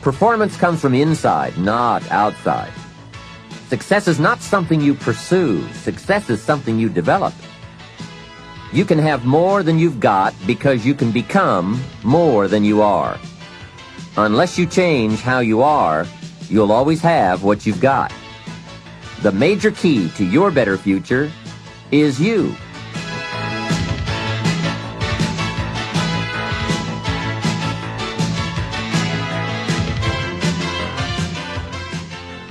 Performance comes from inside, not outside. Success is not something you pursue. Success is something you develop. You can have more than you've got because you can become more than you are. Unless you change how you are, you'll always have what you've got. The major key to your better future is you.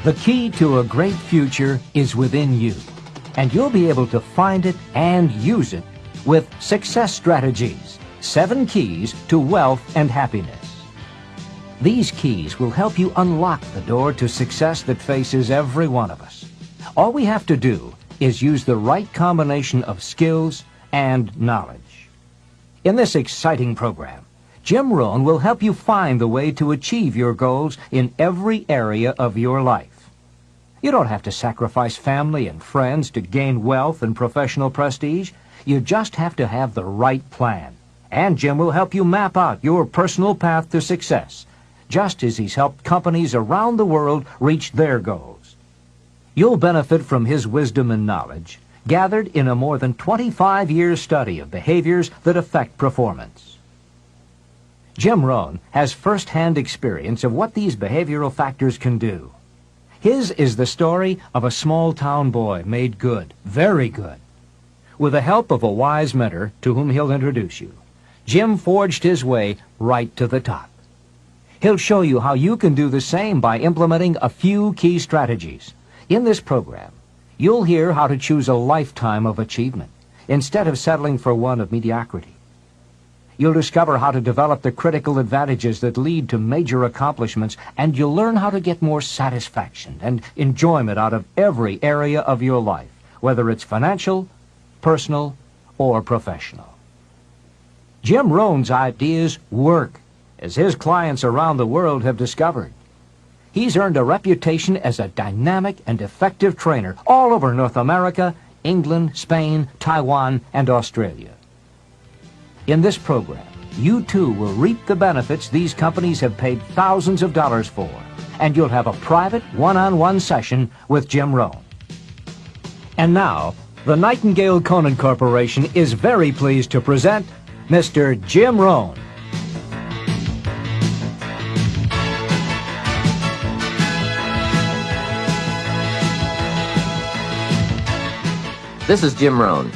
The key to a great future is within you, and you'll be able to find it and use it with Success Strategies, 7 Keys to Wealth and Happiness. These keys will help you unlock the door to success that faces every one of us. All we have to do is use the right combination of skills and knowledge. In this exciting program, Jim Rohn will help you find the way to achieve your goals in every area of your life. You don't have to sacrifice family and friends to gain wealth and professional prestige. You just have to have the right plan. And Jim will help you map out your personal path to success, just as he's helped companies around the world reach their goals. You'll benefit from his wisdom and knowledge, gathered in a more than 25-year study of behaviors that affect performance. Jim Rohn has first-hand experience of what these behavioral factors can do. His is the story of a small-town boy made good, very good. With the help of a wise mentor to whom he'll introduce you, Jim forged his way right to the top. He'll show you how you can do the same by implementing a few key strategies. In this program, you'll hear how to choose a lifetime of achievement instead of settling for one of mediocrity. You'll discover how to develop the critical advantages that lead to major accomplishments, and you'll learn how to get more satisfaction and enjoyment out of every area of your life, whether it's financial, personal, or professional. Jim Rohn's ideas work, as his clients around the world have discovered. He's earned a reputation as a dynamic and effective trainer all over North America, England, Spain, Taiwan, and Australia. In this program, you too will reap the benefits these companies have paid thousands of dollars for, and you'll have a private one-on-one session with Jim Rohn. And now, the Nightingale Conant Corporation is very pleased to present Mr. Jim Rohn. This is Jim Rohn.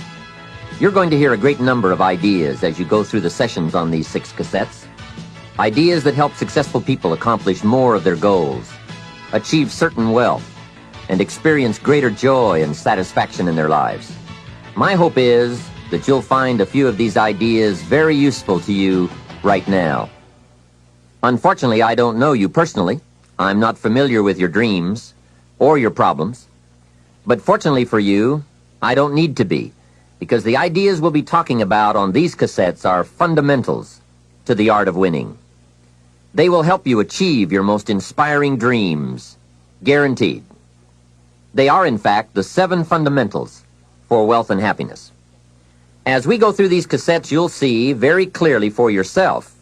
You're going to hear a great number of ideas as you go through the sessions on these 6 cassettes. Ideas that help successful people accomplish more of their goals, achieve certain wealth, and experience greater joy and satisfaction in their lives. My hope is that you'll find a few of these ideas very useful to you right now. Unfortunately, I don't know you personally. I'm not familiar with your dreams or your problems. But fortunately for you, I don't need to be, because the ideas we'll be talking about on these cassettes are fundamentals to the art of winning. They will help you achieve your most inspiring dreams, guaranteed. They are, in fact, the 7 fundamentals for wealth and happiness. As we go through these cassettes, you'll see very clearly for yourself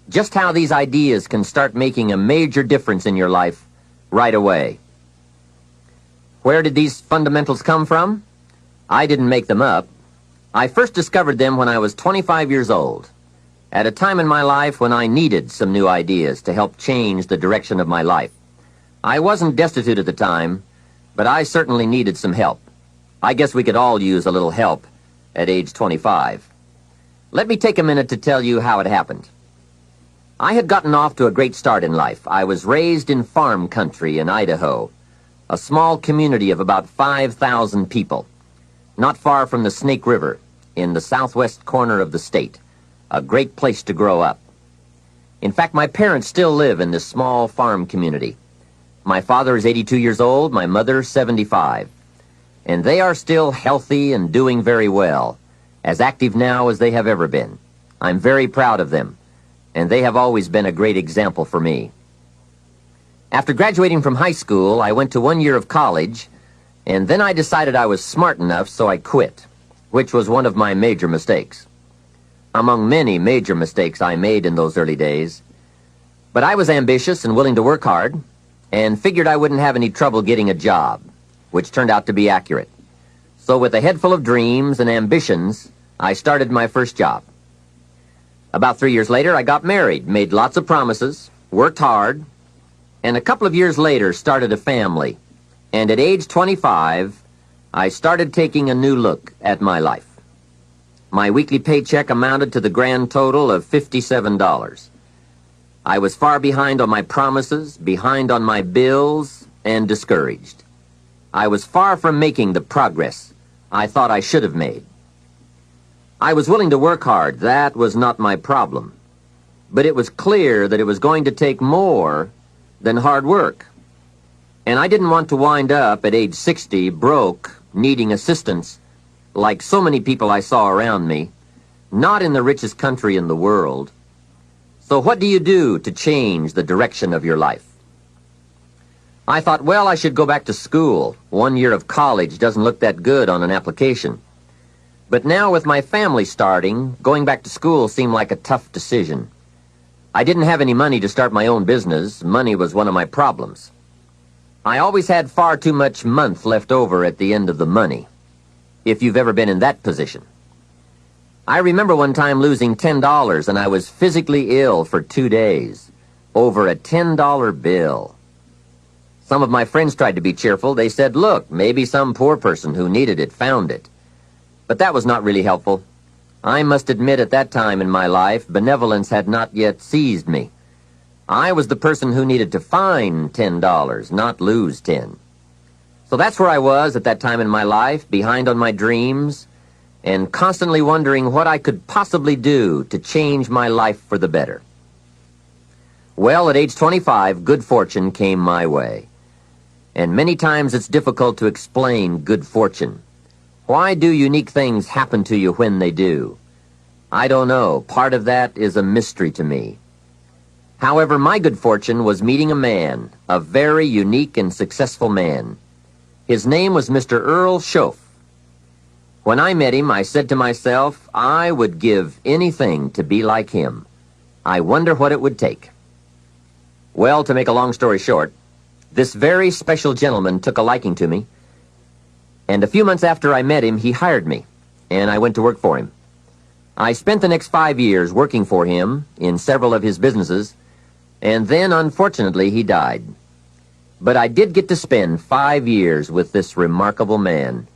just how these ideas can start making a major difference in your life right away. Where did these fundamentals come from? I didn't make them up. I first discovered them when I was 25 years old, at a time in my life when I needed some new ideas to help change the direction of my life. I wasn't destitute at the time, but I certainly needed some help. I guess we could all use a little help at age 25. Let me take a minute to tell you how it happened. I had gotten off to a great start in life. I was raised in farm country in Idaho, a small community of about 5,000 people, not far from the Snake River, in the southwest corner of the state, a great place to grow up. In fact, my parents still live in this small farm community. My father is 82 years old, my mother 75, and they are still healthy and doing very well, as active now as they have ever been. I'm very proud of them, and they have always been a great example for me. After graduating from high school, I went to 1 year of college, and then I decided I was smart enough, so I quit, which was one of my major mistakes. Among many major mistakes I made in those early days, But I was ambitious and willing to work hard, and figured I wouldn't have any trouble getting a job, which turned out to be accurate. So with a head full of dreams and ambitions, I started my first job. About 3 years later, I got married, made lots of promises, worked hard, and a couple of years later started a family. And at age 25, I started taking a new look at my life. My weekly paycheck amounted to the grand total of $57. I was far behind on my promises, behind on my bills, and discouraged. I was far from making the progress I thought I should have made. I was willing to work hard. That was not my problem. But it was clear that it was going to take more than hard work. And I didn't want to wind up at age 60 broke, needing assistance, like so many people I saw around me, not in the richest country in the world. So what do you do to change the direction of your life? I thought, well, I should go back to school. 1 year of college doesn't look that good on an application. But now with my family starting, going back to school seemed like a tough decision. I didn't have any money to start my own business. Money was one of my problems. I always had far too much month left over at the end of the money, if you've ever been in that position. I remember one time losing $10, and I was physically ill for 2 days over a $10 bill. Some of my friends tried to be cheerful. They said, look, maybe some poor person who needed it found it. But that was not really helpful. I must admit at that time in my life, benevolence had not yet seized me. I was the person who needed to find $10, not lose 10. So that's where I was at that time in my life, behind on my dreams, and constantly wondering what I could possibly do to change my life for the better. Well, at age 25, good fortune came my way. And many times it's difficult to explain good fortune. Why do unique things happen to you when they do? I don't know. Part of that is a mystery to me. However, my good fortune was meeting a man, a very unique and successful man. His name was Mr. Earl Schoaf. When I met him, I said to myself, I would give anything to be like him. I wonder what it would take. Well, to make a long story short, this very special gentleman took a liking to me, and a few months after I met him, he hired me, and I went to work for him. I spent the next 5 years working for him in several of his businesses, and then, unfortunately, he died. But I did get to spend 5 years with this remarkable man.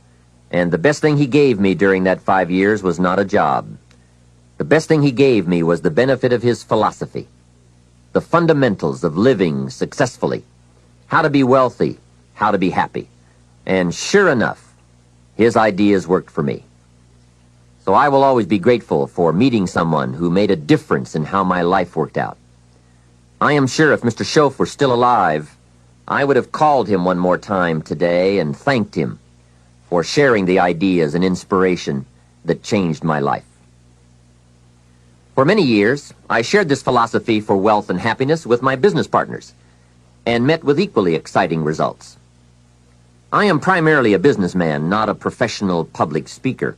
And the best thing he gave me during that 5 years was not a job. The best thing he gave me was the benefit of his philosophy, the fundamentals of living successfully, how to be wealthy, how to be happy. And sure enough, his ideas worked for me. So I will always be grateful for meeting someone who made a difference in how my life worked out. I am sure if Mr. Schoaf were still alive, I would have called him one more time today and thanked him for sharing the ideas and inspiration that changed my life. For many years, I shared this philosophy for wealth and happiness with my business partners and met with equally exciting results. I am primarily a businessman, not a professional public speaker,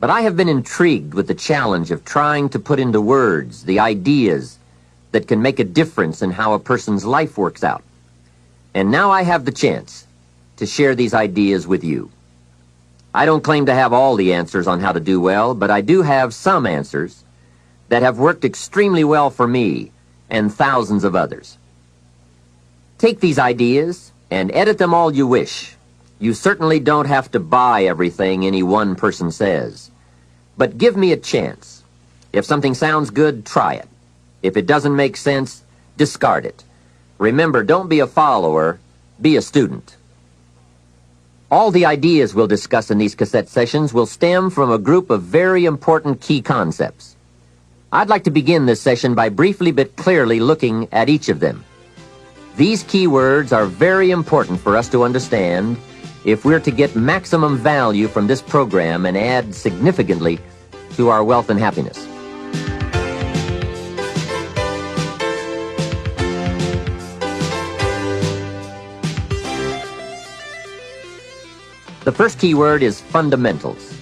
but I have been intrigued with the challenge of trying to put into words the ideas that can make a difference in how a person's life works out. And now I have the chance to share these ideas with you. I don't claim to have all the answers on how to do well, but I do have some answers that have worked extremely well for me and thousands of others. Take these ideas and edit them all you wish. You certainly don't have to buy everything any one person says. But give me a chance. If something sounds good, try it. If it doesn't make sense, discard it. Remember, don't be a follower, be a student. All the ideas we'll discuss in these cassette sessions will stem from a group of very important key concepts. I'd like to begin this session by briefly but clearly looking at each of them. These key words are very important for us to understand if we're to get maximum value from this program and add significantly to our wealth and happiness. The first key word is fundamentals.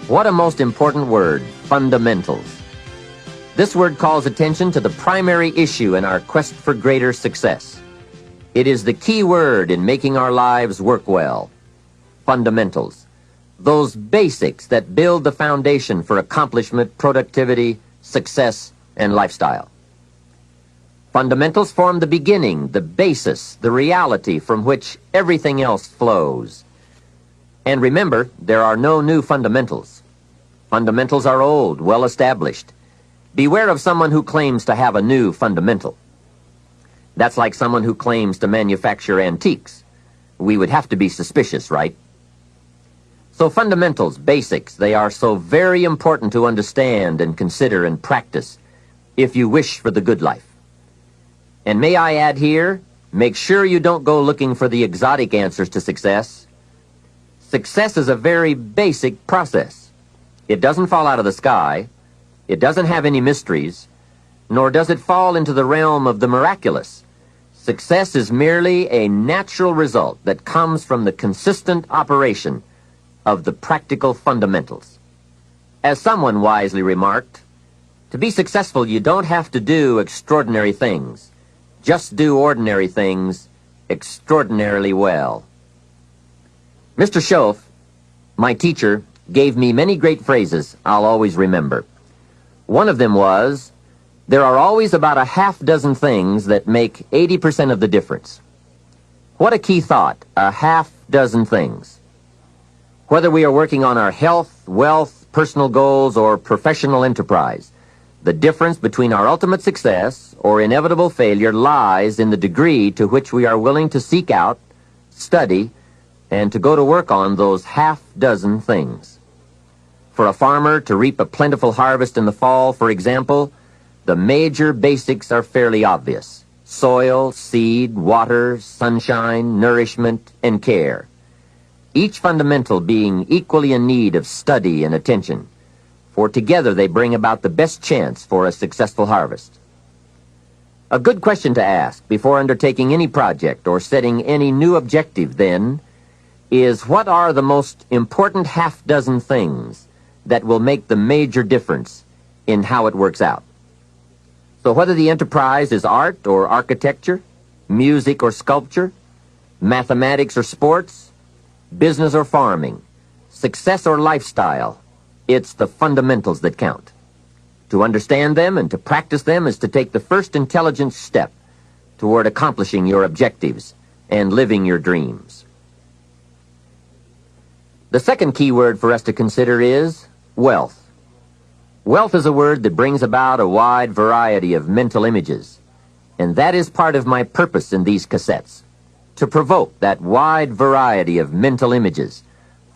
What a most important word, fundamentals. This word calls attention to the primary issue in our quest for greater success. It is the key word in making our lives work well. Fundamentals. Those basics that build the foundation for accomplishment, productivity, success, and lifestyle. Fundamentals form the beginning, the basis, the reality from which everything else flows. And remember, there are no new fundamentals. Fundamentals are old, well established. Beware of someone who claims to have a new fundamental. That's like someone who claims to manufacture antiques. We would have to be suspicious, right? So fundamentals, basics, they are so very important to understand and consider and practice if you wish for the good life. And may I add here, make sure you don't go looking for the exotic answers to success. Success is a very basic process. It doesn't fall out of the sky. It doesn't have any mysteries, nor does it fall into the realm of the miraculous. Success is merely a natural result that comes from the consistent operation of the practical fundamentals. As someone wisely remarked, to be successful, you don't have to do extraordinary things. Just do ordinary things extraordinarily well. Mr. Schoaf, my teacher, gave me many great phrases I'll always remember. One of them was, there are always about a half dozen things that make 80% of the difference. What a key thought, a half dozen things. Whether we are working on our health, wealth, personal goals, or professional enterprise, the difference between our ultimate success or inevitable failure lies in the degree to which we are willing to seek out, study, and to go to work on those half dozen things. For a farmer to reap a plentiful harvest in the fall, for example, the major basics are fairly obvious. Soil, seed, water, sunshine, nourishment, and care. Each fundamental being equally in need of study and attention, for together they bring about the best chance for a successful harvest. A good question to ask before undertaking any project or setting any new objective, then, is what are the most important half dozen things that will make the major difference in how it works out? So whether the enterprise is art or architecture, music or sculpture, mathematics or sports, business or farming, success or lifestyle, it's the fundamentals that count. To understand them and to practice them is to take the first intelligent step toward accomplishing your objectives and living your dreams. The second key word for us to consider is wealth. Wealth is a word that brings about a wide variety of mental images, and that is part of my purpose in these cassettes, to provoke that wide variety of mental images,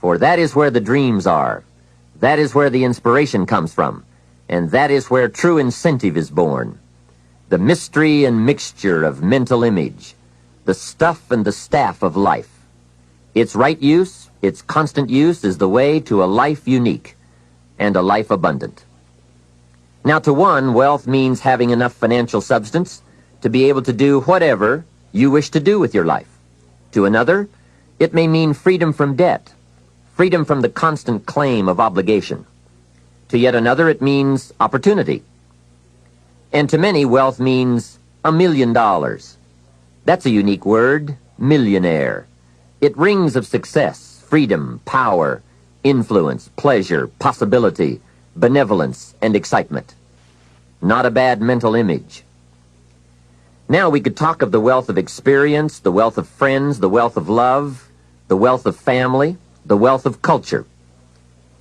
for that is where the dreams are, that is where the inspiration comes from, and that is where true incentive is born. The mystery and mixture of mental image, the stuff and the staff of life. Its right use, its constant use is the way to a life unique and a life abundant. Now, to one, wealth means having enough financial substance to be able to do whatever you wish to do with your life. To another, it may mean freedom from debt, freedom from the constant claim of obligation. To yet another, it means opportunity. And to many, wealth means $1 million. That's a unique word, millionaire. It rings of success, freedom, power, influence, pleasure, possibility, benevolence, and excitement. Not a bad mental image. Now we could talk of the wealth of experience, the wealth of friends, the wealth of love, the wealth of family, the wealth of culture.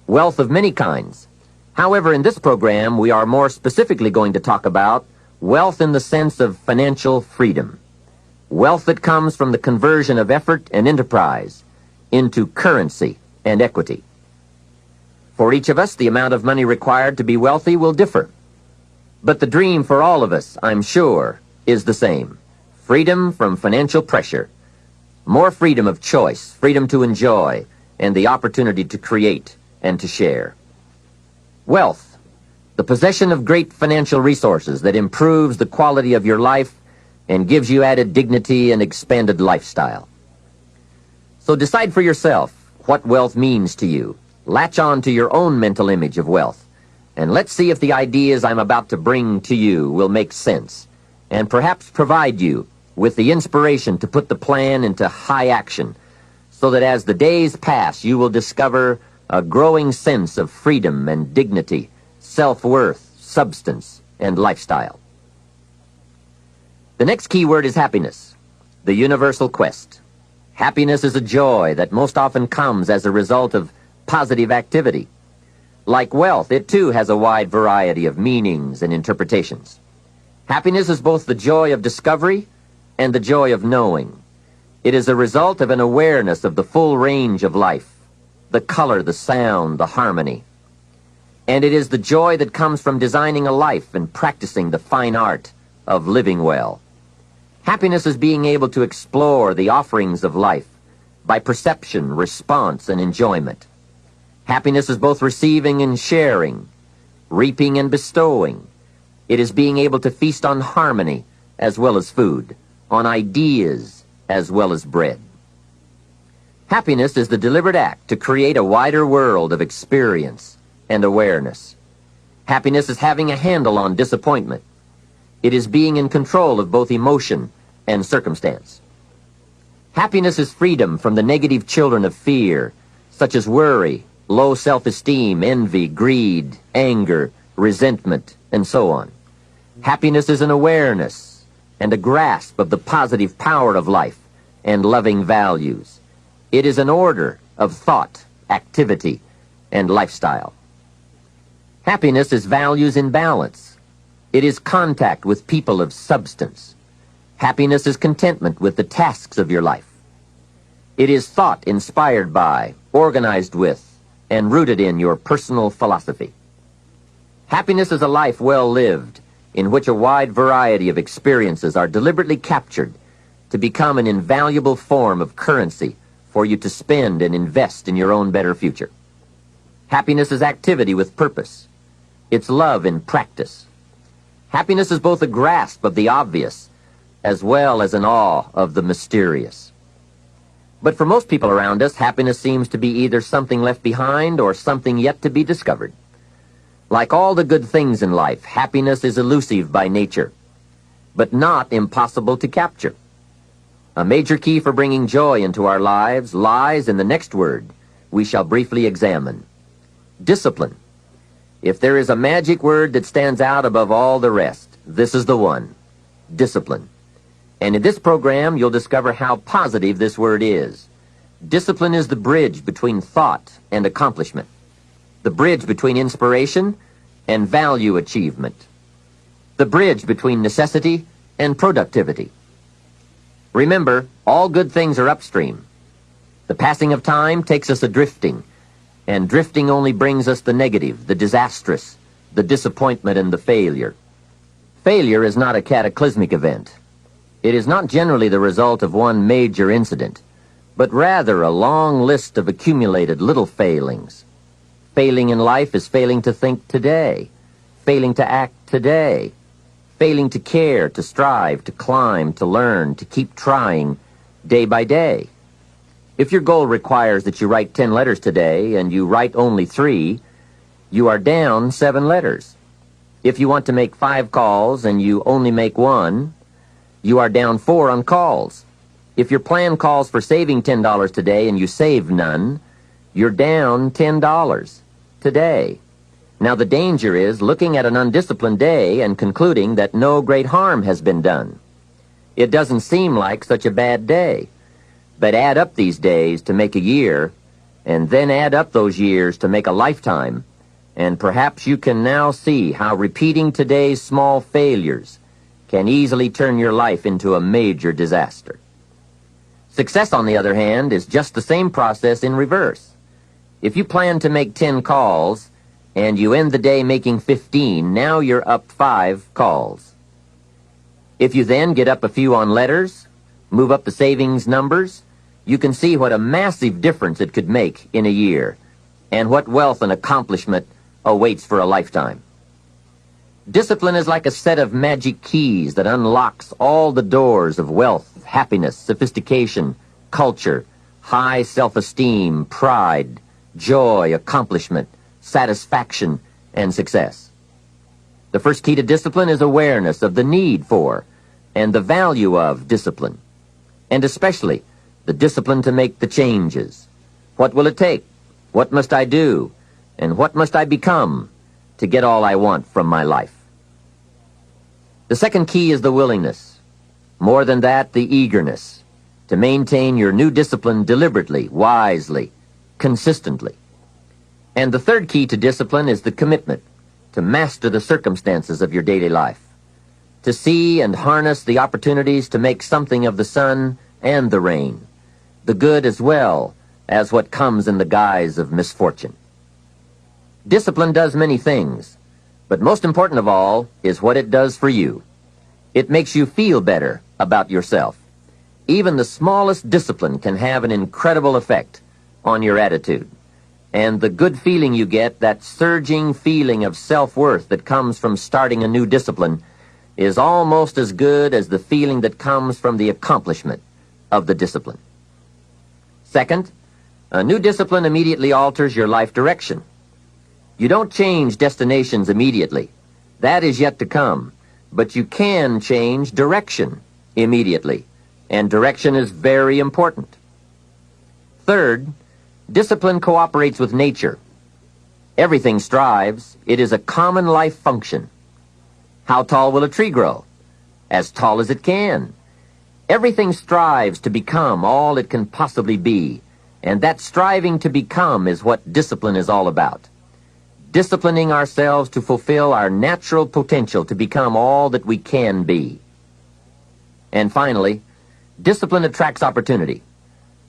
Wealth of many kinds. However, in this program, we are more specifically going to talk about wealth in the sense of financial freedom. Wealth that comes from the conversion of effort and enterprise into currency and equity. For each of us, the amount of money required to be wealthy will differ. But the dream for all of us, I'm sure, is the same. Freedom from financial pressure. More freedom of choice, freedom to enjoy, and the opportunity to create and to share. Wealth, the possession of great financial resources that improves the quality of your life and gives you added dignity and expanded lifestyle. So decide for yourself what wealth means to you. Latch on to your own mental image of wealth And let's see if the ideas I'm about to bring to you will make sense, and perhaps provide you with the inspiration to put the plan into high action, so that as the days pass, you will discover a growing sense of freedom and dignity, self-worth, substance, and lifestyle. The next key word is happiness, the universal quest. Happiness is a joy that most often comes as a result of positive activity. Like wealth, it too has a wide variety of meanings and interpretations. Happiness is both the joy of discovery and the joy of knowing. It is a result of an awareness of the full range of life, the color, the sound, the harmony. And it is the joy that comes from designing a life and practicing the fine art of living well. Happiness is being able to explore the offerings of life by perception, response, and enjoyment. Happiness is both receiving and sharing, reaping and bestowing. It is being able to feast on harmony as well as food, on ideas as well as bread. Happiness is the deliberate act to create a wider world of experience and awareness. Happiness is having a handle on disappointment. It is being in control of both emotion and circumstance. Happiness is freedom from the negative children of fear, such as worry, low self-esteem, envy, greed, anger, resentment, and so on. Happiness is an awareness and a grasp of the positive power of life and loving values. It is an order of thought, activity, and lifestyle. Happiness is values in balance. It is contact with people of substance. Happiness is contentment with the tasks of your life. It is thought inspired by, organized with, and rooted in your personal philosophy. Happiness is a life well lived, in which a wide variety of experiences are deliberately captured to become an invaluable form of currency for you to spend and invest in your own better future. Happiness is activity with purpose. It's love in practice. Happiness is both a grasp of the obvious as well as an awe of the mysterious. But for most people around us, happiness seems to be either something left behind or something yet to be discovered. Like all the good things in life, happiness is elusive by nature, but not impossible to capture. A major key for bringing joy into our lives lies in the next word we shall briefly examine: discipline. If there is a magic word that stands out above all the rest, this is the one: discipline. And in this program, you'll discover how positive this word is. Discipline is the bridge between thought and accomplishment, the bridge between inspiration and value achievement, the bridge between necessity and productivity. Remember, all good things are upstream. The passing of time takes us a-drifting, and drifting only brings us the negative, the disastrous, the disappointment, and the failure. Failure is not a cataclysmic event. It is not generally the result of one major incident, but rather a long list of accumulated little failings. Failing in life is failing to think today, failing to act today, failing to care, to strive, to climb, to learn, to keep trying day by day. If your goal requires that you write 10 letters today and you write only 3, you are down 7 letters. If you want to make 5 calls and you only make 1, you are down 4 on calls. If your plan calls for saving $10 today and you save none, you're down $10 today. Now the danger is looking at an undisciplined day and concluding that no great harm has been done. It doesn't seem like such a bad day. But add up these days to make a year, and then add up those years to make a lifetime, and perhaps you can now see how repeating today's small failures can easily turn your life into a major disaster. Success, on the other hand, is just the same process in reverse. If you plan to make 10 calls and you end the day making 15, now you're up 5 calls. If you then get up a few on letters, move up the savings numbers, you can see what a massive difference it could make in a year, and what wealth and accomplishment awaits for a lifetime. Discipline is like a set of magic keys that unlocks all the doors of wealth, happiness, sophistication, culture, high self-esteem, pride, joy, accomplishment, satisfaction, and success. The first key to discipline is awareness of the need for and the value of discipline, and especially the discipline to make the changes. What will it take? What must I do? And what must I become to get all I want from my life? The second key is the willingness. More than that, the eagerness to maintain your new discipline deliberately, wisely, consistently. And the third key to discipline is the commitment to master the circumstances of your daily life, to see and harness the opportunities to make something of the sun and the rain, the good as well as what comes in the guise of misfortune. Discipline does many things, but most important of all is what it does for you. It makes you feel better about yourself. Even the smallest discipline can have an incredible effect on your attitude. And the good feeling you get, that surging feeling of self-worth that comes from starting a new discipline, is almost as good as the feeling that comes from the accomplishment of the discipline. Second, a new discipline immediately alters your life direction. You don't change destinations immediately. That is yet to come. But you can change direction immediately. And direction is very important. Third, discipline cooperates with nature. Everything strives. It is a common life function. How tall will a tree grow? As tall as it can. Everything strives to become all it can possibly be, and that striving to become is what discipline is all about. Disciplining ourselves to fulfill our natural potential to become all that we can be. And finally, discipline attracts opportunity.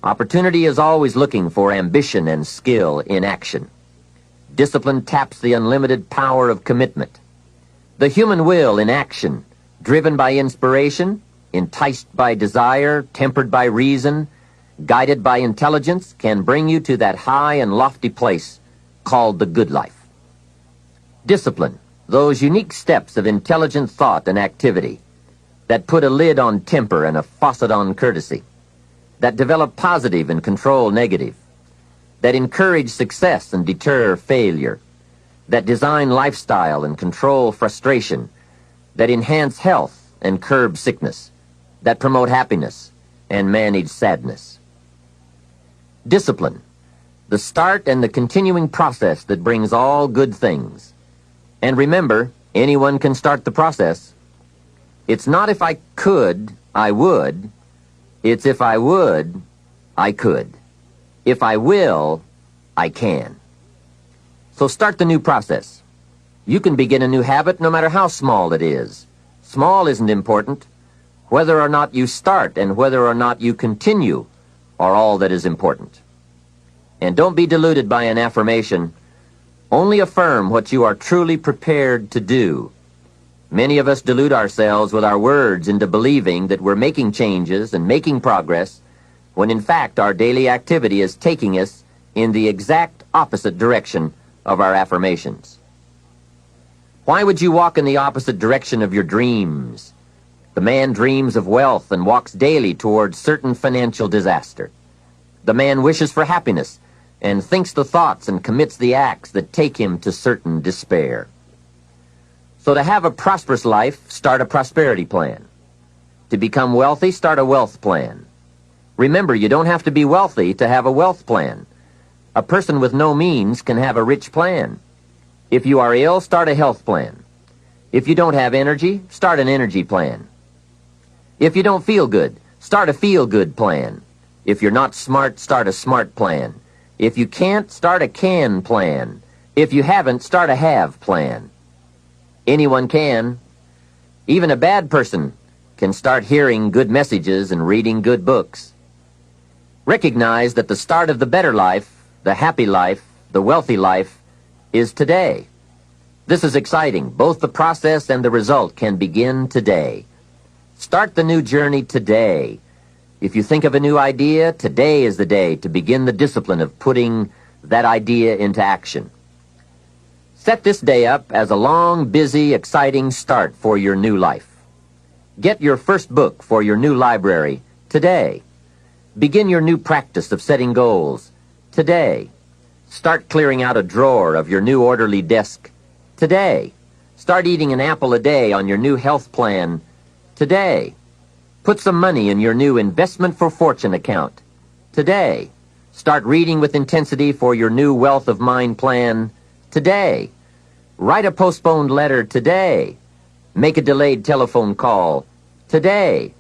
Opportunity is always looking for ambition and skill in action. Discipline taps the unlimited power of commitment. The human will in action, driven by inspiration, enticed by desire, tempered by reason, guided by intelligence, can bring you to that high and lofty place called the good life. Discipline, those unique steps of intelligent thought and activity that put a lid on temper and a faucet on courtesy, that develop positive and control negative, that encourage success and deter failure, that design lifestyle and control frustration, that enhance health and curb sickness, that promote happiness and manage sadness. Discipline, the start and the continuing process that brings all good things. And remember, anyone can start the process. It's not if I could, I would. It's if I would, I could. If I will, I can. So start the new process. You can begin a new habit no matter how small it is. Small isn't important. Whether or not you start and whether or not you continue are all that is important. And don't be deluded by an affirmation. Only affirm what you are truly prepared to do. Many of us delude ourselves with our words into believing that we're making changes and making progress, when in fact our daily activity is taking us in the exact opposite direction of our affirmations. Why would you walk in the opposite direction of your dreams? The man dreams of wealth and walks daily towards certain financial disaster. The man wishes for happiness and thinks the thoughts and commits the acts that take him to certain despair. So to have a prosperous life, start a prosperity plan. To become wealthy, start a wealth plan. Remember, you don't have to be wealthy to have a wealth plan. A person with no means can have a rich plan. If you are ill, start a health plan. If you don't have energy, start an energy plan. If you don't feel good, start a feel-good plan. If you're not smart, start a smart plan. If you can't, start a can plan. If you haven't, start a have plan. Anyone can. Even a bad person can start hearing good messages and reading good books. Recognize that the start of the better life, the happy life, the wealthy life, is today. This is exciting. Both the process and the result can begin today. Start the new journey today. If you think of a new idea, today is the day to begin the discipline of putting that idea into action. Set this day up as a long, busy, exciting start for your new life. Get your first book for your new library today. Begin your new practice of setting goals today. Start clearing out a drawer of your new orderly desk Today. Start eating an apple a day on your new health plan. Today. Put some money in your new investment for fortune account. Today. Start reading with intensity for your new wealth of mind plan. Today. Write a postponed letter today. Make a delayed telephone call today.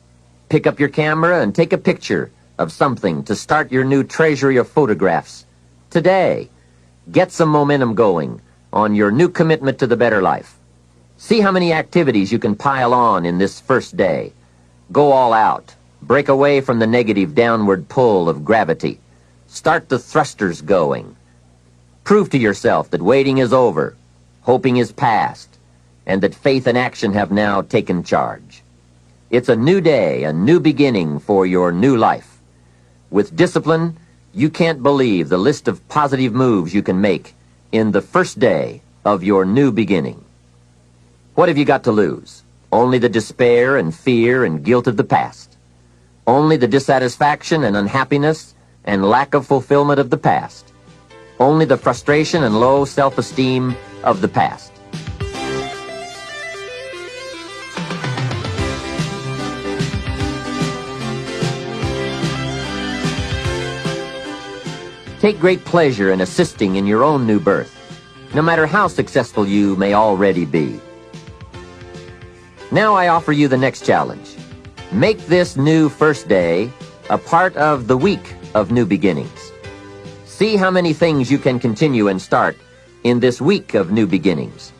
Pick up your camera and take a picture of something to start your new treasury of photographs today. Get some momentum going on your new commitment to the better life. See how many activities you can pile on in this first day. Go all out. Break away from the negative downward pull of gravity. Start the thrusters going. Prove to yourself that waiting is over, hoping is past, and that faith and action have now taken charge. It's a new day, a new beginning for your new life. With discipline, you can't believe the list of positive moves you can make in the first day of your new beginning. What have you got to lose? Only the despair and fear and guilt of the past. Only the dissatisfaction and unhappiness and lack of fulfillment of the past. Only the frustration and low self-esteem of the past. Take great pleasure in assisting in your own new birth, no matter how successful you may already be. Now I offer you the next challenge. Make this new first day a part of the week of new beginnings. See how many things you can continue and start in this week of new beginnings.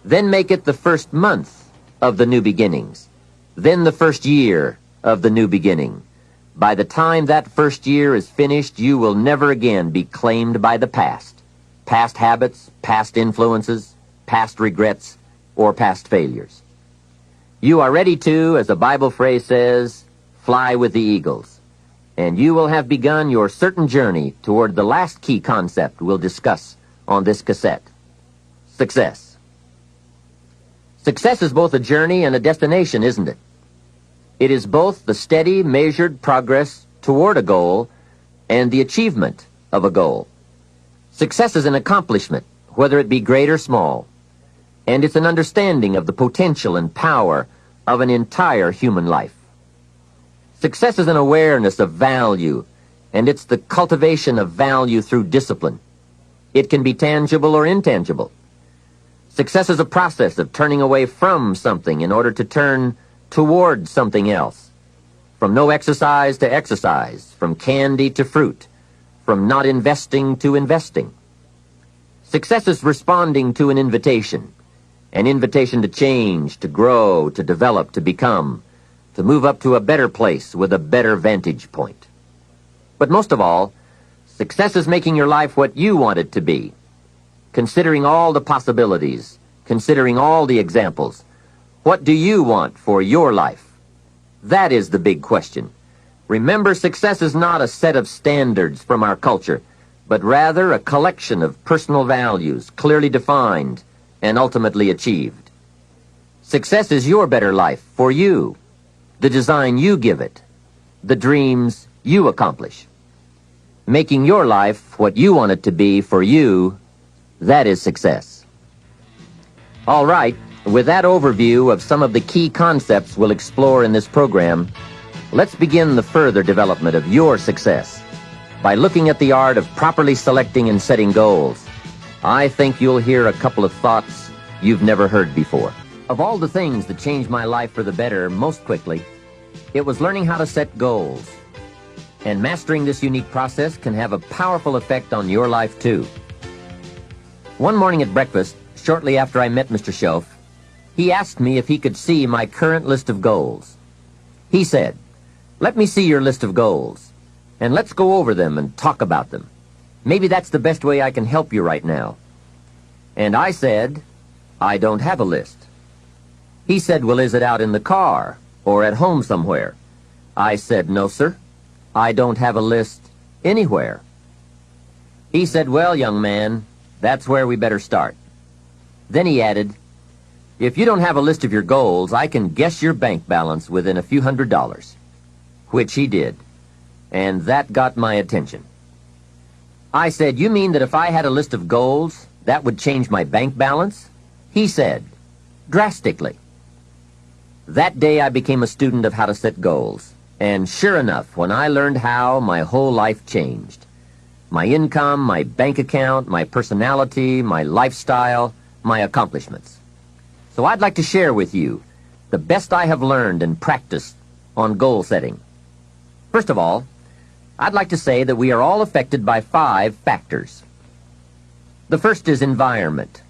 Then make it the first month of the new beginnings. Then the first year of the new beginning. By the time that first year is finished, you will never again be claimed by the past. Past habits, past influences, past regrets, or past failures. You are ready to, as the Bible phrase says, fly with the eagles. And you will have begun your certain journey toward the last key concept we'll discuss on this cassette. Success. Success is both a journey and a destination, isn't it? It is both the steady, measured progress toward a goal and the achievement of a goal. Success is an accomplishment, whether it be great or small, and it's an understanding of the potential and power of an entire human life. Success is an awareness of value, and it's the cultivation of value through discipline. It can be tangible or intangible. Success is a process of turning away from something in order to turn toward something else. From no exercise to exercise, from candy to fruit, from not investing to investing. Success is responding to an invitation to change, to grow, to develop, to become, to move up to a better place with a better vantage point. But most of all, success is making your life what you want it to be, considering all the possibilities, considering all the examples. What do you want for your life? That is the big question. Remember, success is not a set of standards from our culture, but rather a collection of personal values, clearly defined and ultimately achieved. Success is your better life for you, the design you give it, the dreams you accomplish. Making your life what you want it to be for you, that is success. All right. With that overview of some of the key concepts we'll explore in this program, let's begin the further development of your success by looking at the art of properly selecting and setting goals. I think you'll hear a couple of thoughts you've never heard before. Of all the things that changed my life for the better most quickly, it was learning how to set goals. And mastering this unique process can have a powerful effect on your life too. One morning at breakfast, shortly after I met Mr. Shelf, he asked me if he could see my current list of goals. He said, "Let me see your list of goals, and let's go over them and talk about them. Maybe that's the best way I can help you right now." And I said, "I don't have a list." He said, "Well, is it out in the car or at home somewhere?" I said, "No, sir. I don't have a list anywhere." He said, "Well, young man, that's where we better start." Then he added, "If you don't have a list of your goals, I can guess your bank balance within a few $100s. Which he did, and that got my attention. I said, "You mean that if I had a list of goals, that would change my bank balance?" He said, drastically. That day I became a student of how to set goals. And sure enough, when I learned how, my whole life changed. My income, my bank account, my personality, my lifestyle, my accomplishments. So I'd like to share with you the best I have learned and practiced on goal setting. First of all, I'd like to say that we are all affected by 5 factors. The first is environment.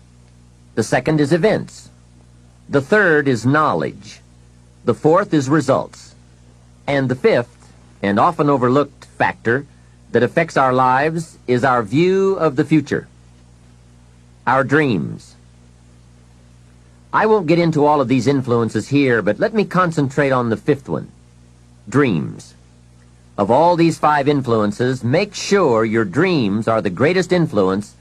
The second is events. The third is knowledge. The fourth is results. And the fifth, and often overlooked factor that affects our lives is our view of the future. Our dreams. I won't get into all of these influences here, but let me concentrate on the fifth one. Dreams. Of all these 5 influences, make sure your dreams are the greatest influence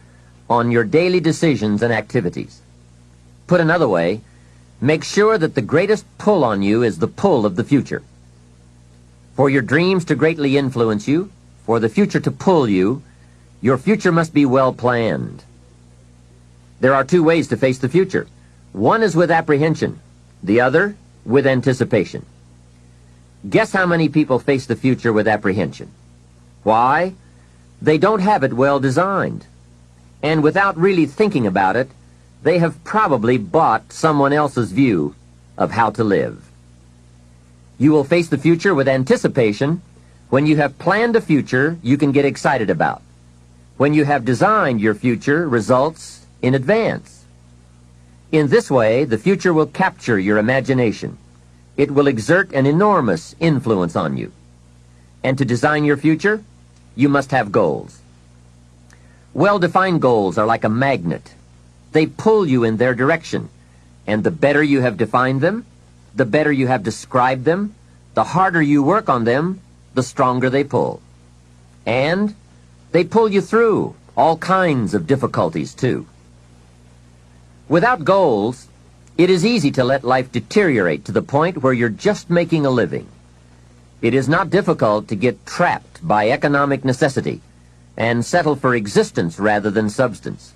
on your daily decisions and activities. Put another way, make sure that the greatest pull on you is the pull of the future. For your dreams to greatly influence you, for the future to pull you, your future must be well planned. There are 2 ways to face the future. One is with apprehension, the other with anticipation. Guess how many people face the future with apprehension? Why? They don't have it well designed. And without really thinking about it, they have probably bought someone else's view of how to live. You will face the future with anticipation when you have planned a future you can get excited about, when you have designed your future results in advance. In this way, the future will capture your imagination. It will exert an enormous influence on you. And to design your future, you must have goals. Well-defined goals are like a magnet. They pull you in their direction, and the better you have defined them, the better you have described them, the harder you work on them, the stronger they pull. And they pull you through all kinds of difficulties, too. Without goals, it is easy to let life deteriorate to the point where you're just making a living. It is not difficult to get trapped by economic necessity and settle for existence rather than substance.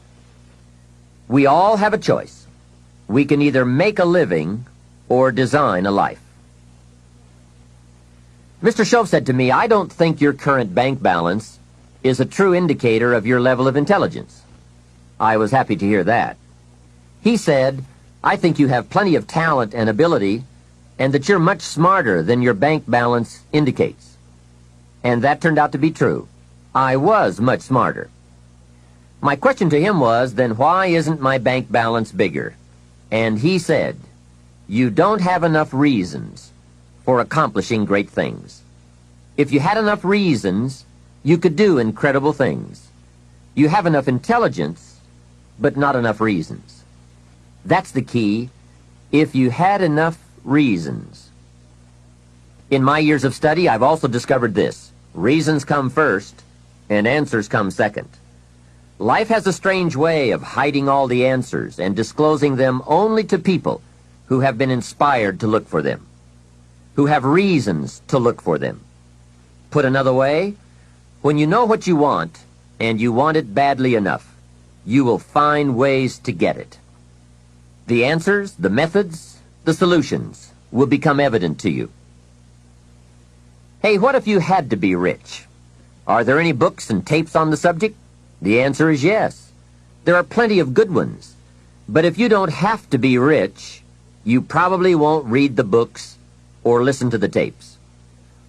We all have a choice. We can either make a living or design a life. Mr. Shove said to me, "I don't think your current bank balance is a true indicator of your level of intelligence." I was happy to hear that. He said, "I think you have plenty of talent and ability, and that you're much smarter than your bank balance indicates." And that turned out to be true. I was much smarter. My question to him was, then why isn't my bank balance bigger? And he said, "You don't have enough reasons for accomplishing great things. If you had enough reasons, you could do incredible things. You have enough intelligence, but not enough reasons." That's the key. If you had enough reasons. In my years of study, I've also discovered this. Reasons come first, and answers come second. Life has a strange way of hiding all the answers and disclosing them only to people who have been inspired to look for them, who have reasons to look for them. Put another way, when you know what you want, and you want it badly enough, you will find ways to get it. The answers, the methods, the solutions will become evident to you. Hey, what if you had to be rich? Are there any books and tapes on the subject? The answer is yes. There are plenty of good ones. But if you don't have to be rich, you probably won't read the books or listen to the tapes.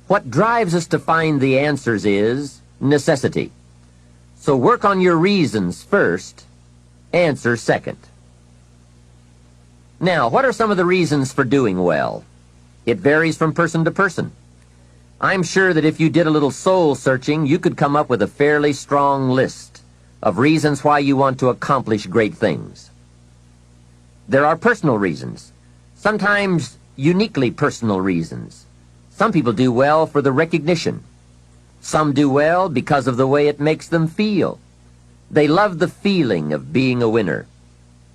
What drives us to find the answers is necessity. So work on your reasons first, answers second. Now, what are some of the reasons for doing well? It varies from person to person. I'm sure that if you did a little soul searching, you could come up with a fairly strong list of reasons why you want to accomplish great things. There are personal reasons, sometimes uniquely personal reasons. Some people do well for the recognition. Some do well because of the way it makes them feel. They love the feeling of being a winner.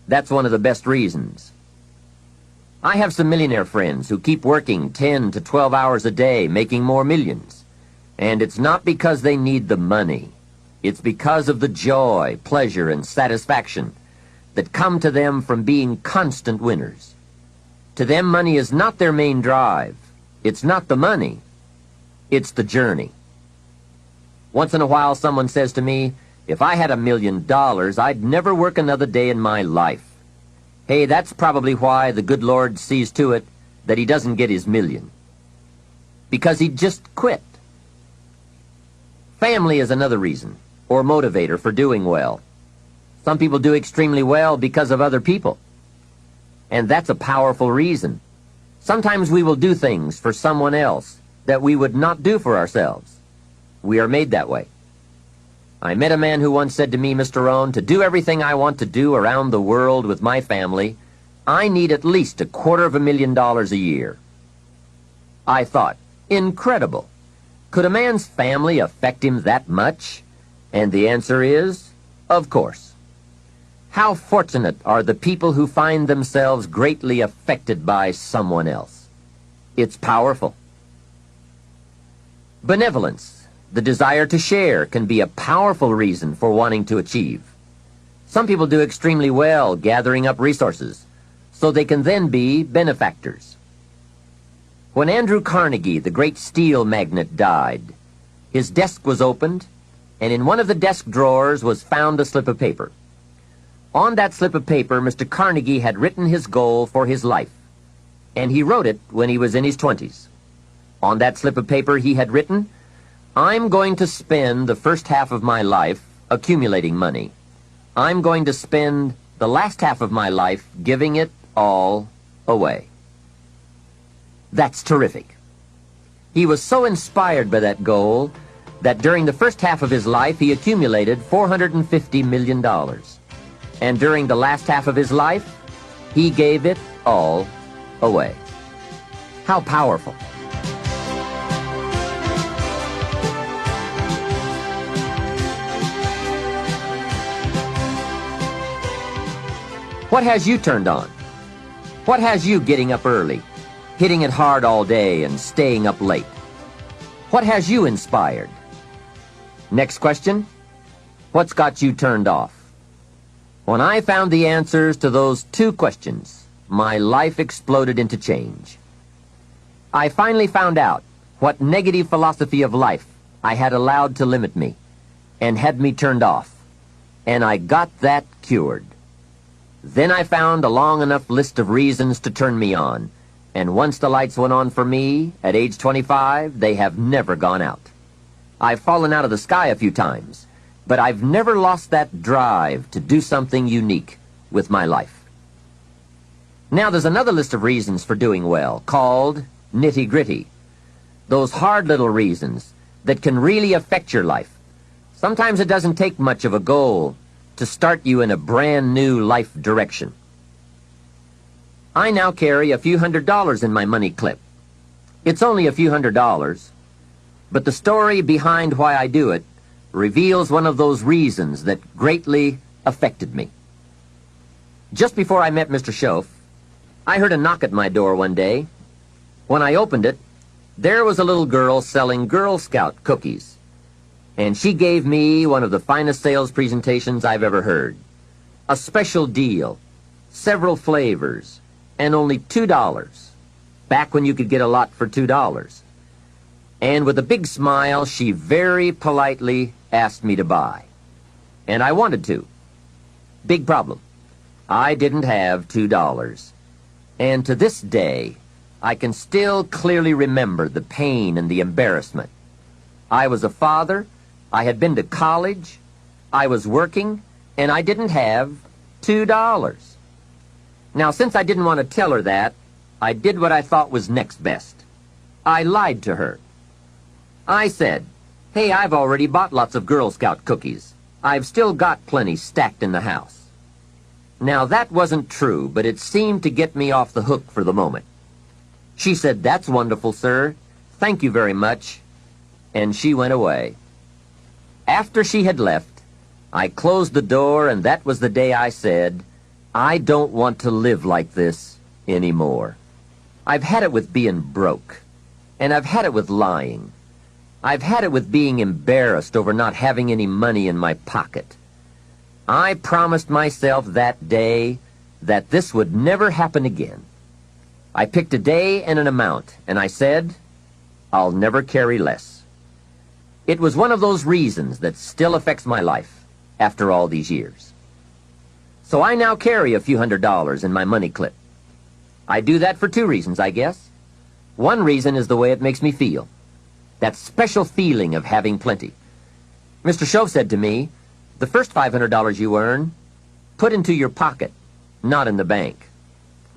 That's one of the best reasons. I have some millionaire friends who keep working 10 to 12 hours a day, making more millions. And it's not because they need the money. It's because of the joy, pleasure, and satisfaction that come to them from being constant winners. To them, money is not their main drive. It's not the money. It's the journey. Once in a while, someone says to me, if I had $1 million, I'd never work another day in my life. Hey, that's probably why the good Lord sees to it that he doesn't get his million. Because he'd just quit. Family is another reason, or motivator for doing well. Some people do extremely well because of other people. And that's a powerful reason. Sometimes we will do things for someone else that we would not do for ourselves. We are made that way. I met a man who once said to me, Mr. Rohn, to do everything I want to do around the world with my family, I need at least $250,000 a year. I thought, incredible. Could a man's family affect him that much? And the answer is, of course. How fortunate are the people who find themselves greatly affected by someone else. It's powerful. Benevolence, the desire to share, can be a powerful reason for wanting to achieve. Some people do extremely well gathering up resources, so they can then be benefactors. When Andrew Carnegie, the great steel magnate, died, his desk was opened, and in one of the desk drawers was found a slip of paper. On that slip of paper, Mr. Carnegie had written his goal for his life, and he wrote it when he was in his 20s. On that slip of paper he had written, I'm going to spend the first half of my life accumulating money. I'm going to spend the last half of my life giving it all away. That's terrific. He was so inspired by that goal that during the first half of his life he accumulated $450 million. And during the last half of his life, he gave it all away. How powerful. What has you turned on? What has you getting up early, hitting it hard all day and staying up late? What has you inspired? Next question, what's got you turned off? When I found the answers to those two questions, my life exploded into change. I finally found out what negative philosophy of life I had allowed to limit me and had me turned off, and I got that cured. Then I found a long enough list of reasons to turn me on, and once the lights went on for me, at age 25, they have never gone out. I've fallen out of the sky a few times, but I've never lost that drive to do something unique with my life. Now there's another list of reasons for doing well, called nitty-gritty. Those hard little reasons that can really affect your life. Sometimes it doesn't take much of a goal to start you in a brand new life direction. I now carry a few $100s in my money clip. It's only a few $100s, but the story behind why I do it reveals one of those reasons that greatly affected me. Just before I met Mr. Schoaf, I heard a knock at my door one day. When I opened it, there was a little girl selling Girl Scout cookies, and she gave me one of the finest sales presentations I've ever heard. A special deal, several flavors, and only $2, back when you could get a lot for $2. And with a big smile, she very politely asked me to buy. And I wanted to. Big problem. I didn't have $2. And to this day, I can still clearly remember the pain and the embarrassment. I was a father, I had been to college, I was working, and I didn't have $2. Now, since I didn't want to tell her that, I did what I thought was next best. I lied to her. I said, hey, I've already bought lots of Girl Scout cookies. I've still got plenty stacked in the house. Now, that wasn't true, but it seemed to get me off the hook for the moment. She said, that's wonderful, sir. Thank you very much. And she went away. After she had left, I closed the door, and that was the day I said, I don't want to live like this anymore. I've had it with being broke, and I've had it with lying. I've had it with being embarrassed over not having any money in my pocket. I promised myself that day that this would never happen again. I picked a day and an amount, and I said, I'll never carry less. It was one of those reasons that still affects my life after all these years. So I now carry a few $100s in my money clip. I do that for two reasons, I guess. One reason is the way it makes me feel. That special feeling of having plenty. Mr. Shove said to me, the first $500 you earn, put into your pocket, not in the bank.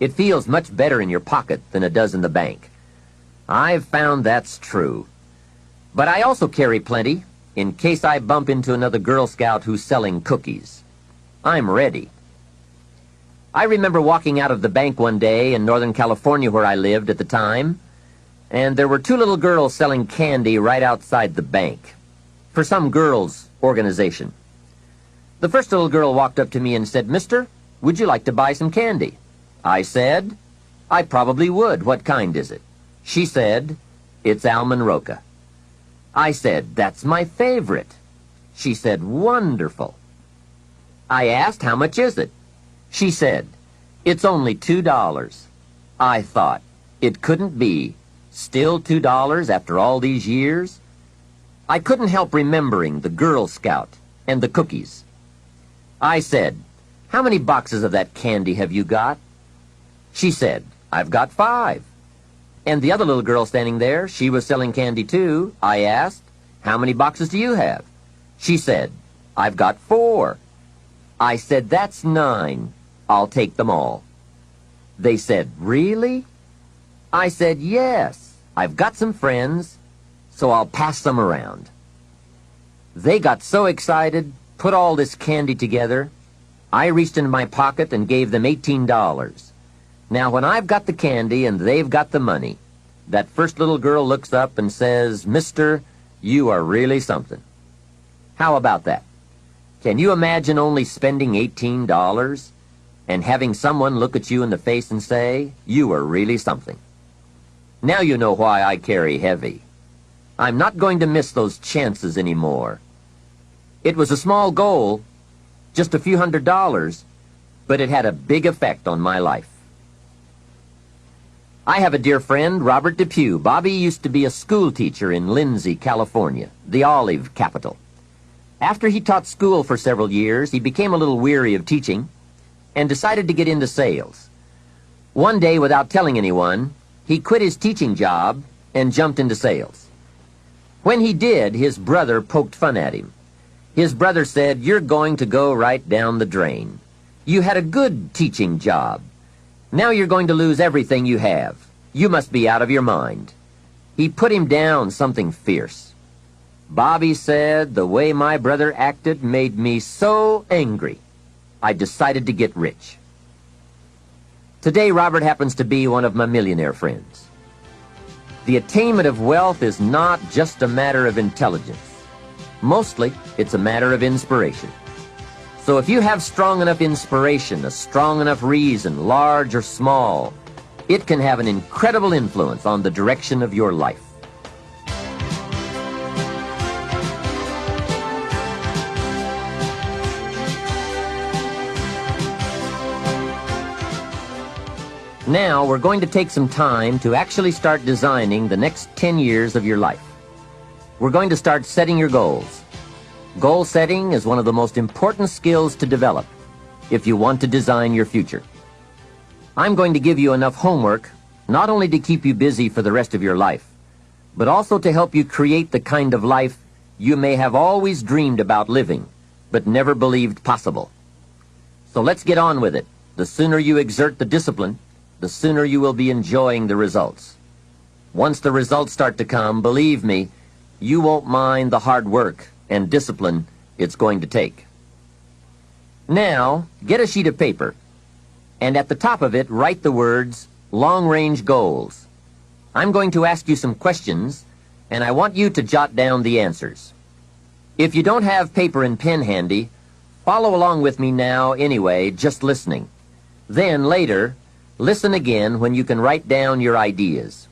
It feels much better in your pocket than it does in the bank. I've found that's true. But I also carry plenty in case I bump into another Girl Scout who's selling cookies. I'm ready. I remember walking out of the bank one day in Northern California where I lived at the time, and there were two little girls selling candy right outside the bank for some girls' organization. The first little girl walked up to me and said, Mister, would you like to buy some candy? I said, I probably would. What kind is it? She said, it's almond roca. I said, that's my favorite. She said, wonderful. I asked, how much is it? She said, it's only $2. I thought, it couldn't be. Still $2 after all these years? I couldn't help remembering the Girl Scout and the cookies. I said, how many boxes of that candy have you got? She said, I've got 5. And the other little girl standing there, she was selling candy too. I asked, how many boxes do you have? She said, I've got 4. I said, that's 9. I'll take them all. They said, really? I said, yes. I've got some friends, so I'll pass some around. They got so excited, put all this candy together. I reached into my pocket and gave them $18. Now, when I've got the candy and they've got the money, that first little girl looks up and says, Mister, you are really something. How about that? Can you imagine only spending $18 and having someone look at you in the face and say, you are really something? Now you know why I carry heavy. I'm not going to miss those chances anymore. It was a small goal, just a few $100s, but it had a big effect on my life. I have a dear friend, Robert Depew. Bobby used to be a school teacher in Lindsay, California, the olive capital. After he taught school for several years, he became a little weary of teaching and decided to get into sales. One day, without telling anyone, he quit his teaching job and jumped into sales. When he did, his brother poked fun at him. His brother said, you're going to go right down the drain. You had a good teaching job. Now you're going to lose everything you have. You must be out of your mind. He put him down something fierce. Bobby said the way my brother acted made me so angry, I decided to get rich. Today, Robert happens to be one of my millionaire friends. The attainment of wealth is not just a matter of intelligence. Mostly, it's a matter of inspiration. So if you have strong enough inspiration, a strong enough reason, large or small, it can have an incredible influence on the direction of your life. Now, we're going to take some time to actually start designing the next 10 years of your life. We're going to start setting your goals. Goal setting is one of the most important skills to develop if you want to design your future. I'm going to give you enough homework not only to keep you busy for the rest of your life, but also to help you create the kind of life you may have always dreamed about living, but never believed possible. So let's get on with it. The sooner you exert the discipline, the sooner you will be enjoying the results. Once the results start to come, believe me, you won't mind the hard work and discipline it's going to take. Now, get a sheet of paper, and at the top of it, write the words, long-range goals. I'm going to ask you some questions, and I want you to jot down the answers. If you don't have paper and pen handy, follow along with me now anyway, just listening. Then, later, listen again when you can write down your ideas.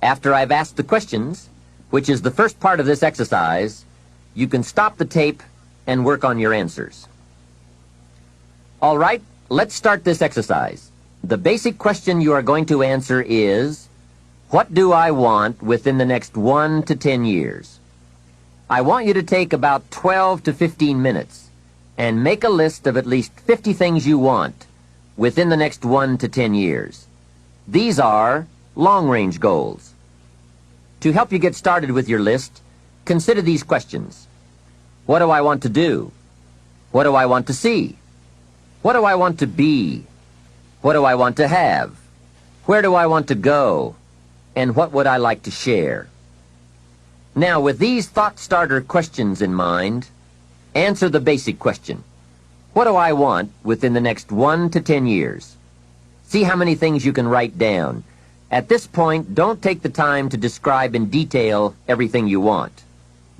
After I've asked the questions, which is the first part of this exercise, you can stop the tape and work on your answers. All right, let's start this exercise. The basic question you are going to answer is, what do I want within the next 1 to 10 years? I want you to take about 12 to 15 minutes and make a list of at least 50 things you want within the next 1 to 10 years. These are long-range goals. To help you get started with your list, consider these questions. What do I want to do? What do I want to see? What do I want to be? What do I want to have? Where do I want to go? And what would I like to share? Now, with these thought starter questions in mind, answer the basic question. What do I want within the next 1 to 10 years? See how many things you can write down. At this point, don't take the time to describe in detail everything you want.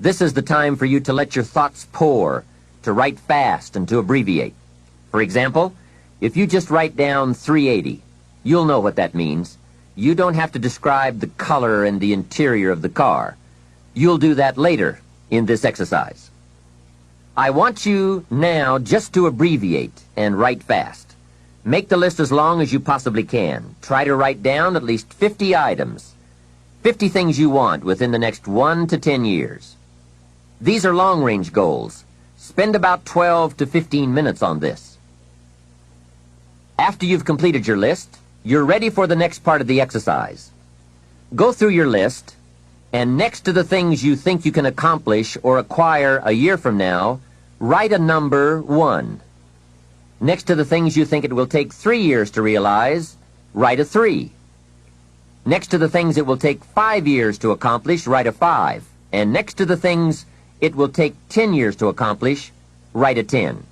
This is the time for you to let your thoughts pour, to write fast and to abbreviate. For example, if you just write down 380, you'll know what that means. You don't have to describe the color and the interior of the car. You'll do that later in this exercise. I want you now just to abbreviate and write fast. Make the list as long as you possibly can. Try to write down at least 50 items, 50 things you want within the next 1 to 10 years. These are long-range goals. Spend about 12 to 15 minutes on this. After you've completed your list, you're ready for the next part of the exercise. Go through your list, and next to the things you think you can accomplish or acquire a year from now, write a number 1. Next to the things you think it will take 3 years to realize, write a 3. Next to the things it will take 5 years to accomplish, write a 5. And next to the things it will take 10 years to accomplish, write a 10.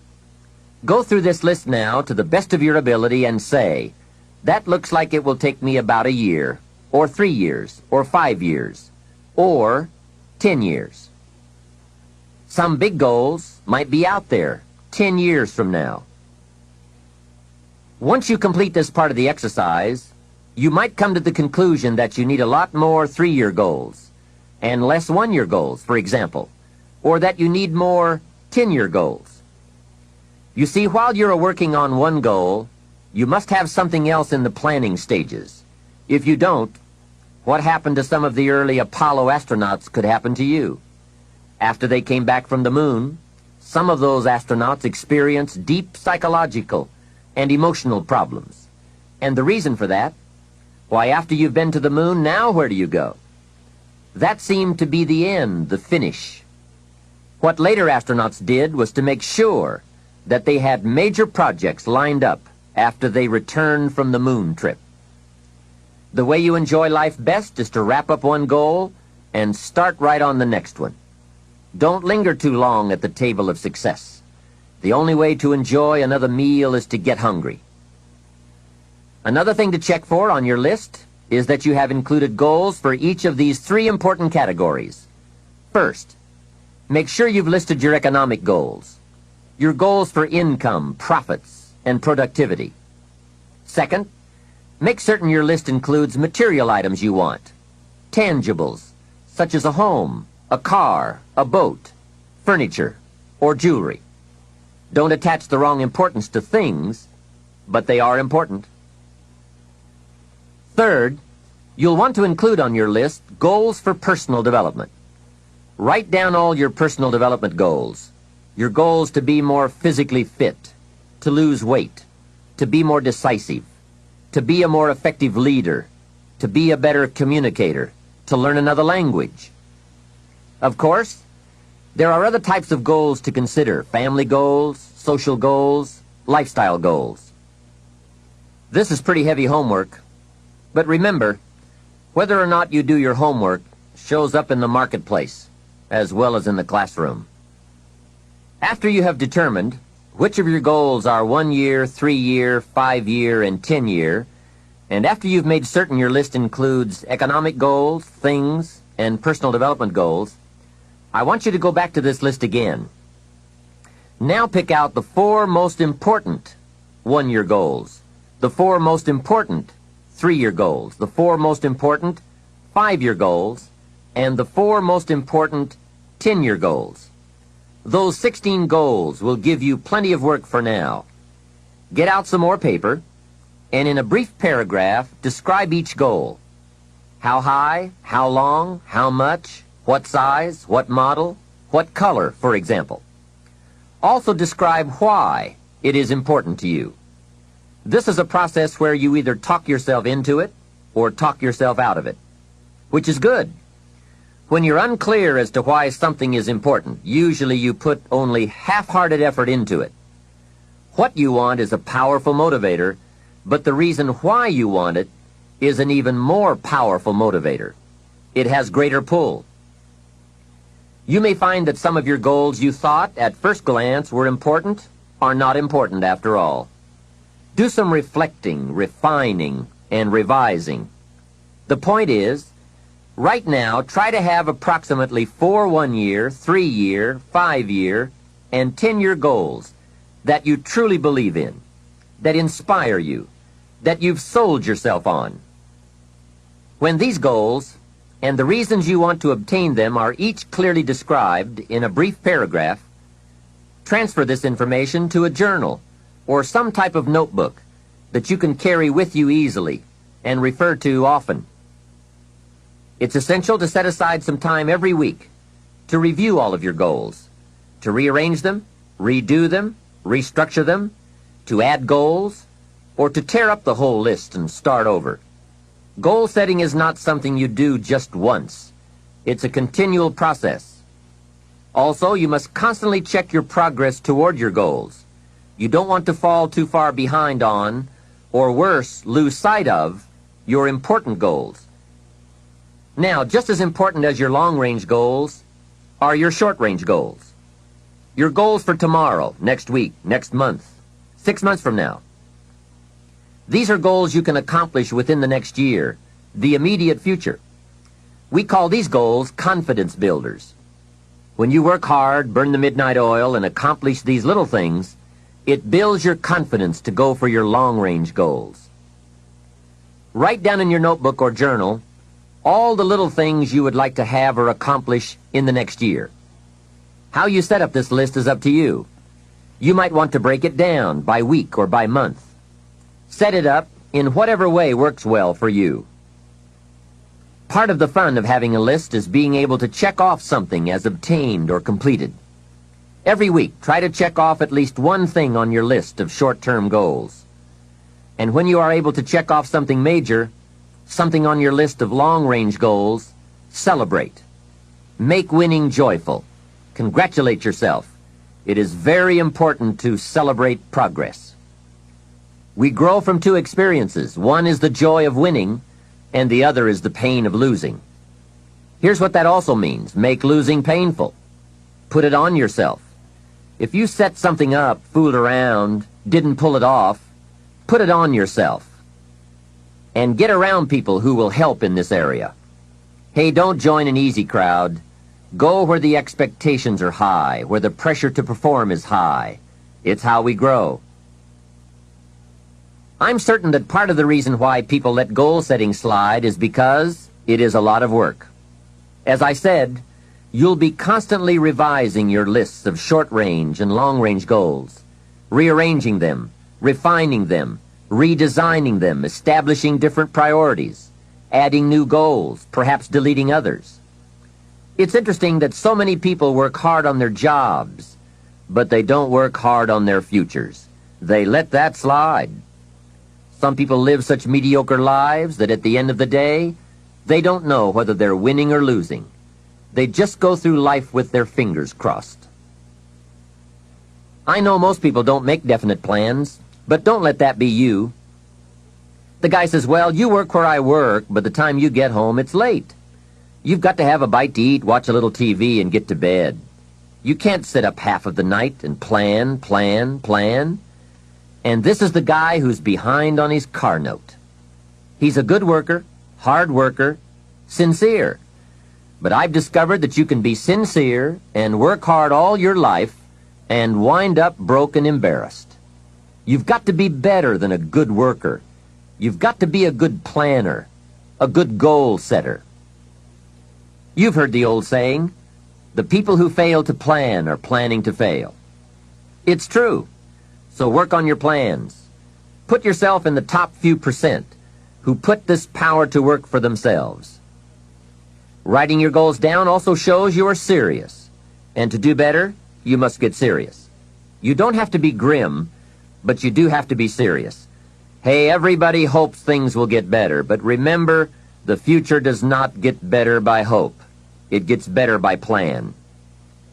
Go through this list now to the best of your ability and say, that looks like it will take me about a year, or 3 years, or 5 years, or 10 years. Some big goals might be out there 10 years from now. Once you complete this part of the exercise, you might come to the conclusion that you need a lot more 3-year goals and less 1-year goals, for example, or that you need more 10-year goals. You see, while you're working on one goal, you must have something else in the planning stages. If you don't, what happened to some of the early Apollo astronauts could happen to you. After they came back from the moon, some of those astronauts experienced deep psychological and emotional problems. And the reason for that? Why, after you've been to the moon, now where do you go? That seemed to be the end, the finish. What later astronauts did was to make sure that they had major projects lined up after they returned from the moon trip. The way you enjoy life best is to wrap up one goal and start right on the next one. Don't linger too long at the table of success. The only way to enjoy another meal is to get hungry. Another thing to check for on your list is that you have included goals for each of these 3 important categories. First, make sure you've listed your economic goals. Your goals for income, profits, and productivity. Second, make certain your list includes material items you want. Tangibles, such as a home, a car, a boat, furniture, or jewelry. Don't attach the wrong importance to things, but they are important. Third, you'll want to include on your list goals for personal development. Write down all your personal development goals. Your goals to be more physically fit, to lose weight, to be more decisive, to be a more effective leader, to be a better communicator, to learn another language. Of course, there are other types of goals to consider: family goals, social goals, lifestyle goals. This is pretty heavy homework, but remember, whether or not you do your homework shows up in the marketplace as well as in the classroom. After you have determined which of your goals are 1 year, 3 year, 5 year, and 10 year, and after you've made certain your list includes economic goals, things, and personal development goals, I want you to go back to this list again. Now pick out the 4 most important 1-year goals, the 4 most important 3-year goals, the 4 most important 5-year goals, and the 4 most important 10-year goals. Those 16 goals will give you plenty of work for now. Get out some more paper, and in a brief paragraph, describe each goal. How high, how long, how much, what size, what model, what color, for example. Also describe why it is important to you. This is a process where you either talk yourself into it or talk yourself out of it, which is good. When you're unclear as to why something is important, usually you put only half-hearted effort into it. What you want is a powerful motivator, but the reason why you want it is an even more powerful motivator. It has greater pull. You may find that some of your goals you thought at first glance were important are not important after all. Do some reflecting, refining, and revising. The point is, right now, try to have approximately 4 one-year, 3-year, 5-year, and 10-year goals that you truly believe in, that inspire you, that you've sold yourself on. When these goals and the reasons you want to obtain them are each clearly described in a brief paragraph, transfer this information to a journal or some type of notebook that you can carry with you easily and refer to often. It's essential to set aside some time every week to review all of your goals, to rearrange them, redo them, restructure them, to add goals, or to tear up the whole list and start over. Goal setting is not something you do just once. It's a continual process. Also, you must constantly check your progress toward your goals. You don't want to fall too far behind on, or worse, lose sight of, your important goals. Now, just as important as your long-range goals are your short-range goals. Your goals for tomorrow, next week, next month, 6 months from now. These are goals you can accomplish within the next year, the immediate future. We call these goals confidence builders. When you work hard, burn the midnight oil, and accomplish these little things, it builds your confidence to go for your long-range goals. Write down in your notebook or journal all the little things you would like to have or accomplish in the next year. How you set up this list is up to you. You might want to break it down by week or by month. Set it up in whatever way works well for you. Part of the fun of having a list is being able to check off something as obtained or completed. Every week, try to check off at least one thing on your list of short-term goals. And when you are able to check off something major, something on your list of long-range goals, celebrate. Make winning joyful. Congratulate yourself. It is very important to celebrate progress. We grow from two experiences. One is the joy of winning, and the other is the pain of losing. Here's what that also means. Make losing painful. Put it on yourself. If you set something up, fooled around, didn't pull it off, put it on yourself. And get around people who will help in this area. Hey, don't join an easy crowd. Go where the expectations are high, where the pressure to perform is high. It's how we grow. I'm certain that part of the reason why people let goal setting slide is because it is a lot of work. As I said, you'll be constantly revising your lists of short-range and long-range goals, rearranging them, refining them, redesigning them, establishing different priorities, adding new goals, perhaps deleting others. It's interesting that so many people work hard on their jobs, but they don't work hard on their futures. They let that slide. Some people live such mediocre lives that at the end of the day, they don't know whether they're winning or losing. They just go through life with their fingers crossed. I know most people don't make definite plans, but don't let that be you. The guy says, well, you work where I work, but the time you get home, it's late. You've got to have a bite to eat, watch a little TV, and get to bed. You can't sit up half of the night and plan. And this is the guy who's behind on his car note. He's a good worker, hard worker, sincere. But I've discovered that you can be sincere and work hard all your life and wind up broke and embarrassed. You've got to be better than a good worker. You've got to be a good planner, a good goal setter. You've heard the old saying, the people who fail to plan are planning to fail. It's true. So work on your plans. Put yourself in the top few percent who put this power to work for themselves. Writing your goals down also shows you are serious. And to do better, you must get serious. You don't have to be grim, but you do have to be serious. Hey, everybody hopes things will get better, but remember, the future does not get better by hope. It gets better by plan.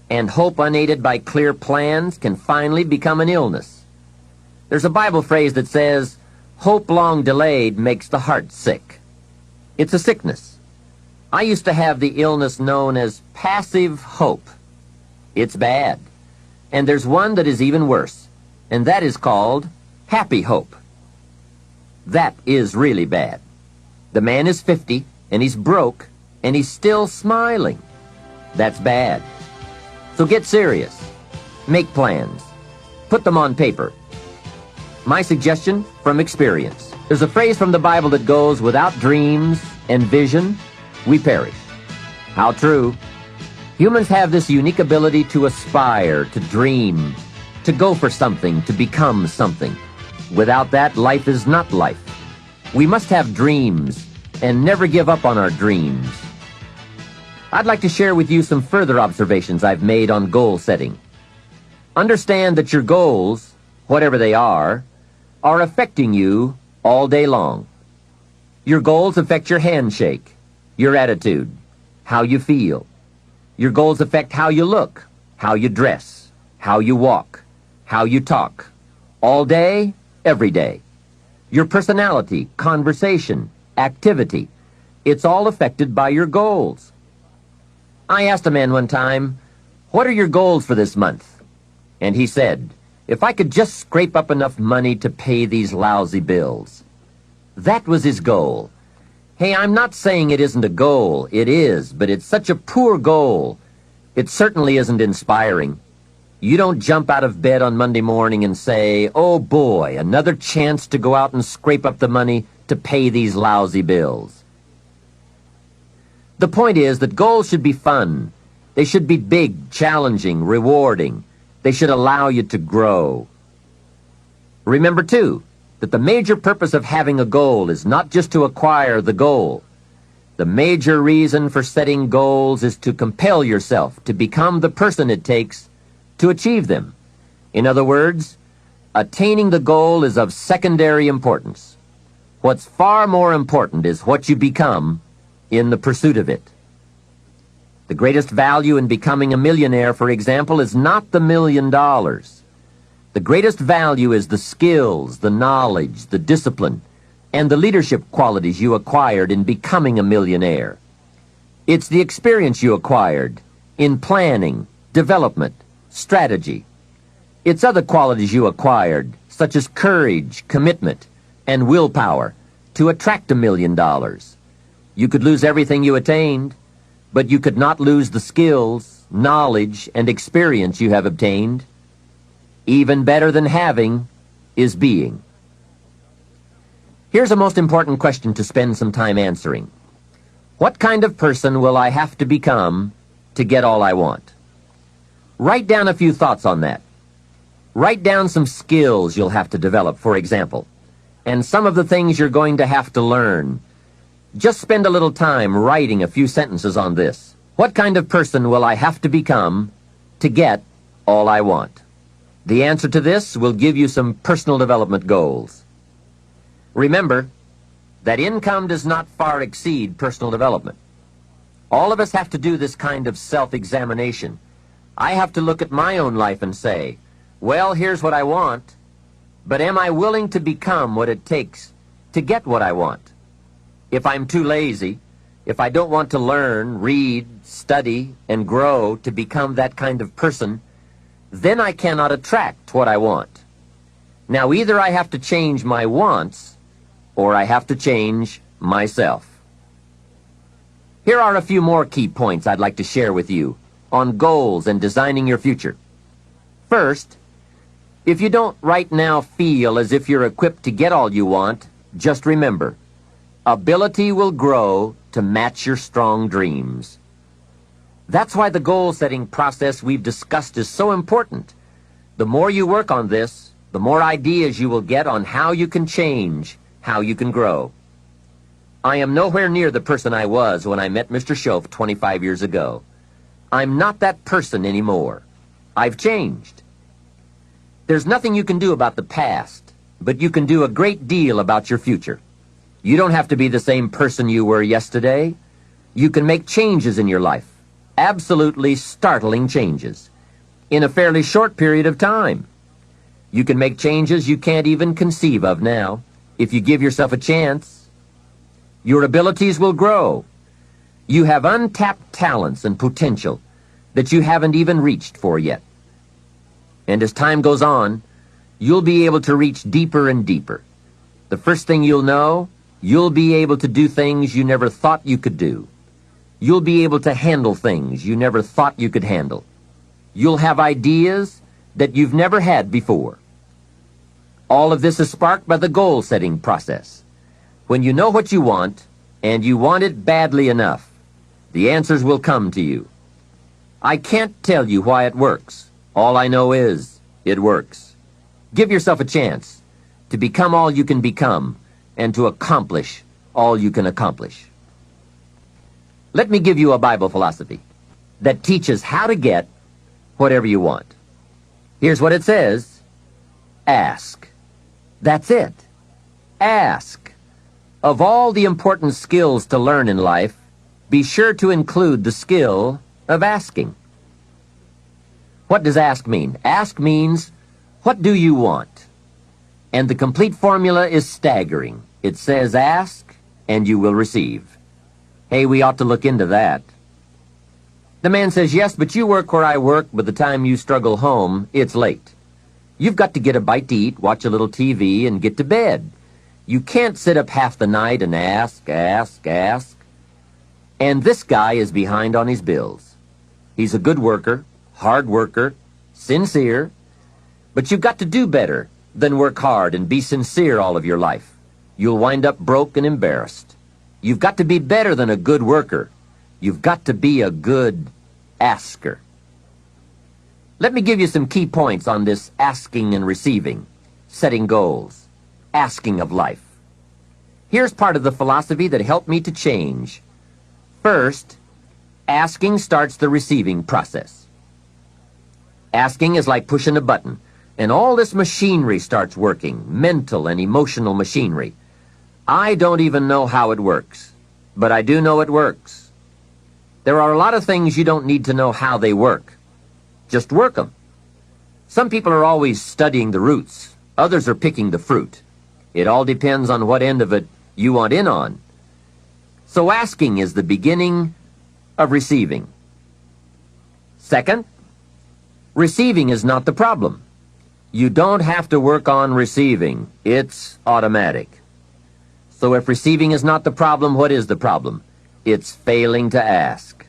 And hope unaided by clear plans can finally become an illness. There's a Bible phrase that says, hope long delayed makes the heart sick. It's a sickness. I used to have the illness known as passive hope. It's bad. And there's one that is even worse, and that is called happy hope. That is really bad. The man is 50, and he's broke, and he's still smiling. That's bad. So get serious. Make plans. Put them on paper. My suggestion from experience. There's a phrase from the Bible that goes, without dreams and vision, we perish. How true. Humans have this unique ability to aspire, to dream, to go for something, to become something. Without that, life is not life. We must have dreams and never give up on our dreams. I'd like to share with you some further observations I've made on goal setting. Understand that your goals, whatever they are affecting you all day long. Your goals affect your handshake, your attitude, how you feel. Your goals affect how you look, how you dress, how you walk, how you talk. All day, every day. Your personality, conversation, activity. It's all affected by your goals. I asked a man one time, what are your goals for this month? And he said, if I could just scrape up enough money to pay these lousy bills. That was his goal. Hey, I'm not saying it isn't a goal. It is, but it's such a poor goal. It certainly isn't inspiring. You don't jump out of bed on Monday morning and say, oh boy, another chance to go out and scrape up the money to pay these lousy bills. The point is that goals should be fun. They should be big, challenging, rewarding. They should allow you to grow. Remember, too, that the major purpose of having a goal is not just to acquire the goal. The major reason for setting goals is to compel yourself to become the person it takes to achieve them. In other words, attaining the goal is of secondary importance. What's far more important is what you become in the pursuit of it. The greatest value in becoming a millionaire, for example, is not the $1 million. The greatest value is the skills, the knowledge, the discipline, and the leadership qualities you acquired in becoming a millionaire. It's the experience you acquired in planning, development, strategy. It's other qualities you acquired, such as courage, commitment, and willpower, to attract $1 million. You could lose everything you attained, but you could not lose the skills, knowledge, and experience you have obtained. Even better than having is being. Here's a most important question to spend some time answering. What kind of person will I have to become to get all I want? Write down a few thoughts on that. Write down some skills you'll have to develop, for example, and some of the things you're going to have to learn. Just spend a little time writing a few sentences on this. What kind of person will I have to become to get all I want? The answer to this will give you some personal development goals. Remember that income does not far exceed personal development. All of us have to do this kind of self-examination. I have to look at my own life and say, well, here's what I want, but am I willing to become what it takes to get what I want? If I'm too lazy, if I don't want to learn, read, study, and grow to become that kind of person, then I cannot attract what I want. Now, either I have to change my wants, or I have to change myself. Here are a few more key points I'd like to share with you on goals and designing your future. First, if you don't right now feel as if you're equipped to get all you want, just remember, ability will grow to match your strong dreams. That's why the goal-setting process we've discussed is so important. The more you work on this, the more ideas you will get on how you can change, how you can grow. I am nowhere near the person I was when I met Mr. Schoaf 25 years ago. I'm not that person anymore. I've changed. There's nothing you can do about the past, but you can do a great deal about your future. You don't have to be the same person you were yesterday. You can make changes in your life, absolutely startling changes, in a fairly short period of time. You can make changes you can't even conceive of now, if you give yourself a chance. Your abilities will grow. You have untapped talents and potential that you haven't even reached for yet. And as time goes on, you'll be able to reach deeper and deeper. The first thing you'll know, you'll be able to do things you never thought you could do. You'll be able to handle things you never thought you could handle. You'll have ideas that you've never had before. All of this is sparked by the goal-setting process. When you know what you want, and you want it badly enough, the answers will come to you. I can't tell you why it works. All I know is, it works. Give yourself a chance to become all you can become and to accomplish all you can accomplish. Let me give you a Bible philosophy that teaches how to get whatever you want. Here's what it says. Ask. That's it. Ask. Of all the important skills to learn in life, be sure to include the skill of asking. What does ask mean? Ask means, what do you want? And the complete formula is staggering. It says ask, and you will receive. Hey, we ought to look into that. The man says, yes, but you work where I work. By the time you struggle home, it's late. You've got to get a bite to eat, watch a little TV, and get to bed. You can't sit up half the night and ask. And this guy is behind on his bills. He's a good worker, hard worker, sincere, but you've got to do better than work hard and be sincere all of your life. You'll wind up broke and embarrassed. You've got to be better than a good worker. You've got to be a good asker. Let me give you some key points on this asking and receiving, setting goals, asking of life. Here's part of the philosophy that helped me to change. First, asking starts the receiving process. Asking is like pushing a button, and all this machinery starts working, mental and emotional machinery. I don't even know how it works, but I do know it works. There are a lot of things you don't need to know how they work. Just work them. Some people are always studying the roots. Others are picking the fruit. It all depends on what end of it you want in on. So asking is the beginning of receiving. Second, receiving is not the problem. You don't have to work on receiving. It's automatic. So if receiving is not the problem, what is the problem? It's failing to ask.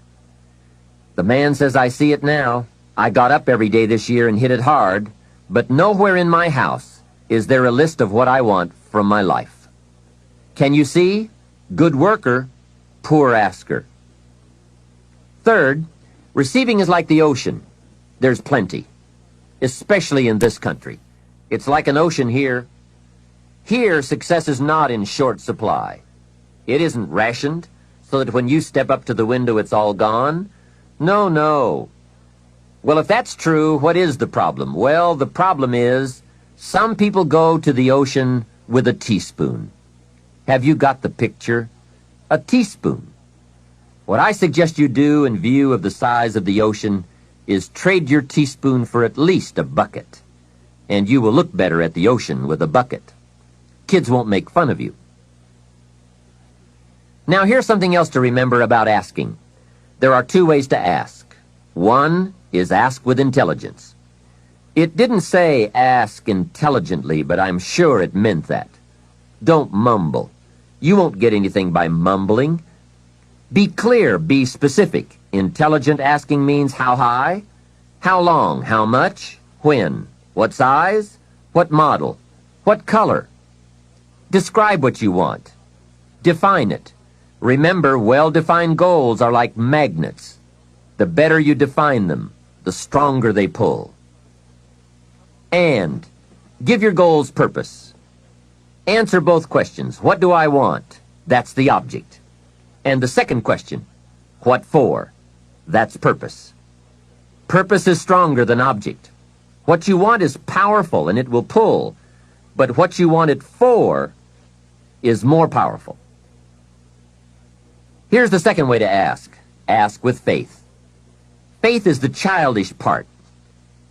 The man says, I see it now. I got up every day this year and hit it hard, but nowhere in my house is there a list of what I want from my life. Can you see? Good worker, poor asker. Third, receiving is like the ocean. There's plenty, especially in this country. It's like an ocean here. Here, success is not in short supply. It isn't rationed, so that when you step up to the window, it's all gone. No. Well, if that's true, what is the problem? Well, the problem is some people go to the ocean with a teaspoon. Have you got the picture? A teaspoon. What I suggest you do in view of the size of the ocean is trade your teaspoon for at least a bucket, and you will look better at the ocean with a bucket. Kids won't make fun of you. Now, here's something else to remember about asking. There are two ways to ask. One is ask with intelligence. It didn't say ask intelligently, but I'm sure it meant that. Don't mumble. You won't get anything by mumbling. Be clear, be specific. Intelligent asking means how high, how long, how much, when, what size, what model, what color. Describe what you want. Define it. Remember, well-defined goals are like magnets. The better you define them, the stronger they pull. And Give your goals purpose. Answer both questions. What do I want? That's the object. And the second question, what for? That's purpose. Purpose is stronger than object. What you want is powerful and it will pull, but what you want it for is more powerful. Here's the second way to ask. Ask with faith. Faith is the childish part.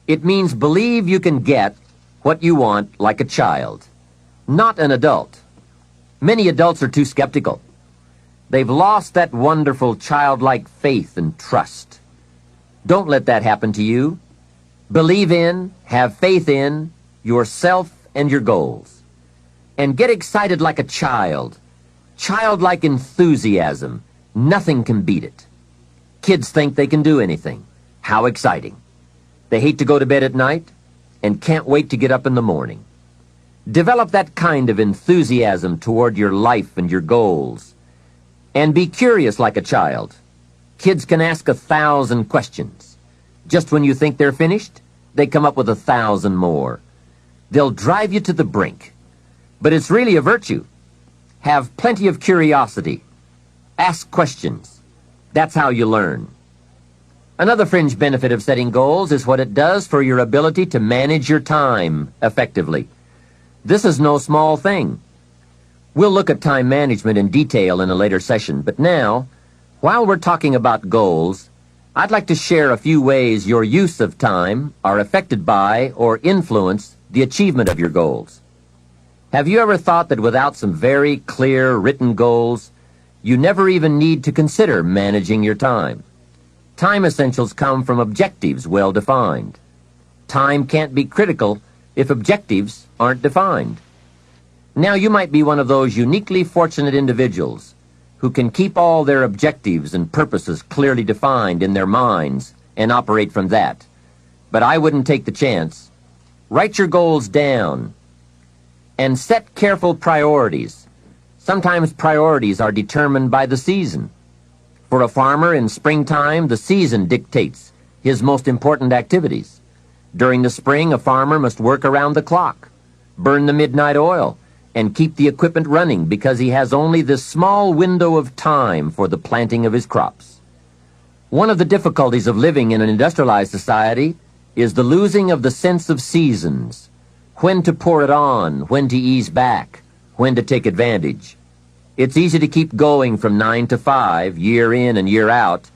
It means believe you can get what you want like a child, not an adult. Many adults are too skeptical. They've lost that wonderful childlike faith and trust. Don't let that happen to you. Believe in, have faith in yourself and your goals. And get excited like a child. Childlike enthusiasm. Nothing can beat it. Kids think they can do anything. How exciting. They hate to go to bed at night and can't wait to get up in the morning. Develop that kind of enthusiasm toward your life and your goals. And be curious like a child. Kids can ask 1,000 questions. Just when you think they're finished, they come up with 1,000 more. They'll drive you to the brink. But it's really a virtue. Have plenty of curiosity. Ask questions. That's how you learn. Another fringe benefit of setting goals is what it does for your ability to manage your time effectively. This is no small thing. We'll look at time management in detail in a later session, but now, while we're talking about goals, I'd like to share a few ways your use of time are affected by or influence the achievement of your goals. Have you ever thought that without some very clear written goals, you never even need to consider managing your time? Time essentials come from objectives well defined. Time can't be critical if objectives aren't defined. Now you might be one of those uniquely fortunate individuals who can keep all their objectives and purposes clearly defined in their minds and operate from that. But I wouldn't take the chance. Write your goals down and set careful priorities. Sometimes priorities are determined by the season. For a farmer in springtime, the season dictates his most important activities. During the spring, a farmer must work around the clock, burn the midnight oil, and keep the equipment running because he has only this small window of time for the planting of his crops. One of the difficulties of living in an industrialized society is the losing of the sense of seasons. When to pour it on, when to ease back, when to take advantage. It's easy to keep going from 9 to 5, year in and year out,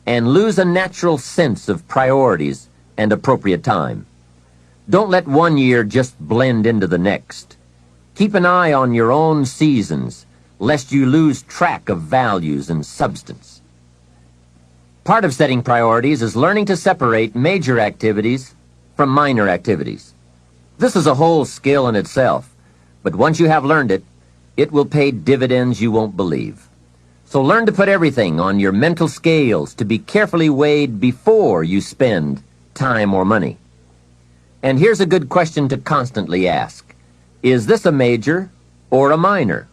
and lose a natural sense of priorities and appropriate time. Don't let one year just blend into the next. Keep an eye on your own seasons, lest you lose track of values and substance. Part of setting priorities is learning to separate major activities from minor activities. This is a whole skill in itself, but once you have learned it, it will pay dividends you won't believe. So learn to put everything on your mental scales to be carefully weighed before you spend time or money. And here's a good question to constantly ask. Is this a major or a minor?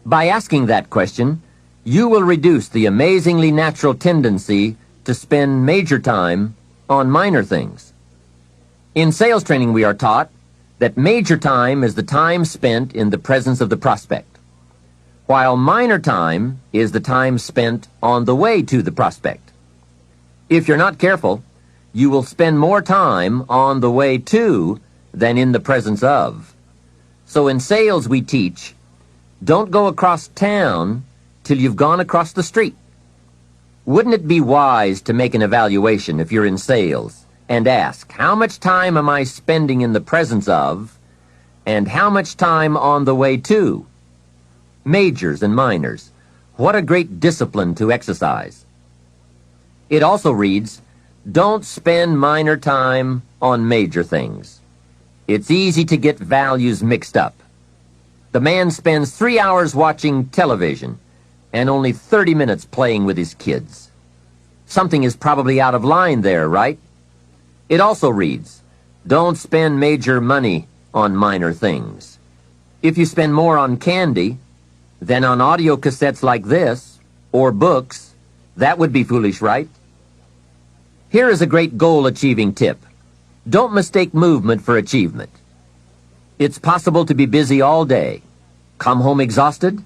By asking that question, you will reduce the amazingly natural tendency to spend major time on minor things. In sales training, we are taught that major time is the time spent in the presence of the prospect, while minor time is the time spent on the way to the prospect. If you're not careful, you will spend more time on the way to than in the presence of. So in sales we teach, don't go across town till you've gone across the street. Wouldn't it be wise to make an evaluation if you're in sales and ask, how much time am I spending in the presence of, and how much time on the way to? Majors and minors. What a great discipline to exercise. It also reads, don't spend minor time on major things. It's easy to get values mixed up. The man spends 3 hours watching television and only 30 minutes playing with his kids. Something is probably out of line there, right? It also reads, don't spend major money on minor things. If you spend more on candy than on audio cassettes like this, or books, that would be foolish, right? Here is a great goal-achieving tip. Don't mistake movement for achievement. It's possible to be busy all day, come home exhausted,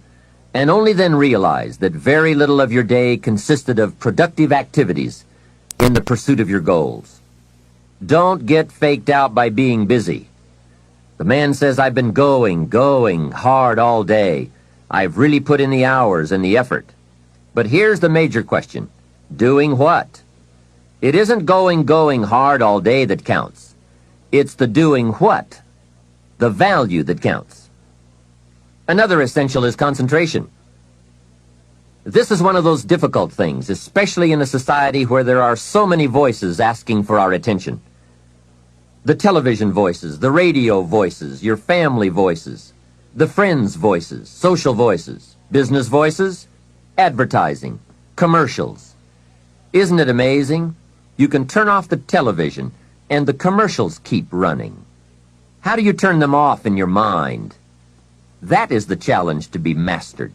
and only then realize that very little of your day consisted of productive activities in the pursuit of your goals. Don't get faked out by being busy. The man says, "I've been going hard all day. I've really put in the hours and the effort." But here's the major question. Doing what? It isn't going hard all day that counts. It's the doing what, the value that counts. Another essential is concentration. This is one of those difficult things, especially in a society where there are so many voices asking for our attention. The television voices, the radio voices, your family voices, the friends' voices, social voices, business voices, advertising, commercials. Isn't it amazing? You can turn off the television and the commercials keep running. How do you turn them off in your mind? That is the challenge to be mastered.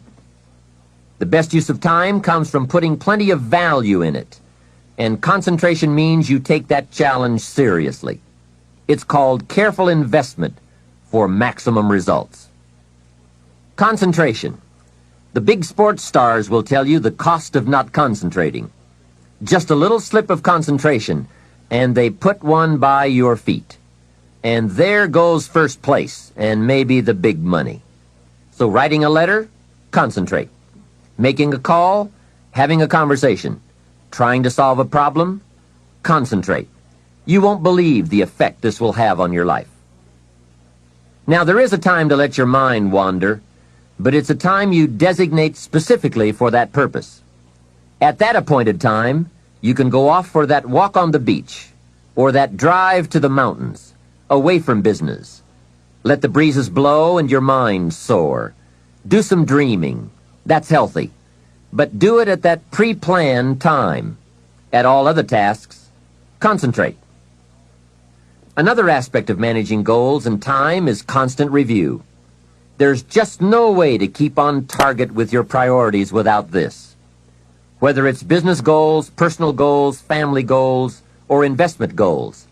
The best use of time comes from putting plenty of value in it, and concentration means you take that challenge seriously. It's called careful investment for maximum results. Concentration. The big sports stars will tell you the cost of not concentrating. Just a little slip of concentration, and they put one by your feet. And there goes first place, and maybe the big money. So writing a letter, concentrate. Making a call, having a conversation. Trying to solve a problem, concentrate. You won't believe the effect this will have on your life. Now, there is a time to let your mind wander, but it's a time you designate specifically for that purpose. At that appointed time, you can go off for that walk on the beach, or that drive to the mountains, away from business. Let the breezes blow and your mind soar. Do some dreaming. That's healthy. But do it at that pre-planned time. At all other tasks, concentrate. Another aspect of managing goals and time is constant review. There's just no way to keep on target with your priorities without this. Whether it's business goals, personal goals, family goals, or investment goals,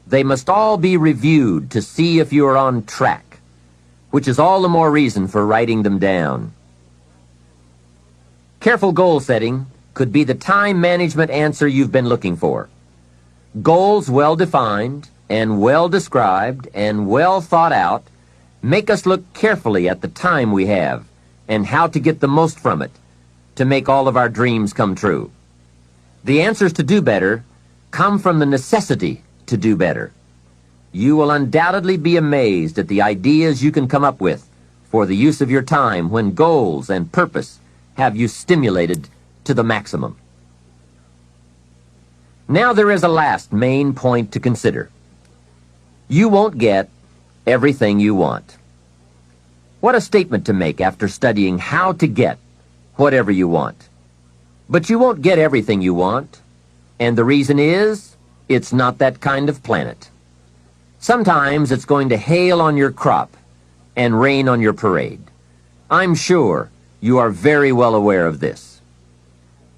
they must all be reviewed to see if you are on track, which is all the more reason for writing them down. Careful goal setting could be the time management answer you've been looking for. Goals well defined and well described and well thought out make us look carefully at the time we have and how to get the most from it to make all of our dreams come true. The answers to do better come from the necessity to do better. You will undoubtedly be amazed at the ideas you can come up with for the use of your time when goals and purpose have you stimulated to the maximum. Now there is a last main point to consider. You won't get everything you want. What a statement to make after studying how to get whatever you want. But you won't get everything you want, and the reason is, it's not that kind of planet. Sometimes it's going to hail on your crop and rain on your parade. I'm sure you are very well aware of this.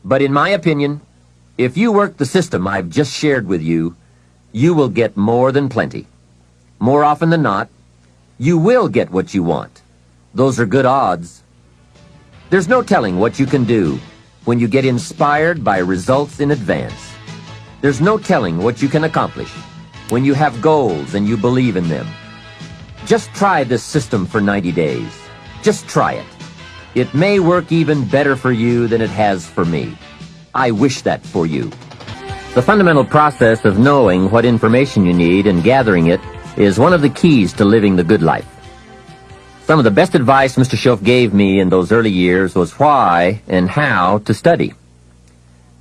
But in my opinion, if you work the system I've just shared with you, you will get more than plenty. More often than not, you will get what you want. Those are good odds. There's no telling what you can do when you get inspired by results in advance. There's no telling what you can accomplish when you have goals and you believe in them. Just try this system for 90 days. Just try it. It may work even better for you than it has for me. I wish that for you. The fundamental process of knowing what information you need and gathering it is one of the keys to living the good life. Some of the best advice Mr. Schiff gave me in those early years was why and how to study.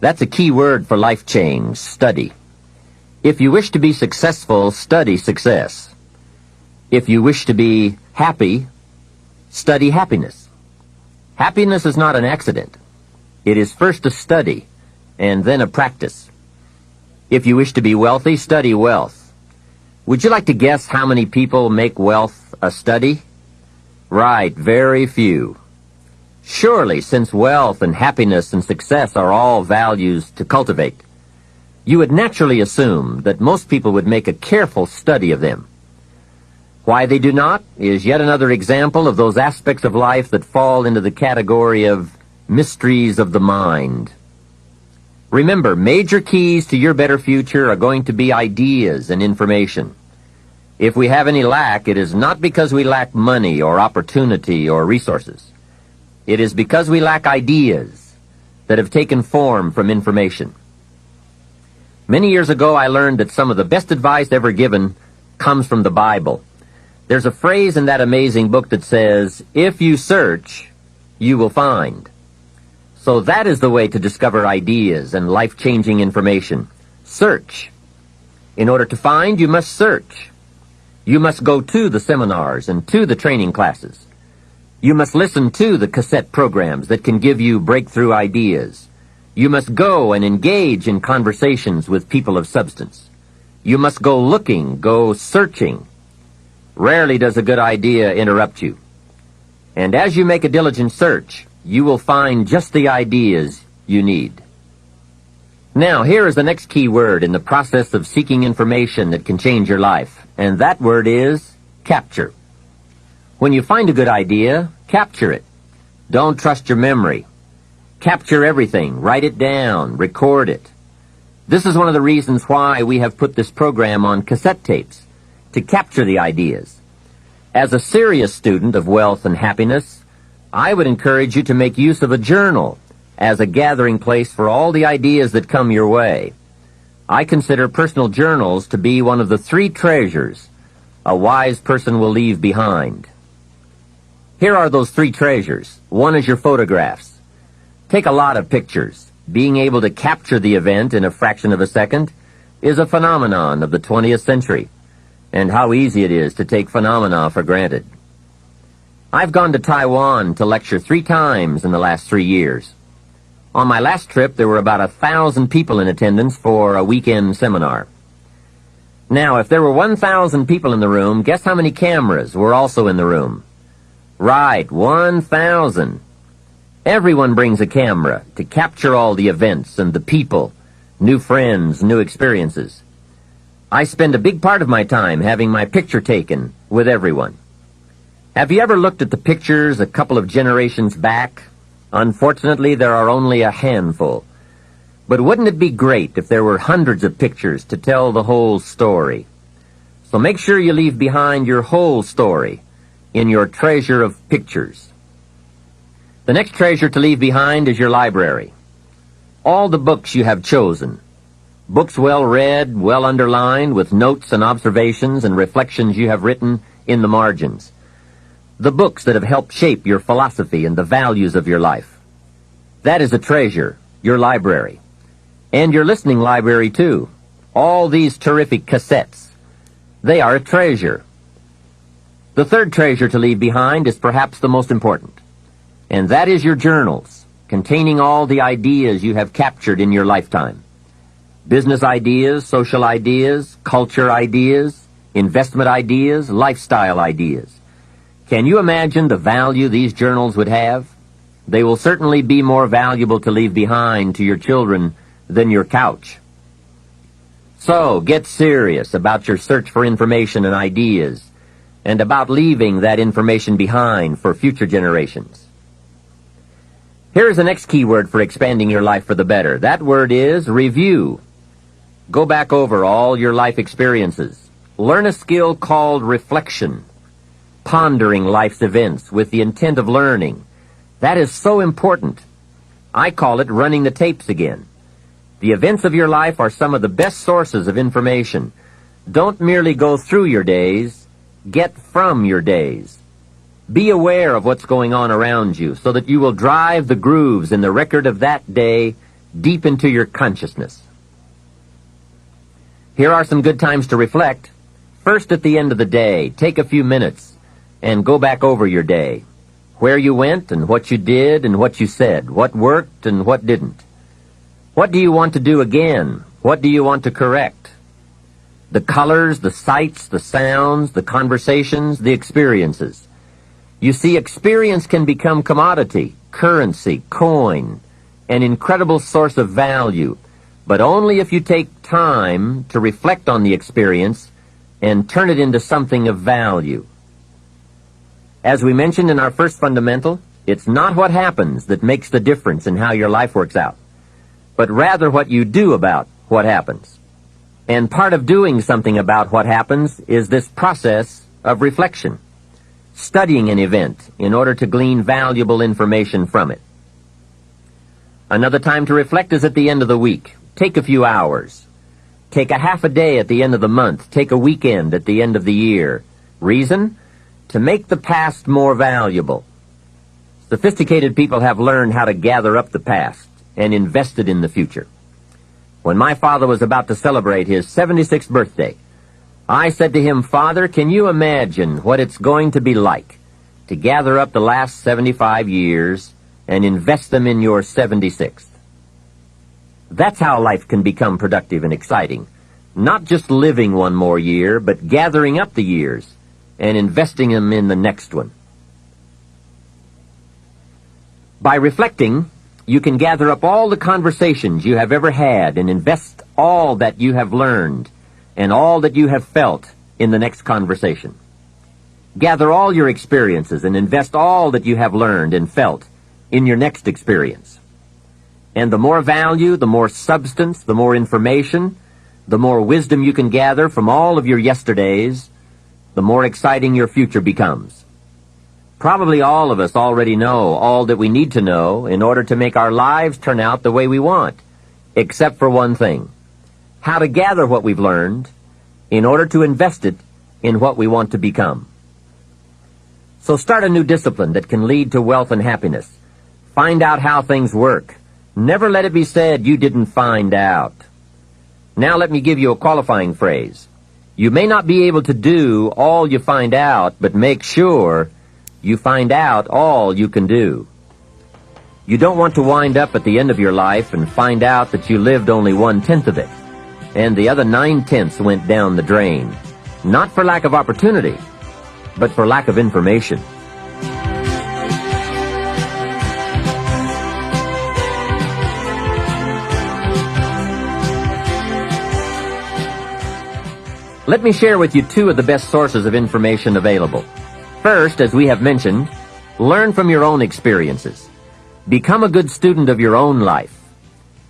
That's a key word for life change, study. If you wish to be successful, study success. If you wish to be happy, study happiness. Happiness is not an accident. It is first a study and then a practice. If you wish to be wealthy, study wealth. Would you like to guess how many people make wealth a study? Right, very few. Surely, since wealth and happiness and success are all values to cultivate, you would naturally assume that most people would make a careful study of them. Why they do not is yet another example of those aspects of life that fall into the category of mysteries of the mind. Remember, major keys to your better future are going to be ideas and information. If we have any lack, it is not because we lack money or opportunity or resources. It is because we lack ideas that have taken form from information. Many years ago, I learned that some of the best advice ever given comes from the Bible. There's a phrase in that amazing book that says, "If you search, you will find." So that is the way to discover ideas and life-changing information. Search. In order to find, you must search. You must go to the seminars and to the training classes. You must listen to the cassette programs that can give you breakthrough ideas. You must go and engage in conversations with people of substance. You must go looking, go searching. Rarely does a good idea interrupt you. And as you make a diligent search, you will find just the ideas you need. Now, here is the next key word in the process of seeking information that can change your life, and that word is capture. When you find a good idea, capture it. Don't trust your memory. Capture everything. Write it down. Record it. This is one of the reasons why we have put this program on cassette tapes, to capture the ideas. As a serious student of wealth and happiness, I would encourage you to make use of a journal as a gathering place for all the ideas that come your way. I consider personal journals to be one of the 3 treasures a wise person will leave behind. Here are those 3 treasures. 1 is your photographs. Take a lot of pictures. Being able to capture the event in a fraction of a second is a phenomenon of the 20th century, and how easy it is to take phenomena for granted. I've gone to Taiwan to lecture 3 times in the last 3 years. On my last trip, there were about 1,000 people in attendance for a weekend seminar. Now, if there were 1,000 people in the room, guess how many cameras were also in the room? Right, 1,000. Everyone brings a camera to capture all the events and the people, new friends, new experiences. I spend a big part of my time having my picture taken with everyone. Have you ever looked at the pictures a couple of generations back? Unfortunately, there are only a handful. But wouldn't it be great if there were hundreds of pictures to tell the whole story? So make sure you leave behind your whole story in your treasure of pictures. The next treasure to leave behind is your library. All the books you have chosen. Books well read, well underlined, with notes and observations and reflections you have written in the margins. The books that have helped shape your philosophy and the values of your life. That is a treasure, your library. And your listening library, too. All these terrific cassettes. They are a treasure. The third treasure to leave behind is perhaps the most important. And that is your journals, containing all the ideas you have captured in your lifetime. Business ideas, social ideas, culture ideas, investment ideas, lifestyle ideas. Can you imagine the value these journals would have? They will certainly be more valuable to leave behind to your children than your couch. So, get serious about your search for information and ideas, and about leaving that information behind for future generations. Here is the next key word for expanding your life for the better. That word is review. Go back over all your life experiences. Learn a skill called reflection. Pondering life's events with the intent of learning. That is so important. I call it running the tapes again. The events of your life are some of the best sources of information. Don't merely go through your days. Get from your days. Be aware of what's going on around you so that you will drive the grooves in the record of that day deep into your consciousness. Here are some good times to reflect. First, at the end of the day, take a few minutes and go back over your day. Where you went and what you did and what you said. What worked and what didn't. What do you want to do again? What do you want to correct? The colors, the sights, the sounds, the conversations, the experiences. You see, experience can become commodity, currency, coin, an incredible source of value, but only if you take time to reflect on the experience and turn it into something of value. As we mentioned in our first fundamental, it's not what happens that makes the difference in how your life works out, but rather what you do about what happens. And part of doing something about what happens is this process of reflection, studying an event in order to glean valuable information from it. Another time to reflect is at the end of the week. Take a few hours. Take a half a day at the end of the month. Take a weekend at the end of the year. Reason? To make the past more valuable. Sophisticated people have learned how to gather up the past and invest it in the future. When my father was about to celebrate his 76th birthday, I said to him, "Father, can you imagine what it's going to be like to gather up the last 75 years and invest them in your 76th? That's how life can become productive and exciting. Not just living one more year, but gathering up the years and investing them in the next one." By reflecting, you can gather up all the conversations you have ever had and invest all that you have learned and all that you have felt in the next conversation. Gather all your experiences and invest all that you have learned and felt in your next experience. And the more value, the more substance, the more information, the more wisdom you can gather from all of your yesterdays, the more exciting your future becomes. Probably all of us already know all that we need to know in order to make our lives turn out the way we want, except for one thing: how to gather what we've learned in order to invest it in what we want to become. So start a new discipline that can lead to wealth and happiness. Find out how things work. Never let it be said you didn't find out. Now let me give you a qualifying phrase. You may not be able to do all you find out, but make sure you find out all you can do. You don't want to wind up at the end of your life and find out that you lived only 1/10 of it, and the other 9/10 went down the drain. Not for lack of opportunity, but for lack of information. Let me share with you two of the best sources of information available. First, as we have mentioned, learn from your own experiences. Become a good student of your own life.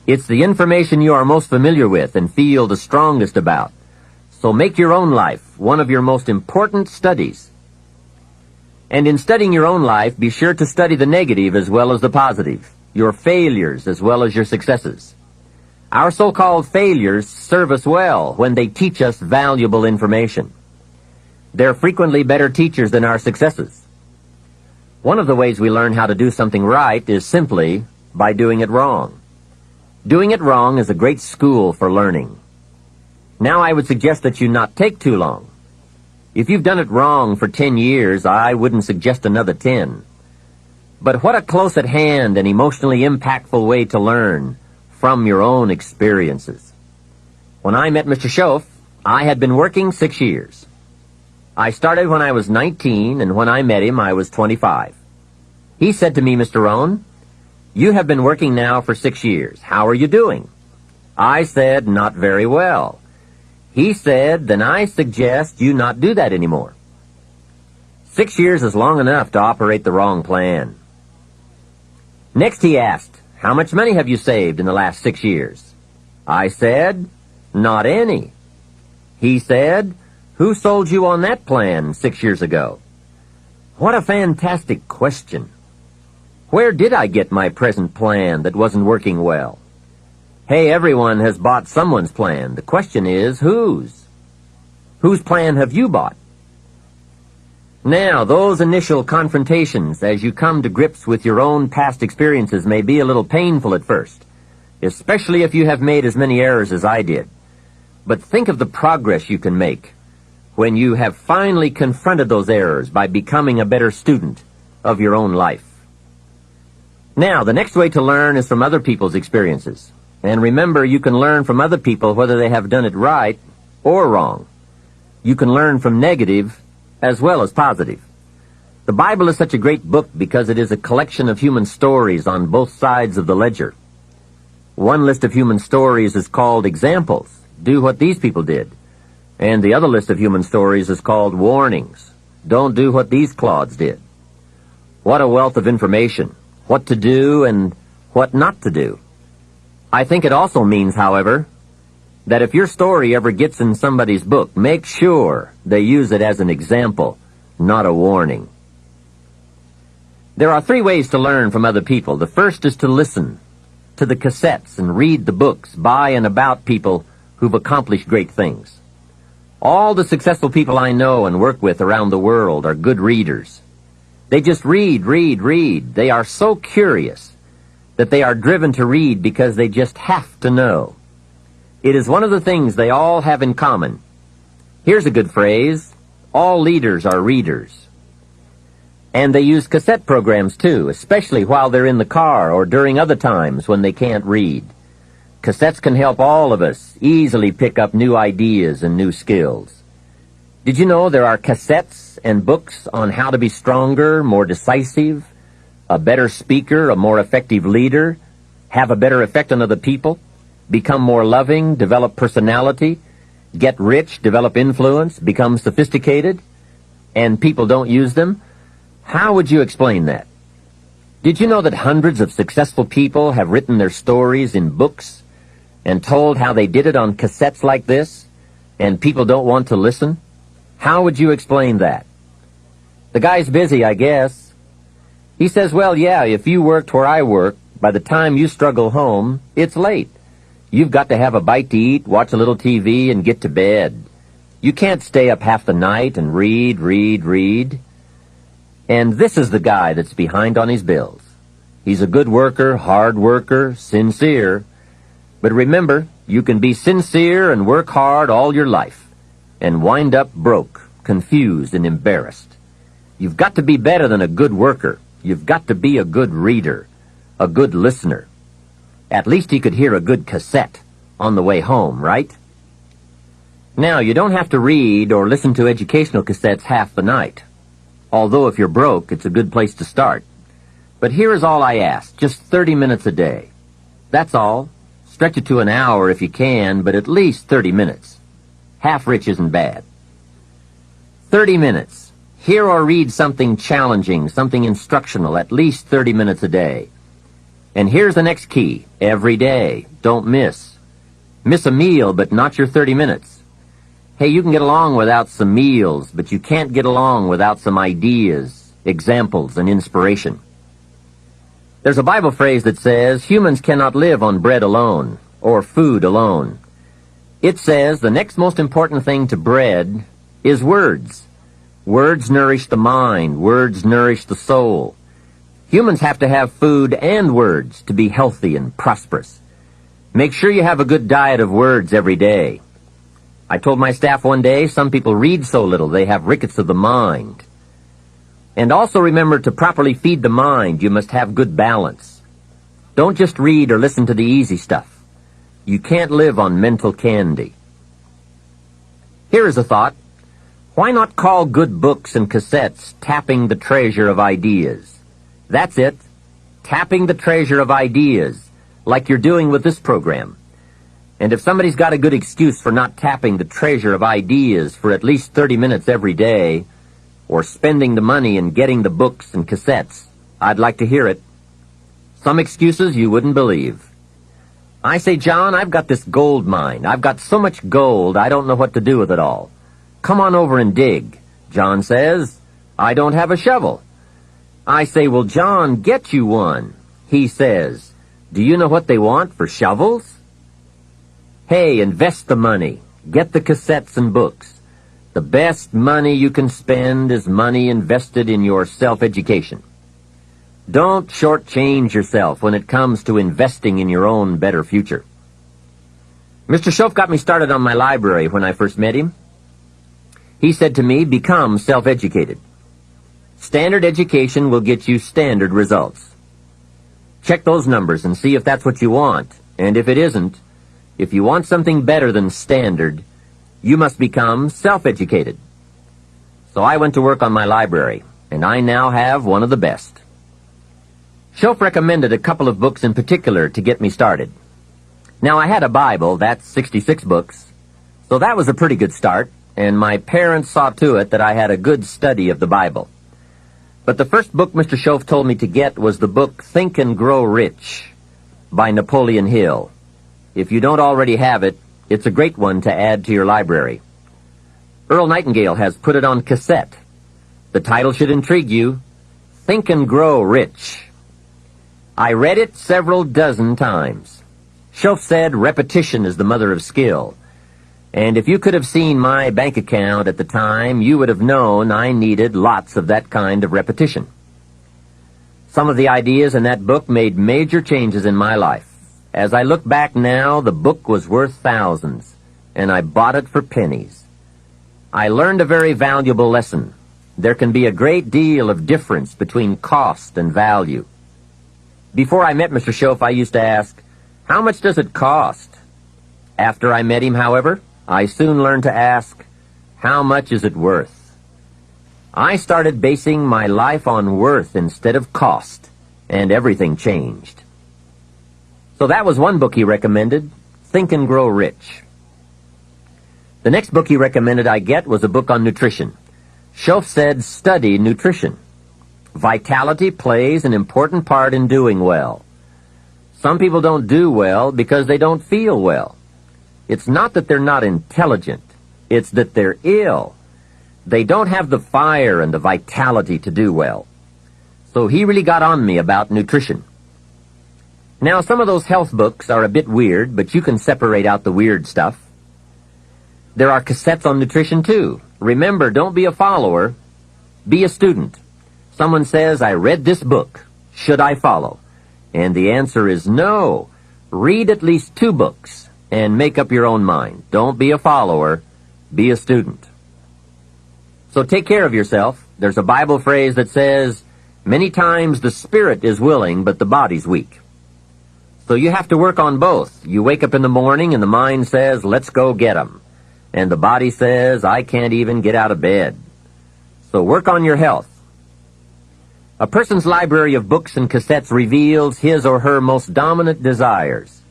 It's the information you are most familiar with and feel the strongest about. So make your own life one of your most important studies. And in studying your own life, be sure to study the negative as well as the positive, your failures as well as your successes. Our so-called failures serve us well when they teach us valuable information. They're frequently better teachers than our successes. One of the ways we learn how to do something right is simply by doing it wrong. Doing it wrong is a great school for learning. Now I would suggest that you not take too long. If you've done it wrong for 10 years, I wouldn't suggest another 10. But what a close at hand and emotionally impactful way to learn from your own experiences. When I met Mr. Schoaf, I had been working 6 years. I started when I was 19, and when I met him, I was 25. He said to me, "Mr. Rohn, you have been working now for 6 years. How are you doing?" I said, "Not very well." He said, "Then I suggest you not do that anymore." 6 years is long enough to operate the wrong plan. Next he asked, "How much money have you saved in the last 6 years?" I said, "Not any." He said, "Who sold you on that plan 6 years ago?" What a fantastic question. Where did I get my present plan that wasn't working well? Hey, everyone has bought someone's plan. The question is, whose? Whose plan have you bought? Now, those initial confrontations as you come to grips with your own past experiences may be a little painful at first, especially if you have made as many errors as I did. But think of the progress you can make when you have finally confronted those errors by becoming a better student of your own life. Now, the next way to learn is from other people's experiences. And remember, you can learn from other people whether they have done it right or wrong. You can learn from negative as well as positive. The Bible is such a great book because it is a collection of human stories on both sides of the ledger. One list of human stories is called examples. Do what these people did. And the other list of human stories is called warnings. Don't do what these clods did. What a wealth of information. What to do and what not to do. I think it also means, however, that if your story ever gets in somebody's book, make sure they use it as an example, not a warning. There are 3 ways to learn from other people. The first is to listen to the cassettes and read the books by and about people who've accomplished great things. All the successful people I know and work with around the world are good readers. They just read. They are so curious that they are driven to read because they just have to know. It is one of the things they all have in common. Here's a good phrase: all leaders are readers. And they use cassette programs too, especially while they're in the car or during other times when they can't read. Cassettes can help all of us easily pick up new ideas and new skills. Did you know there are cassettes and books on how to be stronger, more decisive, a better speaker, a more effective leader, have a better effect on other people, become more loving, develop personality, get rich, develop influence, become sophisticated, and people don't use them? How would you explain that? Did you know that hundreds of successful people have written their stories in books and told how they did it on cassettes like this, and people don't want to listen? How would you explain that? The guy's busy, I guess. He says, well, yeah, if you worked where I work, by the time you struggle home, it's late. You've got to have a bite to eat, watch a little TV, and get to bed. You can't stay up half the night and read. And this is the guy that's behind on his bills. He's a good worker, hard worker, sincere. But remember, you can be sincere and work hard all your life and wind up broke, confused, and embarrassed. You've got to be better than a good worker. You've got to be a good reader, a good listener. At least he could hear a good cassette on the way home, right? Now, you don't have to read or listen to educational cassettes half the night. Although if you're broke, it's a good place to start. But here is all I ask, just 30 minutes a day. That's all. Stretch it to an hour if you can, but at least 30 minutes. Half rich isn't bad. 30 minutes. Hear or read something challenging, something instructional, at least 30 minutes a day. And here's the next key. Every day. Don't miss. Miss a meal, but not your 30 minutes. Hey, you can get along without some meals, but you can't get along without some ideas, examples, and inspiration. There's a Bible phrase that says, humans cannot live on bread alone, or food alone. It says the next most important thing to bread is words. Words nourish the mind. Words nourish the soul. Humans have to have food and words to be healthy and prosperous. Make sure you have a good diet of words every day. I told my staff one day, some people read so little they have rickets of the mind. And also remember, to properly feed the mind, you must have good balance. Don't just read or listen to the easy stuff. You can't live on mental candy. Here is a thought. Why not call good books and cassettes tapping the treasure of ideas? That's it. Tapping the treasure of ideas, like you're doing with this program. And if somebody's got a good excuse for not tapping the treasure of ideas for at least 30 minutes every day, or spending the money and getting the books and cassettes, I'd like to hear it. Some excuses you wouldn't believe. I say, John, I've got this gold mine. I've got so much gold, I don't know what to do with it all. Come on over and dig. John says, I don't have a shovel. I say, well, John, get you one. He says, do you know what they want for shovels? Hey, invest the money. Get the cassettes and books. The best money you can spend is money invested in your self-education. Don't shortchange yourself when it comes to investing in your own better future. Mr. Schoaf got me started on my library when I first met him. He said to me, become self-educated. Standard education will get you standard results. Check those numbers and see if that's what you want. And if it isn't, if you want something better than standard, you must become self-educated. So I went to work on my library, and I now have one of the best. Schoaf recommended a couple of books in particular to get me started. Now, I had a Bible, that's 66 books, So that was a pretty good start, and my parents saw to it that I had a good study of the Bible. But the first book Mr. Schoaf told me to get was the book Think and Grow Rich by Napoleon Hill. If you don't already have it, it's a great one to add to your library. Earl Nightingale has put it on cassette. The title should intrigue you, Think and Grow Rich. I read it several dozen times. Schoaf said repetition is the mother of skill. And if you could have seen my bank account at the time, you would have known I needed lots of that kind of repetition. Some of the ideas in that book made major changes in my life. As I look back now, the book was worth thousands, and I bought it for pennies. I learned a very valuable lesson. There can be a great deal of difference between cost and value. Before I met Mr. Schoaf, I used to ask, how much does it cost? After I met him, however, I soon learned to ask, how much is it worth? I started basing my life on worth instead of cost, and everything changed. So that was one book he recommended, Think and Grow Rich. The next book he recommended I get was a book on nutrition. Schoaf said, study nutrition. Vitality plays an important part in doing well. Some people don't do well because they don't feel well. It's not that they're not intelligent. It's that they're ill. They don't have the fire and the vitality to do well. So he really got on me about nutrition. Now, some of those health books are a bit weird, but you can separate out the weird stuff. There are cassettes on nutrition, too. Remember, don't be a follower. Be a student. Someone says, I read this book. Should I follow? And the answer is no. Read at least 2 books and make up your own mind. Don't be a follower. Be a student. So take care of yourself. There's a Bible phrase that says, many times the spirit is willing, but the body's weak. So you have to work on both. You wake up in the morning and the mind says, let's go get 'em. And the body says, I can't even get out of bed. So work on your health. A person's library of books and cassettes reveals his or her most dominant desires.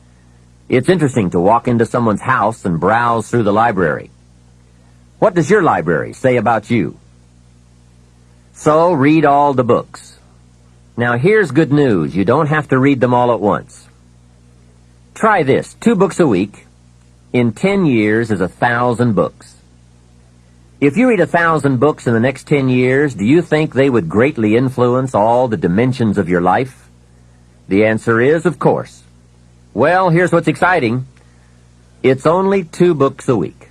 It's interesting to walk into someone's house and browse through the library. What does your library say about you? So read all the books. Now here's good news. You don't have to read them all at once. Try this. 2 books a week. In 10 years is 1,000 books. If you read 1,000 books in the next 10 years, do you think they would greatly influence all the dimensions of your life? The answer is, of course. Well, here's what's exciting. It's only 2 books a week.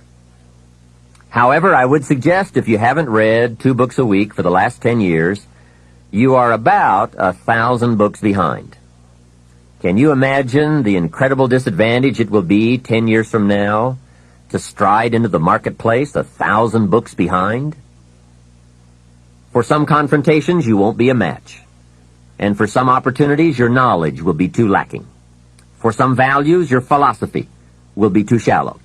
However, I would suggest if you haven't read 2 books a week for the last 10 years, you are about 1,000 books behind. Can you imagine the incredible disadvantage it will be 10 years from now to stride into the marketplace 1,000 books behind? For some confrontations, you won't be a match. And for some opportunities, your knowledge will be too lacking. For some values, your philosophy will be too shallow.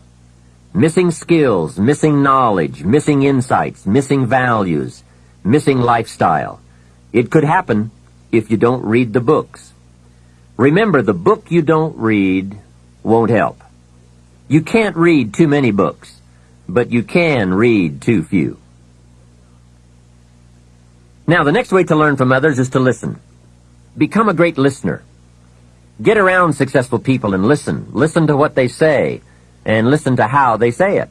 Missing skills, missing knowledge, missing insights, missing values, missing lifestyle. It could happen if you don't read the books. Remember, the book you don't read won't help. You can't read too many books, but you can read too few. Now, the next way to learn from others is to listen. Become a great listener. Get around successful people and listen. Listen to what they say, and listen to how they say it.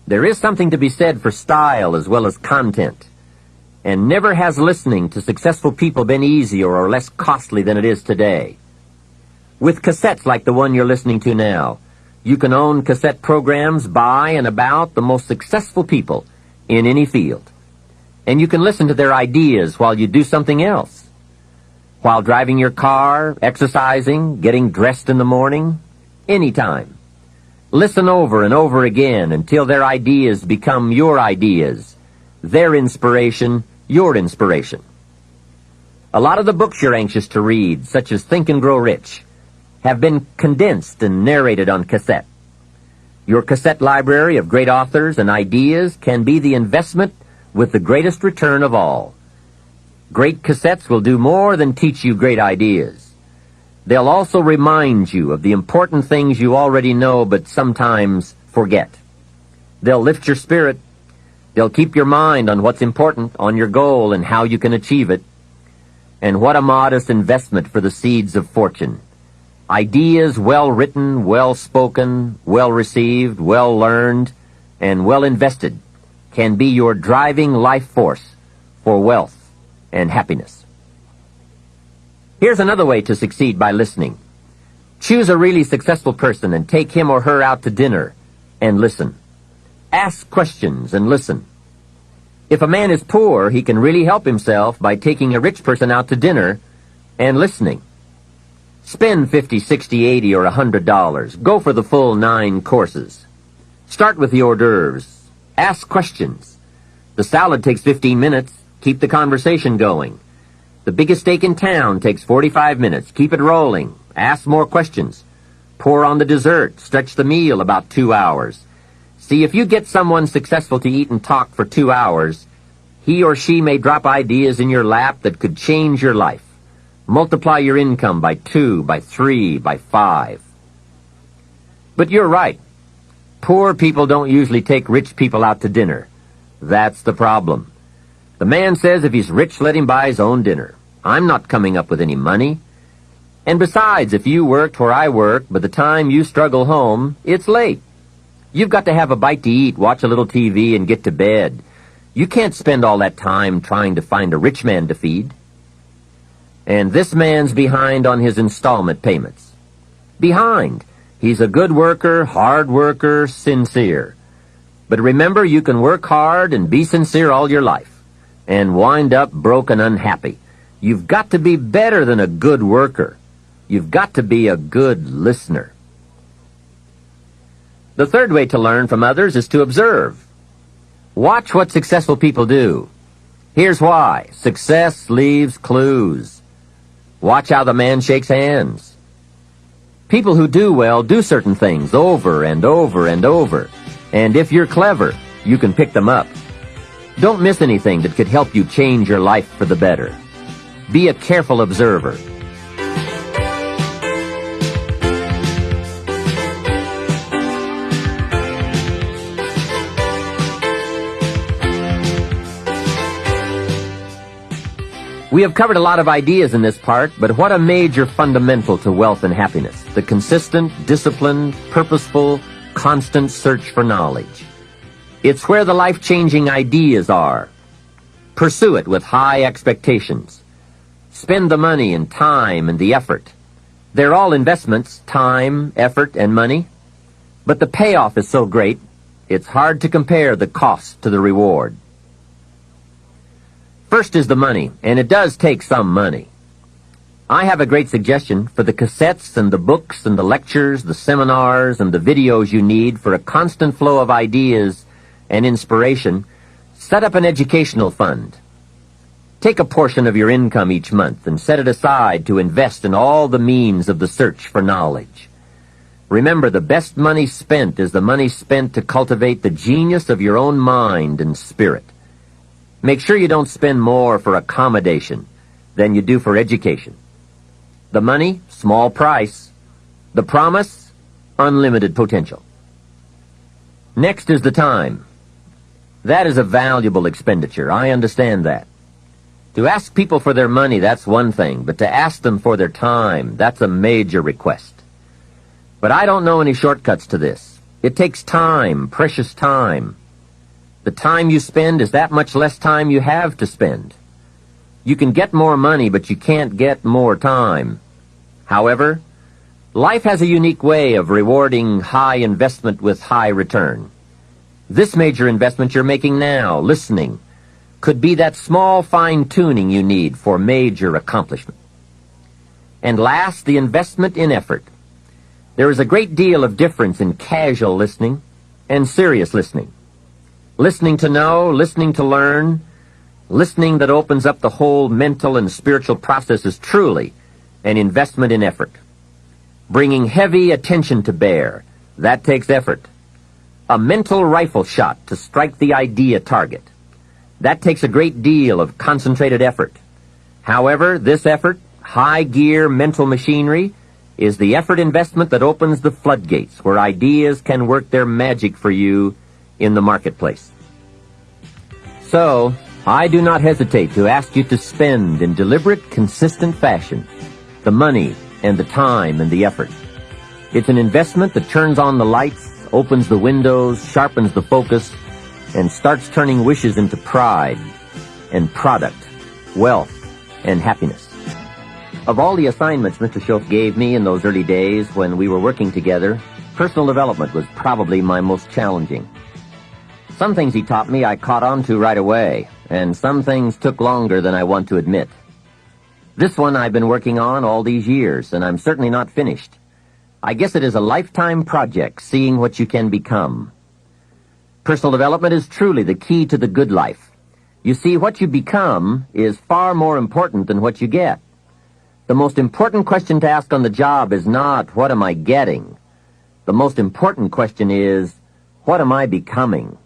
There is something to be said for style as well as content. And never has listening to successful people been easier or less costly than it is today. With cassettes like the one you're listening to now, you can own cassette programs by and about the most successful people in any field. And you can listen to their ideas while you do something else. While driving your car, exercising, getting dressed in the morning, anytime. Listen over and over again until their ideas become your ideas, their inspiration, your inspiration. A lot of the books you're anxious to read, such as Think and Grow Rich, have been condensed and narrated on cassette. Your cassette library of great authors and ideas can be the investment with the greatest return of all. Great cassettes will do more than teach you great ideas. They'll also remind you of the important things you already know but sometimes forget. They'll lift your spirit. They'll keep your mind on what's important, on your goal and how you can achieve it. And what a modest investment for the seeds of fortune. Ideas well written, well spoken, well received, well learned, and well invested can be your driving life force for wealth and happiness. Here's another way to succeed by listening. Choose a really successful person and take him or her out to dinner and listen. Ask questions and listen. If a man is poor, he can really help himself by taking a rich person out to dinner and listening. Spend $50, $60, $80, or $100. Go for the full 9 courses. Start with the hors d'oeuvres. Ask questions. The salad takes 15 minutes. Keep the conversation going. The biggest steak in town takes 45 minutes. Keep it rolling. Ask more questions. Pour on the dessert. Stretch the meal about 2 hours. See, if you get someone successful to eat and talk for 2 hours, he or she may drop ideas in your lap that could change your life. Multiply your income by 2, by 3, by 5. But you're right. Poor people don't usually take rich people out to dinner. That's the problem. The man says if he's rich, let him buy his own dinner. I'm not coming up with any money. And besides, if you worked where I work, by the time you struggle home, it's late. You've got to have a bite to eat, watch a little TV, and get to bed. You can't spend all that time trying to find a rich man to feed. And this man's behind on his installment payments. Behind. He's a good worker, hard worker, sincere. But remember, you can work hard and be sincere all your life and wind up broke and unhappy. You've got to be better than a good worker. You've got to be a good listener. The third way to learn from others is to observe. Watch what successful people do. Here's why. Success leaves clues. Watch how the man shakes hands. People who do well do certain things over and over and over. And if you're clever, you can pick them up. Don't miss anything that could help you change your life for the better. Be a careful observer. We have covered a lot of ideas in this part, but what a major fundamental to wealth and happiness, the consistent, disciplined, purposeful, constant search for knowledge. It's where the life-changing ideas are. Pursue it with high expectations. Spend the money and time and the effort. They're all investments, time, effort, and money. But the payoff is so great, it's hard to compare the cost to the reward. First is the money, and it does take some money. I have a great suggestion for the cassettes and the books and the lectures, the seminars and the videos you need for a constant flow of ideas and inspiration. Set up an educational fund. Take a portion of your income each month and set it aside to invest in all the means of the search for knowledge. Remember, the best money spent is the money spent to cultivate the genius of your own mind and spirit. Make sure you don't spend more for accommodation than you do for education. The money, small price. The promise, unlimited potential. Next is the time. That is a valuable expenditure. I understand that. To ask people for their money, that's one thing, but to ask them for their time, that's a major request. But I don't know any shortcuts to this. It takes time, precious time. The time you spend is that much less time you have to spend. You can get more money, but you can't get more time. However, life has a unique way of rewarding high investment with high return. This major investment you're making now, listening, could be that small fine-tuning you need for major accomplishment. And last, the investment in effort. There is a great deal of difference in casual listening and serious listening. Listening to know, listening to learn, listening that opens up the whole mental and spiritual process is truly an investment in effort. Bringing heavy attention to bear, that takes effort. A mental rifle shot to strike the idea target, that takes a great deal of concentrated effort. However, this effort, high-gear mental machinery, is the effort investment that opens the floodgates where ideas can work their magic for you in the marketplace. So, I do not hesitate to ask you to spend in deliberate, consistent fashion the money and the time and the effort. It's an investment that turns on the lights, opens the windows, sharpens the focus, and starts turning wishes into pride and product, wealth, and happiness. Of all the assignments Mr. Schultz gave me in those early days when we were working together, personal development was probably my most challenging. Some things he taught me I caught on to right away, and some things took longer than I want to admit. This one I've been working on all these years, and I'm certainly not finished. I guess it is a lifetime project, seeing what you can become. Personal development is truly the key to the good life. You see, what you become is far more important than what you get. The most important question to ask on the job is not, what am I getting? The most important question is, what am I becoming?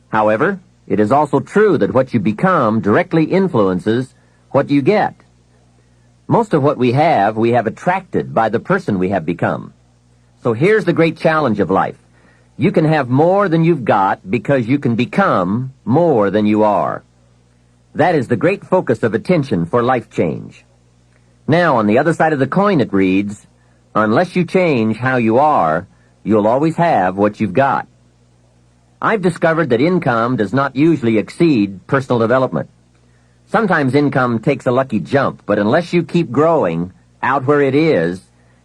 However, it is also true that what you become directly influences what you get. Most of what we have attracted by the person we have become. So here's the great challenge of life. You can have more than you've got because you can become more than you are. That is the great focus of attention for life change. Now, on the other side of the coin it reads, unless you change how you are, you'll always have what you've got. I've discovered that income does not usually exceed personal development. Sometimes income takes a lucky jump, but unless you keep growing out where it is,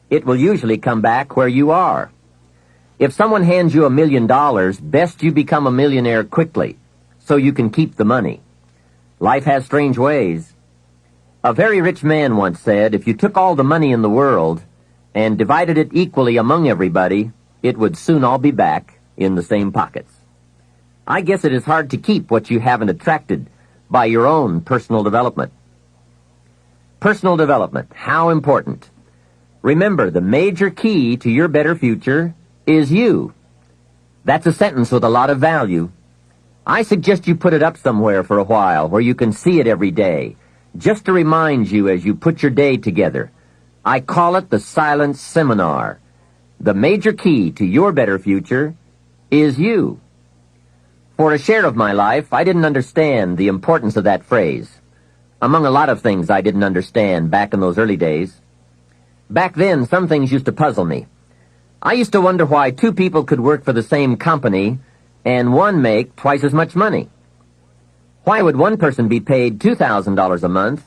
it will usually come back where you are. If someone hands you $1 million, best you become a millionaire quickly, so you can keep the money. Life has strange ways. A very rich man once said, if you took all the money in the world and divided it equally among everybody, it would soon all be back in the same pockets. I guess it is hard to keep what you haven't attracted by your own personal development. Personal development, how important. Remember, the major key to your better future is you. That's a sentence with a lot of value. I suggest you put it up somewhere for a while where you can see it every day, just to remind you as you put your day together. I call it the silent seminar. The major key to your better future is you. For a share of my life, I didn't understand the importance of that phrase. Among a lot of things I didn't understand back in those early days. Back then, some things used to puzzle me. I used to wonder why two people could work for the same company and one make twice as much money. Why would one person be paid $2,000 a month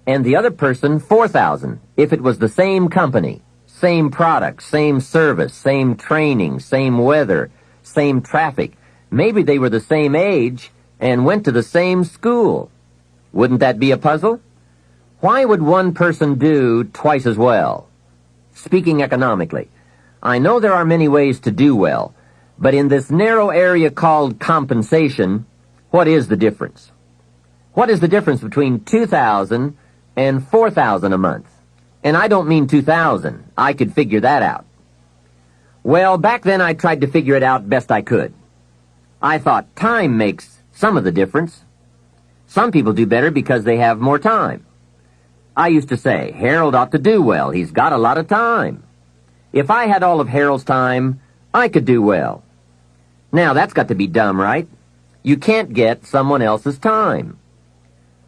and the other person $4,000 if it was the same company, same product, same service, same training, same weather, same traffic? Maybe they were the same age and went to the same school. Wouldn't that be a puzzle? Why would one person do twice as well? Speaking economically, I know there are many ways to do well, but in this narrow area called compensation, what is the difference? What is the difference between $2,000 and $4,000 a month? And I don't mean $2,000. I could figure that out. Well, back then I tried to figure it out best I could. I thought time makes some of the difference. Some people do better because they have more time. I used to say, Harold ought to do well. He's got a lot of time. If I had all of Harold's time, I could do well. Now, that's got to be dumb, right? You can't get someone else's time.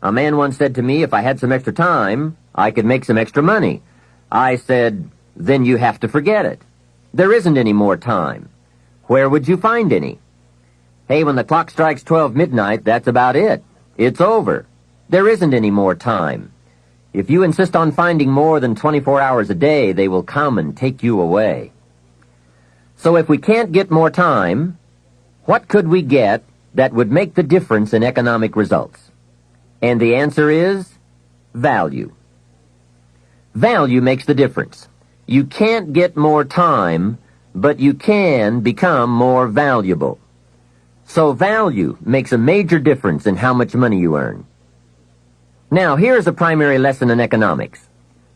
A man once said to me, if I had some extra time, I could make some extra money. I said, then you have to forget it. There isn't any more time. Where would you find any? Hey, when the clock strikes 12 midnight, that's about it. It's over. There isn't any more time. If you insist on finding more than 24 hours a day, they will come and take you away. So if we can't get more time, what could we get that would make the difference in economic results? And the answer is value. Value makes the difference. You can't get more time, but you can become more valuable. So value makes a major difference in how much money you earn. Now, here's a primary lesson in economics.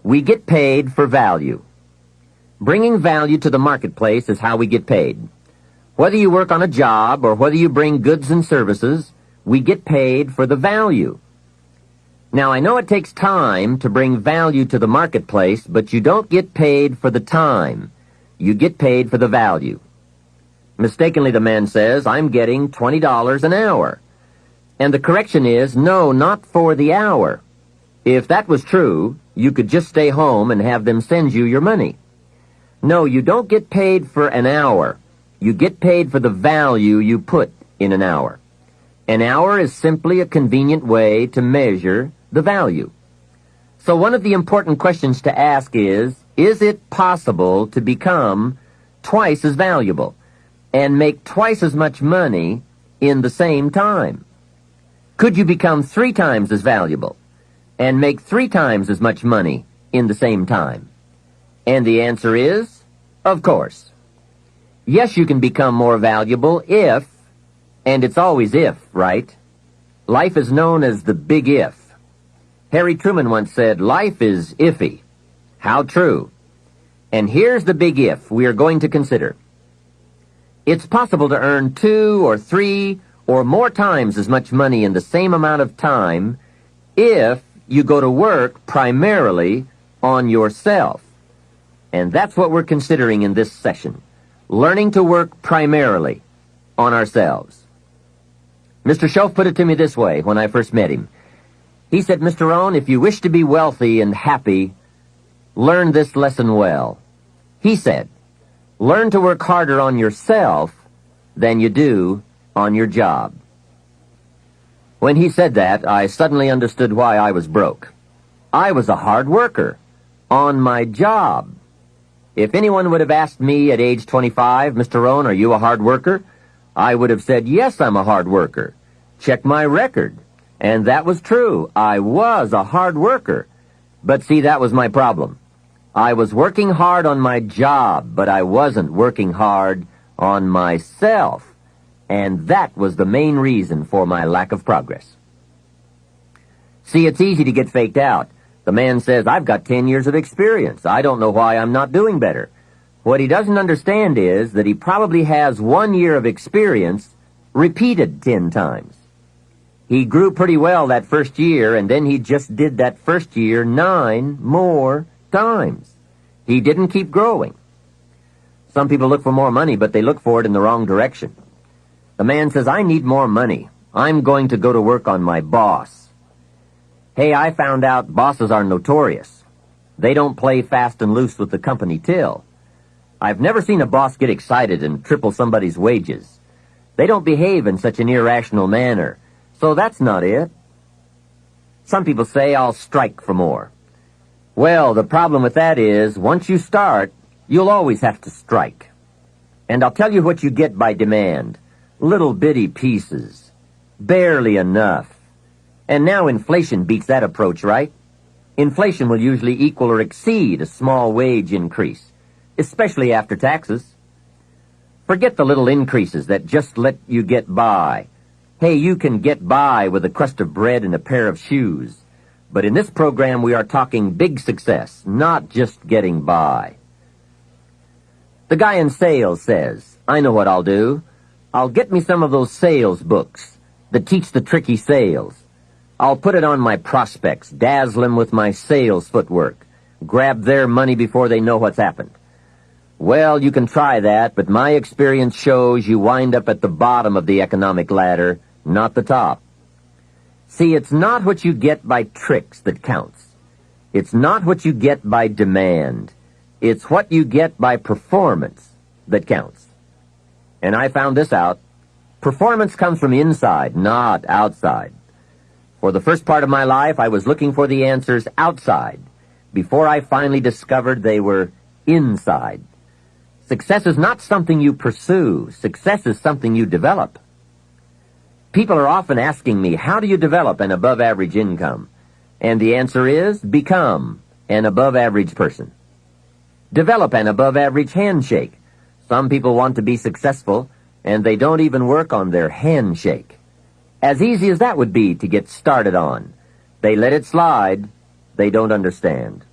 We get paid for value. Bringing value to the marketplace is how we get paid. Whether you work on a job or whether you bring goods and services, we get paid for the value. Now, I know it takes time to bring value to the marketplace, but you don't get paid for the time. You get paid for the value. Mistakenly, the man says, I'm getting $20 an hour. And the correction is, no, not for the hour. If that was true, you could just stay home and have them send you your money. No, you don't get paid for an hour. You get paid for the value you put in an hour. An hour is simply a convenient way to measure the value. So one of the important questions to ask is it possible to become twice as valuable and make twice as much money in the same time? Could you become 3 times as valuable and make 3 times as much money in the same time? And the answer is, of course. Yes, you can become more valuable if, and it's always if, right? Life is known as the big if. Harry Truman once said, life is iffy. How true. And here's the big if we are going to consider. It's possible to earn 2 or 3 or more times as much money in the same amount of time if you go to work primarily on yourself. And that's what we're considering in this session. Learning to work primarily on ourselves. Mr. Schoaf put it to me this way when I first met him. He said, Mr. Rohn, if you wish to be wealthy and happy, learn this lesson well. He said, learn to work harder on yourself than you do on your job. When he said that, I suddenly understood why I was broke. I was a hard worker on my job. If anyone would have asked me at age 25, Mr. Rohn, are you a hard worker? I would have said, yes, I'm a hard worker. Check my record. And that was true. I was a hard worker. But see, that was my problem. I was working hard on my job, but I wasn't working hard on myself. And that was the main reason for my lack of progress. See, it's easy to get faked out. The man says, I've got 10 years of experience. I don't know why I'm not doing better. What he doesn't understand is that he probably has 1 year of experience repeated 10 times. He grew pretty well that first year, and then he just did that first year 9 more times. He didn't keep growing. Some people look for more money, but they look for it in the wrong direction. The man says, I need more money. I'm going to go to work on my boss. Hey, I found out bosses are notorious. They don't play fast and loose with the company till. I've never seen a boss get excited and triple somebody's wages. They don't behave in such an irrational manner. So that's not it. Some people say, I'll strike for more. Well, the problem with that is, once you start, you'll always have to strike. And I'll tell you what you get by demand. Little bitty pieces. Barely enough. And now inflation beats that approach, right? Inflation will usually equal or exceed a small wage increase, especially after taxes. Forget the little increases that just let you get by. Hey, you can get by with a crust of bread and a pair of shoes. But in this program, we are talking big success, not just getting by. The guy in sales says, I know what I'll do. I'll get me some of those sales books that teach the tricky sales. I'll put it on my prospects, dazzle them with my sales footwork, grab their money before they know what's happened. Well, you can try that, but my experience shows you wind up at the bottom of the economic ladder, not the top. See, it's not what you get by tricks that counts. It's not what you get by demand. It's what you get by performance that counts. And I found this out. Performance comes from inside, not outside. For the first part of my life, I was looking for the answers outside, before I finally discovered they were inside. Success is not something you pursue. Success is something you develop. People are often asking me, how do you develop an above-average income? And the answer is, become an above-average person. Develop an above-average handshake. Some people want to be successful, and they don't even work on their handshake. As easy as that would be to get started on. They let it slide. They don't understand.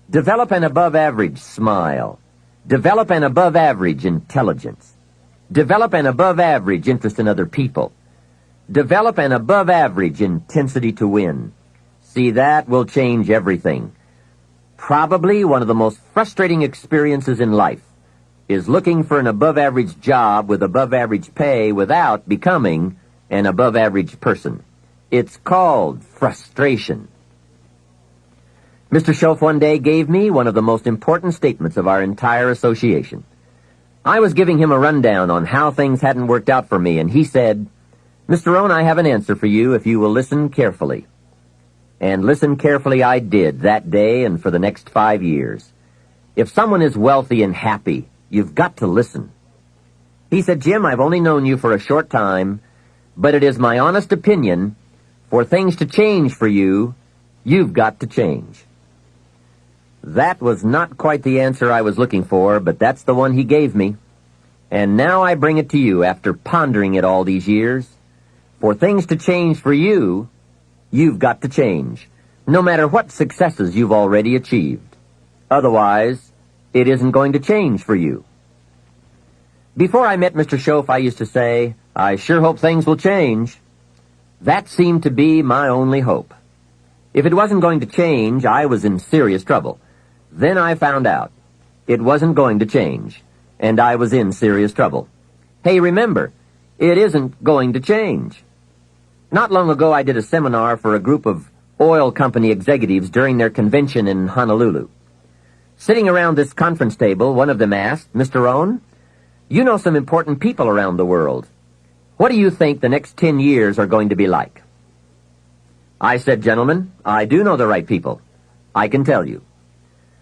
Develop an above-average smile. Develop an above-average intelligence. Develop an above-average interest in other people. Develop an above-average intensity to win. See, that will change everything. Probably one of the most frustrating experiences in life is looking for an above-average job with above-average pay without becoming an above-average person. It's called frustration. Mr. Schoaf one day gave me one of the most important statements of our entire association. I was giving him a rundown on how things hadn't worked out for me, and he said, "Mr. Rohn, I have an answer for you if you will listen carefully." And listen carefully I did that day and for the next 5 years. If someone is wealthy and happy, you've got to listen. He said, "Jim, I've only known you for a short time, but it is my honest opinion, for things to change for you, you've got to change." That was not quite the answer I was looking for, but that's the one he gave me. And now I bring it to you after pondering it all these years. For things to change for you, you've got to change, no matter what successes you've already achieved. Otherwise, it isn't going to change for you. Before I met Mr. Schoaf, I used to say, "I sure hope things will change." That seemed to be my only hope. If it wasn't going to change, I was in serious trouble. Then I found out it wasn't going to change, and I was in serious trouble. Hey, remember, it isn't going to change. Not long ago, I did a seminar for a group of oil company executives during their convention in Honolulu. Sitting around this conference table, one of them asked, "Mr. Rohn, you know some important people around the world. What do you think the next 10 years are going to be like?" I said, "Gentlemen, I do know the right people. I can tell you."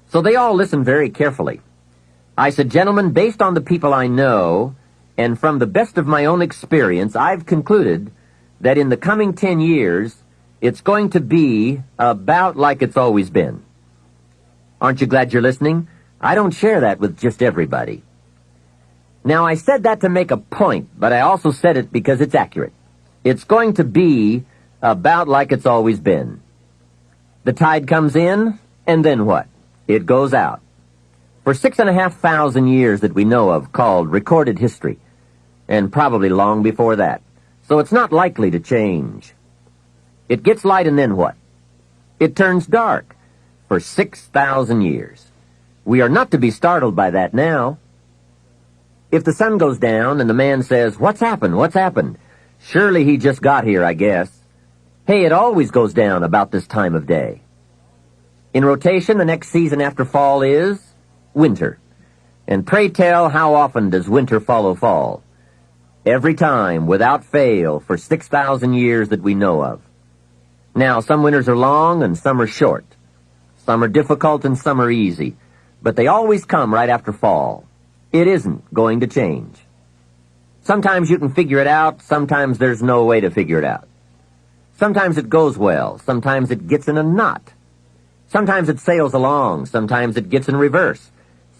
So they all listened very carefully. I said, "Gentlemen, based on the people I know, and from the best of my own experience, I've concluded that in the coming 10 years, it's going to be about like it's always been." Aren't you glad you're listening? I don't share that with just everybody. Now, I said that to make a point, but I also said it because it's accurate. It's going to be about like it's always been. The tide comes in, and then what? It goes out. For 6,500 years that we know of, called recorded history, and probably long before that. So it's not likely to change. It gets light, and then what? It turns dark for 6,000 years. We are not to be startled by that now. If the sun goes down and the man says, "What's happened? What's happened?" Surely he just got here, I guess. Hey, it always goes down about this time of day. In rotation, the next season after fall is winter. And pray tell, how often does winter follow fall? Every time, without fail, for 6,000 years that we know of. Now, some winters are long and some are short. Some are difficult and some are easy. But they always come right after fall. It isn't going to change. Sometimes you can figure it out, sometimes there's no way to figure it out. Sometimes it goes well, sometimes it gets in a knot. Sometimes it sails along, sometimes it gets in reverse.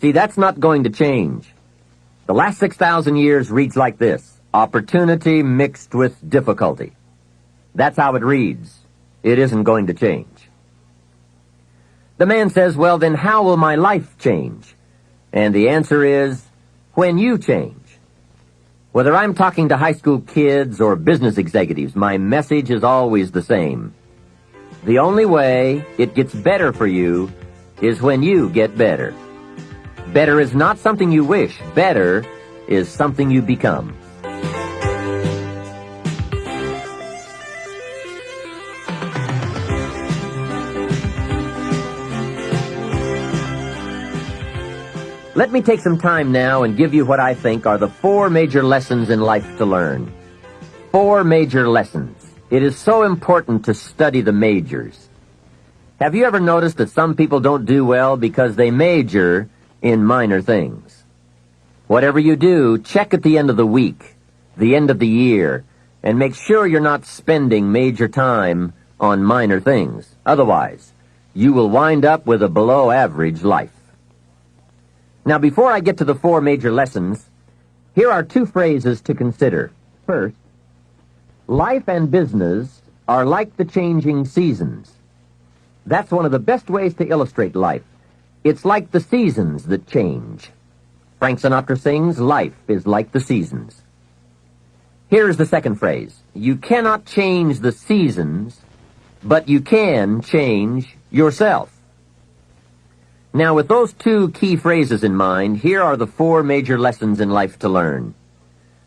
See, that's not going to change. The last 6,000 years reads like this: opportunity mixed with difficulty. That's how it reads. It isn't going to change. The man says, "Well, then how will my life change?" And the answer is, when you change. Whether I'm talking to high school kids or business executives, my message is always the same. The only way it gets better for you is when you get better. Better is not something you wish. Better is something you become. Let me take some time now and give you what I think are the 4 major lessons in life to learn. 4 major lessons. It is so important to study the majors. Have you ever noticed that some people don't do well because they major in minor things? Whatever you do, check at the end of the week, the end of the year, and make sure you're not spending major time on minor things. Otherwise, you will wind up with a below-average life. Now, before I get to the 4 major lessons, here are 2 phrases to consider. First, life and business are like the changing seasons. That's one of the best ways to illustrate life. It's like the seasons that change. Frank Sinatra sings, "Life is like the seasons." Here's the second phrase. You cannot change the seasons, but you can change yourself. Now, with those two key phrases in mind, here are the 4 major lessons in life to learn.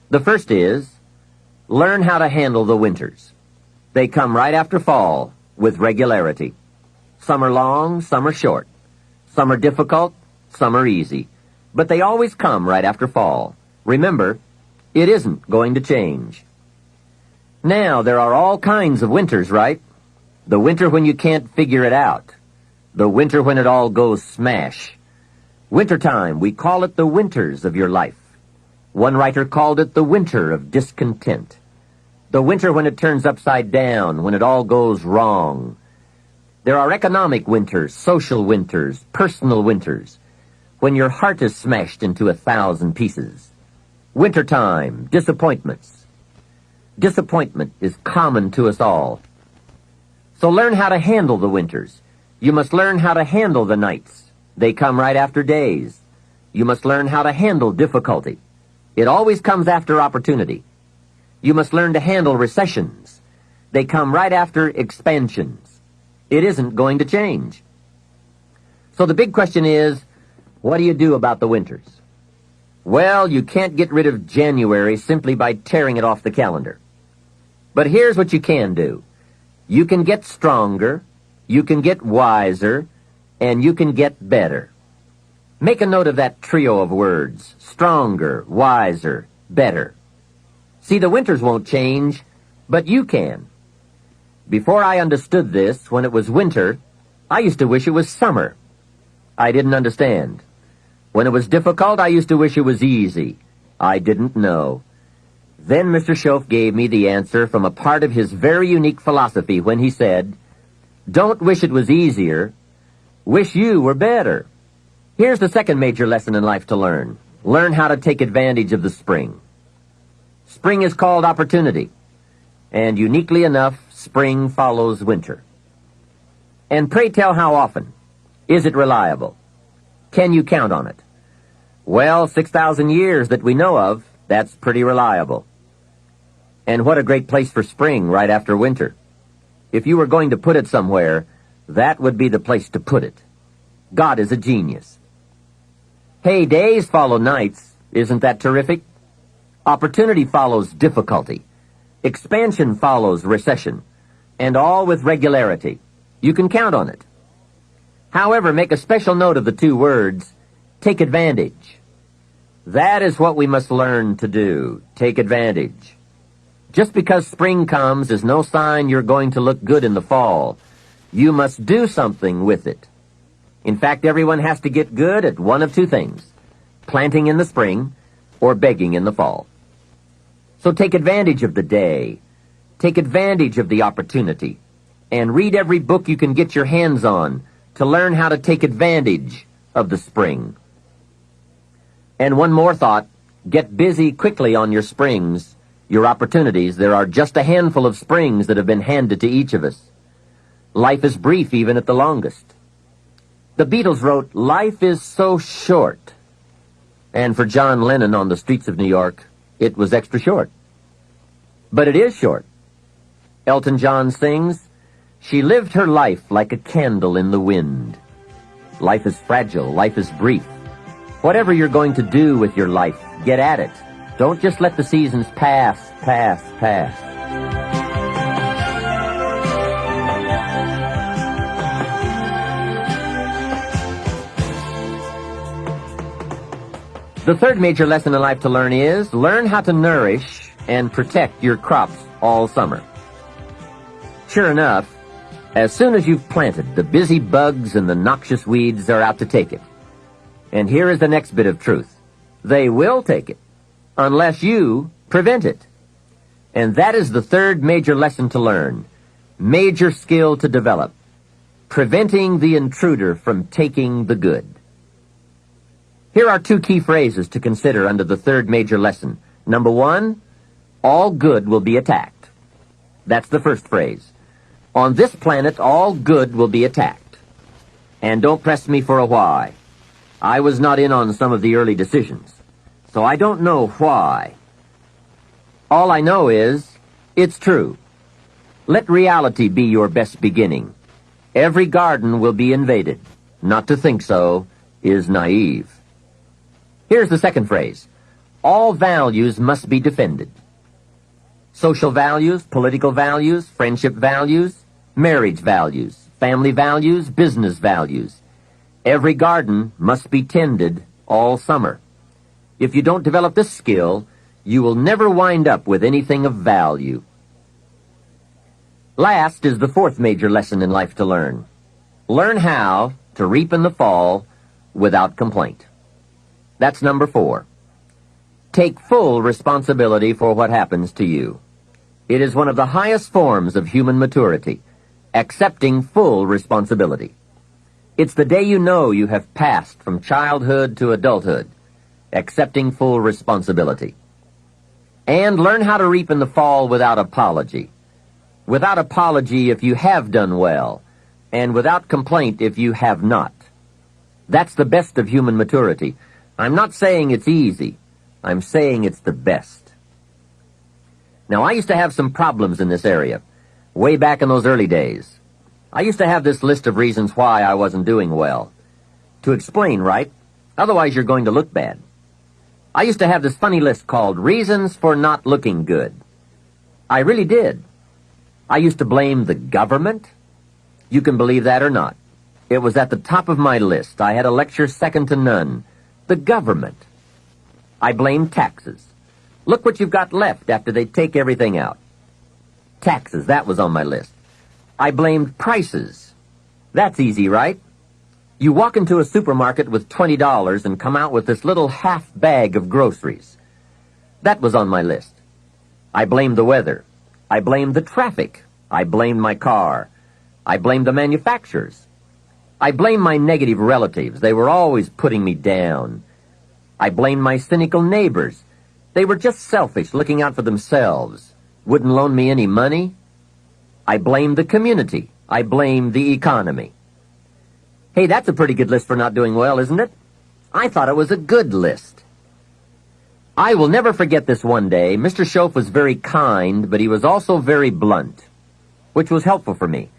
The first is, learn how to handle the winters. They come right after fall, with regularity. Some are long, some are short. Some are difficult, some are easy. But they always come right after fall. Remember, it isn't going to change. Now, there are all kinds of winters, right? The winter when you can't figure it out. The winter when it all goes smash. Wintertime, we call it the winters of your life. One writer called it the winter of discontent. The winter when it turns upside down, when it all goes wrong. There are economic winters, social winters, personal winters, when your heart is smashed into 1,000 pieces. Wintertime, disappointments. Disappointment is common to us all. So learn how to handle the winters. You must learn how to handle the nights. They come right after days. You must learn how to handle difficulty. It always comes after opportunity. You must learn to handle recessions. They come right after expansions. It isn't going to change. So the big question is, what do you do about the winters? Well, you can't get rid of January simply by tearing it off the calendar. But here's what you can do. You can get stronger, you can get wiser, and you can get better. Make a note of that trio of words: stronger, wiser, better. See, the winters won't change, but you can. Before I understood this, when it was winter, I used to wish it was summer. I didn't understand. When it was difficult, I used to wish it was easy. I didn't know. Then Mr. Schoaf gave me the answer from a part of his very unique philosophy when he said, "Don't wish it was easier, wish you were better." Here's the second major lesson in life to learn. Learn how to take advantage of the spring. Spring is called opportunity, and uniquely enough, spring follows winter. And pray tell, how often? Is it reliable? Can you count on it? Well, 6,000 years that we know of, that's pretty reliable. And what a great place for spring right after winter. If you were going to put it somewhere, that would be the place to put it. God is a genius. Hey, days follow nights. Isn't that terrific? Opportunity follows difficulty. Expansion follows recession. And all with regularity. You can count on it. However, make a special note of the 2 words, take advantage. That is what we must learn to do, take advantage. Just because spring comes is no sign you're going to look good in the fall. You must do something with it. In fact, everyone has to get good at one of 2 things, planting in the spring or begging in the fall. So take advantage of the day, take advantage of the opportunity, and read every book you can get your hands on to learn how to take advantage of the spring. And one more thought, get busy quickly on your springs, your opportunities. There are just a handful of springs that have been handed to each of us. Life is brief even at the longest. The Beatles wrote, "Life is so short." And for John Lennon on the streets of New York, it was extra short. But it is short. Elton John sings, "She lived her life like a candle in the wind." Life is fragile. Life is brief. Whatever you're going to do with your life, get at it. Don't just let the seasons pass. The third major lesson in life to learn is, learn how to nourish and protect your crops all summer. Sure enough, as soon as you've planted, the busy bugs and the noxious weeds are out to take it. And here is the next bit of truth. They will take it, unless you prevent it. And that is the third major lesson to learn, major skill to develop, preventing the intruder from taking the good. Here are 2 key phrases to consider under the third major lesson. Number 1, all good will be attacked. That's the first phrase. On this planet, all good will be attacked. And don't press me for a why. I was not in on some of the early decisions, so I don't know why. All I know is, it's true. Let reality be your best beginning. Every garden will be invaded. Not to think so is naive. Here's the second phrase. All values must be defended. Social values, political values, friendship values, marriage values, family values, business values. Every garden must be tended all summer. If you don't develop this skill, you will never wind up with anything of value. Last is the fourth major lesson in life to learn. Learn how to reap in the fall without complaint. That's number 4. Take full responsibility for what happens to you. It is one of the highest forms of human maturity, accepting full responsibility. It's the day you know you have passed from childhood to adulthood, accepting full responsibility. And learn how to reap in the fall without apology. Without apology if you have done well, and without complaint if you have not. That's the best of human maturity. I'm not saying it's easy. I'm saying it's the best. Now, I used to have some problems in this area, way back in those early days. I used to have this list of reasons why I wasn't doing well. To explain, right? Otherwise, you're going to look bad. I used to have this funny list called Reasons for Not Looking Good. I really did. I used to blame the government. You can believe that or not. It was at the top of my list. I had a lecture second to none. The government. I blamed taxes. Look what you've got left after they take everything out. Taxes, that was on my list. I blamed prices. That's easy, right? You walk into a supermarket with $20 and come out with this little half bag of groceries. That was on my list. I blamed the weather. I blamed the traffic. I blamed my car. I blamed the manufacturers. I blamed my negative relatives. They were always putting me down. I blamed my cynical neighbors. They were just selfish, looking out for themselves. Wouldn't loan me any money. I blamed the community. I blamed the economy. Hey, that's a pretty good list for not doing well, isn't it? I thought it was a good list. I will never forget this one day. Mr. Schoaf was very kind, but he was also very blunt, which was helpful for me.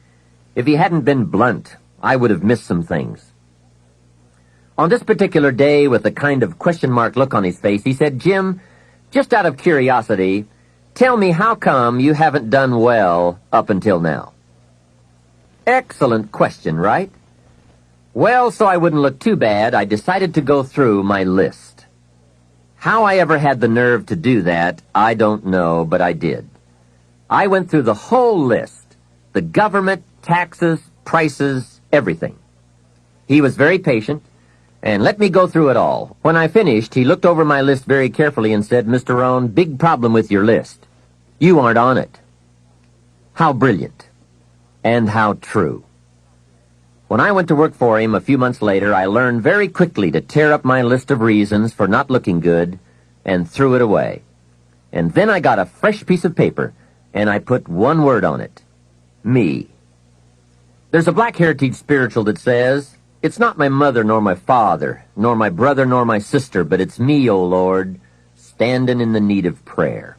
If he hadn't been blunt, I would have missed some things. On this particular day, with a kind of question mark look on his face, he said, "Jim, just out of curiosity, tell me how come you haven't done well up until now?" Excellent question, right? Well, so I wouldn't look too bad, I decided to go through my list. How I ever had the nerve to do that, I don't know, but I did. I went through the whole list. The government, taxes, prices, everything. He was very patient, and let me go through it all. When I finished, he looked over my list very carefully and said, "Mr. Rohn, big problem with your list. You aren't on it." How brilliant. And how true. When I went to work for him a few months later, I learned very quickly to tear up my list of reasons for not looking good and threw it away. And then I got a fresh piece of paper, and I put one word on it. Me. There's a Black Heritage spiritual that says, "It's not my mother nor my father, nor my brother nor my sister, but it's me, O Lord, standing in the need of prayer."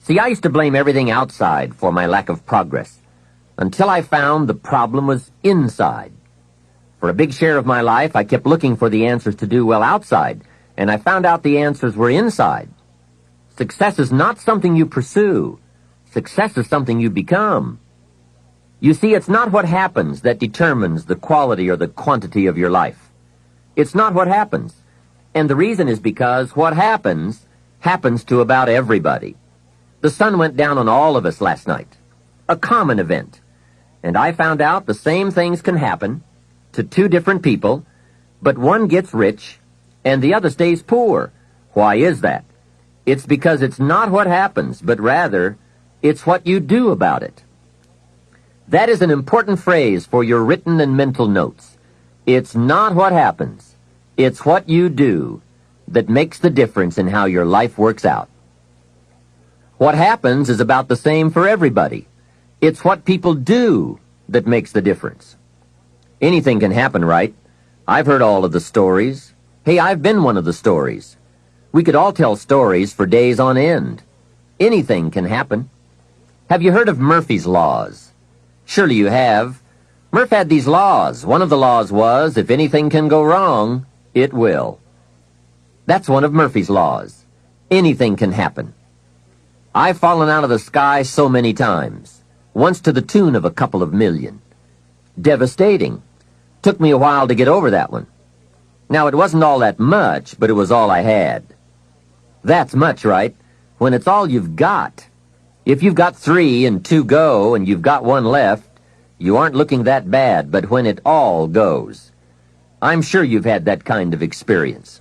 See, I used to blame everything outside for my lack of progress, until I found the problem was inside. For a big share of my life, I kept looking for the answers to do well outside, and I found out the answers were inside. Success is not something you pursue. Success is something you become. You see, it's not what happens that determines the quality or the quantity of your life. It's not what happens. And the reason is because what happens to about everybody. The sun went down on all of us last night. A common event. And I found out the same things can happen to two different people, but one gets rich and the other stays poor. Why is that? It's because it's not what happens, but rather it's what you do about it. That is an important phrase for your written and mental notes. It's not what happens. It's what you do that makes the difference in how your life works out. What happens is about the same for everybody. It's what people do that makes the difference. Anything can happen, right? I've heard all of the stories. Hey, I've been one of the stories. We could all tell stories for days on end. Anything can happen. Have you heard of Murphy's Laws? Surely you have. Murph had these laws. One of the laws was, if anything can go wrong, it will. That's one of Murphy's laws. Anything can happen. I've fallen out of the sky so many times, once to the tune of a couple of million. Devastating. Took me a while to get over that one. Now, it wasn't all that much, but it was all I had. That's much, right? When it's all you've got. If you've got 3 and 2 go and you've got 1 left, you aren't looking that bad, but when it all goes. I'm sure you've had that kind of experience.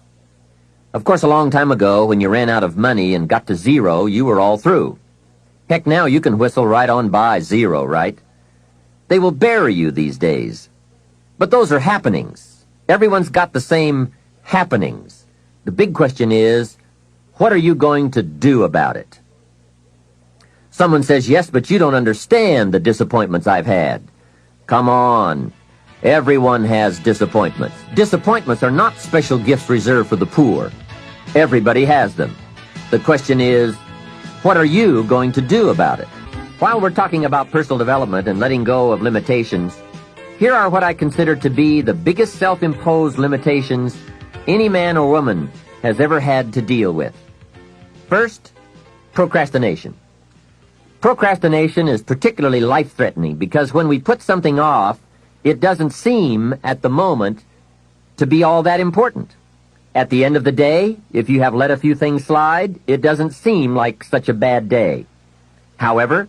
Of course, a long time ago, when you ran out of money and got to 0, you were all through. Heck, now you can whistle right on by 0, right? They will bury you these days. But those are happenings. Everyone's got the same happenings. The big question is, what are you going to do about it? Someone says, yes, but you don't understand the disappointments I've had. Come on. Everyone has disappointments. Disappointments are not special gifts reserved for the poor. Everybody has them. The question is, what are you going to do about it? While we're talking about personal development and letting go of limitations, here are what I consider to be the biggest self-imposed limitations any man or woman has ever had to deal with. First, procrastination. Procrastination is particularly life-threatening because when we put something off, it doesn't seem, at the moment, to be all that important. At the end of the day, if you have let a few things slide, it doesn't seem like such a bad day. However,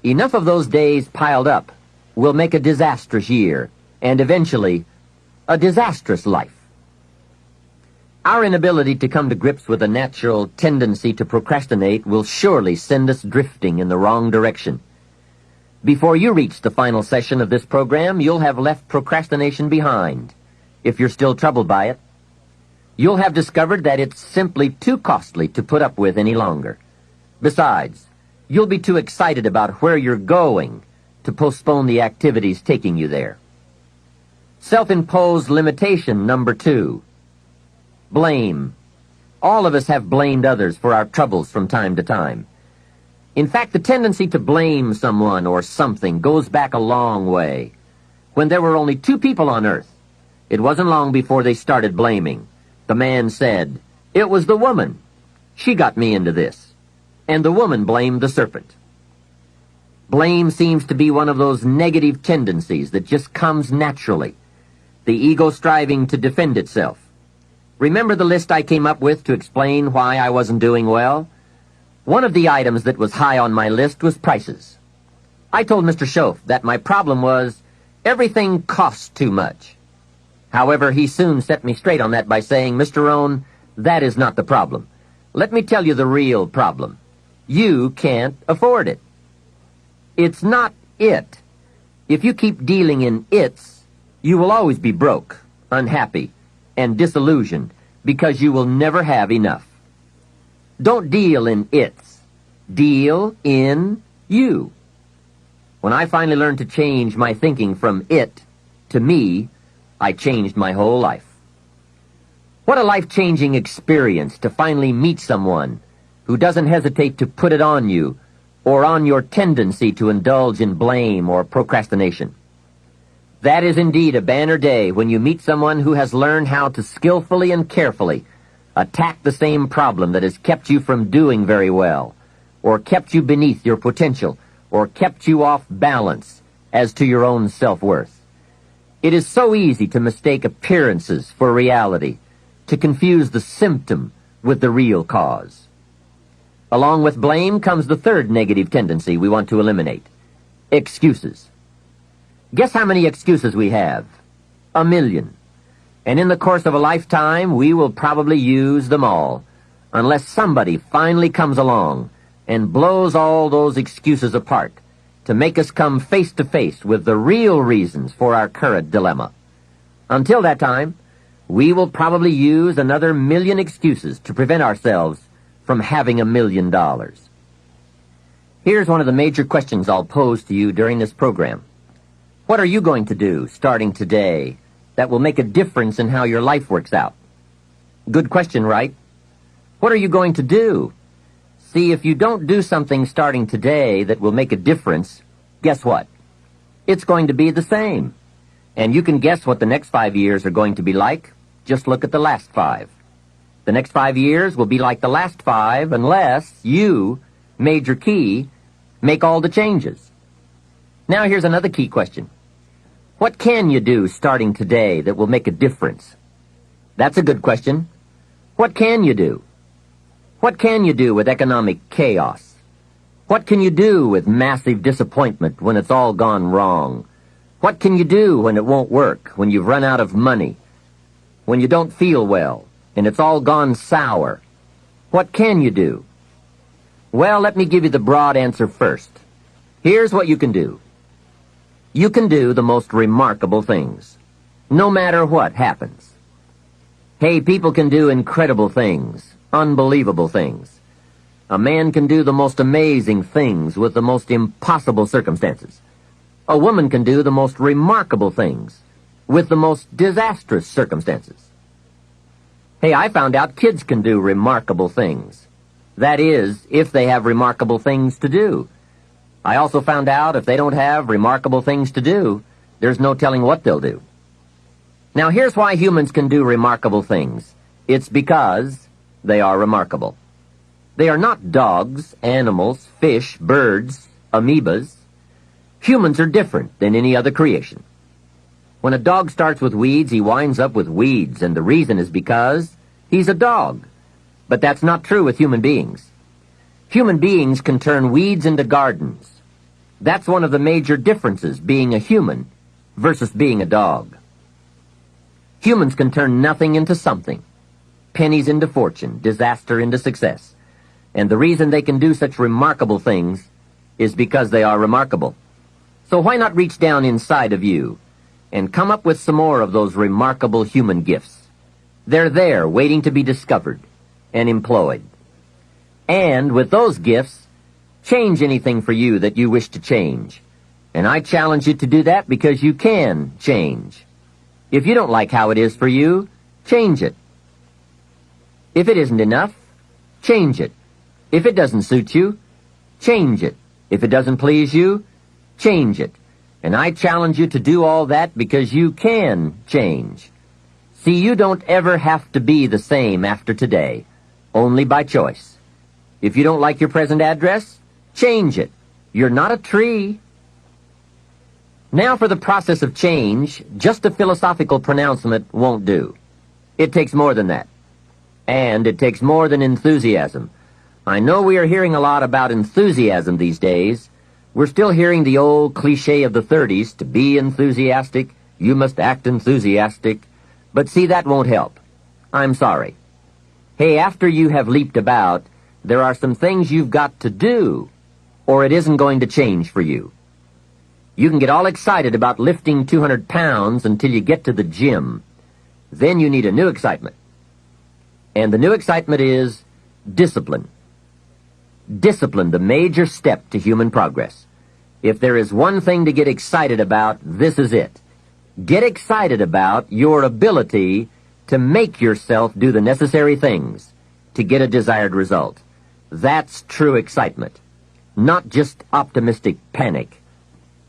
enough of those days piled up will make a disastrous year, and eventually, a disastrous life. Our inability to come to grips with a natural tendency to procrastinate will surely send us drifting in the wrong direction. Before you reach the final session of this program, you'll have left procrastination behind, if you're still troubled by it. You'll have discovered that it's simply too costly to put up with any longer. Besides, you'll be too excited about where you're going to postpone the activities taking you there. Self-imposed limitation number 2. Blame. All of us have blamed others for our troubles from time to time. In fact, the tendency to blame someone or something goes back a long way. When there were only 2 people on earth, it wasn't long before they started blaming. The man said, "It was the woman. She got me into this." And the woman blamed the serpent. Blame seems to be one of those negative tendencies that just comes naturally. The ego striving to defend itself. Remember the list I came up with to explain why I wasn't doing well? One of the items that was high on my list was prices. I told Mr. Schoaf that my problem was everything costs too much. However, he soon set me straight on that by saying, "Mr. Rohn, that is not the problem. Let me tell you the real problem. You can't afford it. It's not it. If you keep dealing in it's, you will always be broke, unhappy, and disillusioned because you will never have enough. Don't deal in it's. Deal in you." When I finally learned to change my thinking from it to me, I changed my whole life. What a life-changing experience to finally meet someone who doesn't hesitate to put it on you or on your tendency to indulge in blame or procrastination. That is indeed a banner day when you meet someone who has learned how to skillfully and carefully attack the same problem that has kept you from doing very well, or kept you beneath your potential, or kept you off balance as to your own self-worth. It is so easy to mistake appearances for reality, to confuse the symptom with the real cause. Along with blame comes the third negative tendency we want to eliminate: excuses. Guess how many excuses we have? 1 million. And in the course of a lifetime, we will probably use them all, unless somebody finally comes along and blows all those excuses apart to make us come face to face with the real reasons for our current dilemma. Until that time, we will probably use another 1 million excuses to prevent ourselves from having $1 million. Here's one of the major questions I'll pose to you during this program. What are you going to do, starting today, that will make a difference in how your life works out? Good question, right? What are you going to do? See, if you don't do something starting today that will make a difference, guess what? It's going to be the same. And you can guess what the next 5 years are going to be like. Just look at the last 5. The next 5 years will be like the last 5 unless you, Major Key, make all the changes. Now here's another key question. What can you do starting today that will make a difference? That's a good question. What can you do? What can you do with economic chaos? What can you do with massive disappointment when it's all gone wrong? What can you do when it won't work, when you've run out of money, when you don't feel well, and it's all gone sour? What can you do? Well, let me give you the broad answer first. Here's what you can do. You can do the most remarkable things, no matter what happens. Hey, people can do incredible things, unbelievable things. A man can do the most amazing things with the most impossible circumstances. A woman can do the most remarkable things with the most disastrous circumstances. Hey, I found out kids can do remarkable things. That is, if they have remarkable things to do. I also found out if they don't have remarkable things to do, there's no telling what they'll do. Now, here's why humans can do remarkable things. It's because they are remarkable. They are not dogs, animals, fish, birds, amoebas. Humans are different than any other creation. When a dog starts with weeds, he winds up with weeds, and the reason is because he's a dog. But that's not true with human beings. Human beings can turn weeds into gardens. That's one of the major differences, being a human versus being a dog. Humans can turn nothing into something, pennies into fortune, disaster into success. And the reason they can do such remarkable things is because they are remarkable. So why not reach down inside of you and come up with some more of those remarkable human gifts? They're there, waiting to be discovered and employed. And with those gifts, change anything for you that you wish to change. And I challenge you to do that because you can change. If you don't like how it is for you, change it. If it isn't enough, change it. If it doesn't suit you, change it. If it doesn't please you, change it. And I challenge you to do all that because you can change. See, you don't ever have to be the same after today, only by choice. If you don't like your present address, change it. You're not a tree. Now for the process of change, just a philosophical pronouncement won't do. It takes more than that. And it takes more than enthusiasm. I know we are hearing a lot about enthusiasm these days. We're still hearing the old cliche of the 30s, to be enthusiastic, you must act enthusiastic. But see, that won't help. I'm sorry. Hey, after you have leaped about, there are some things you've got to do, or it isn't going to change for you. You can get all excited about lifting 200 pounds until you get to the gym. Then you need a new excitement. And the new excitement is discipline. Discipline, the major step to human progress. If there is one thing to get excited about, this is it. Get excited about your ability to make yourself do the necessary things to get a desired result. That's true excitement, not just optimistic panic.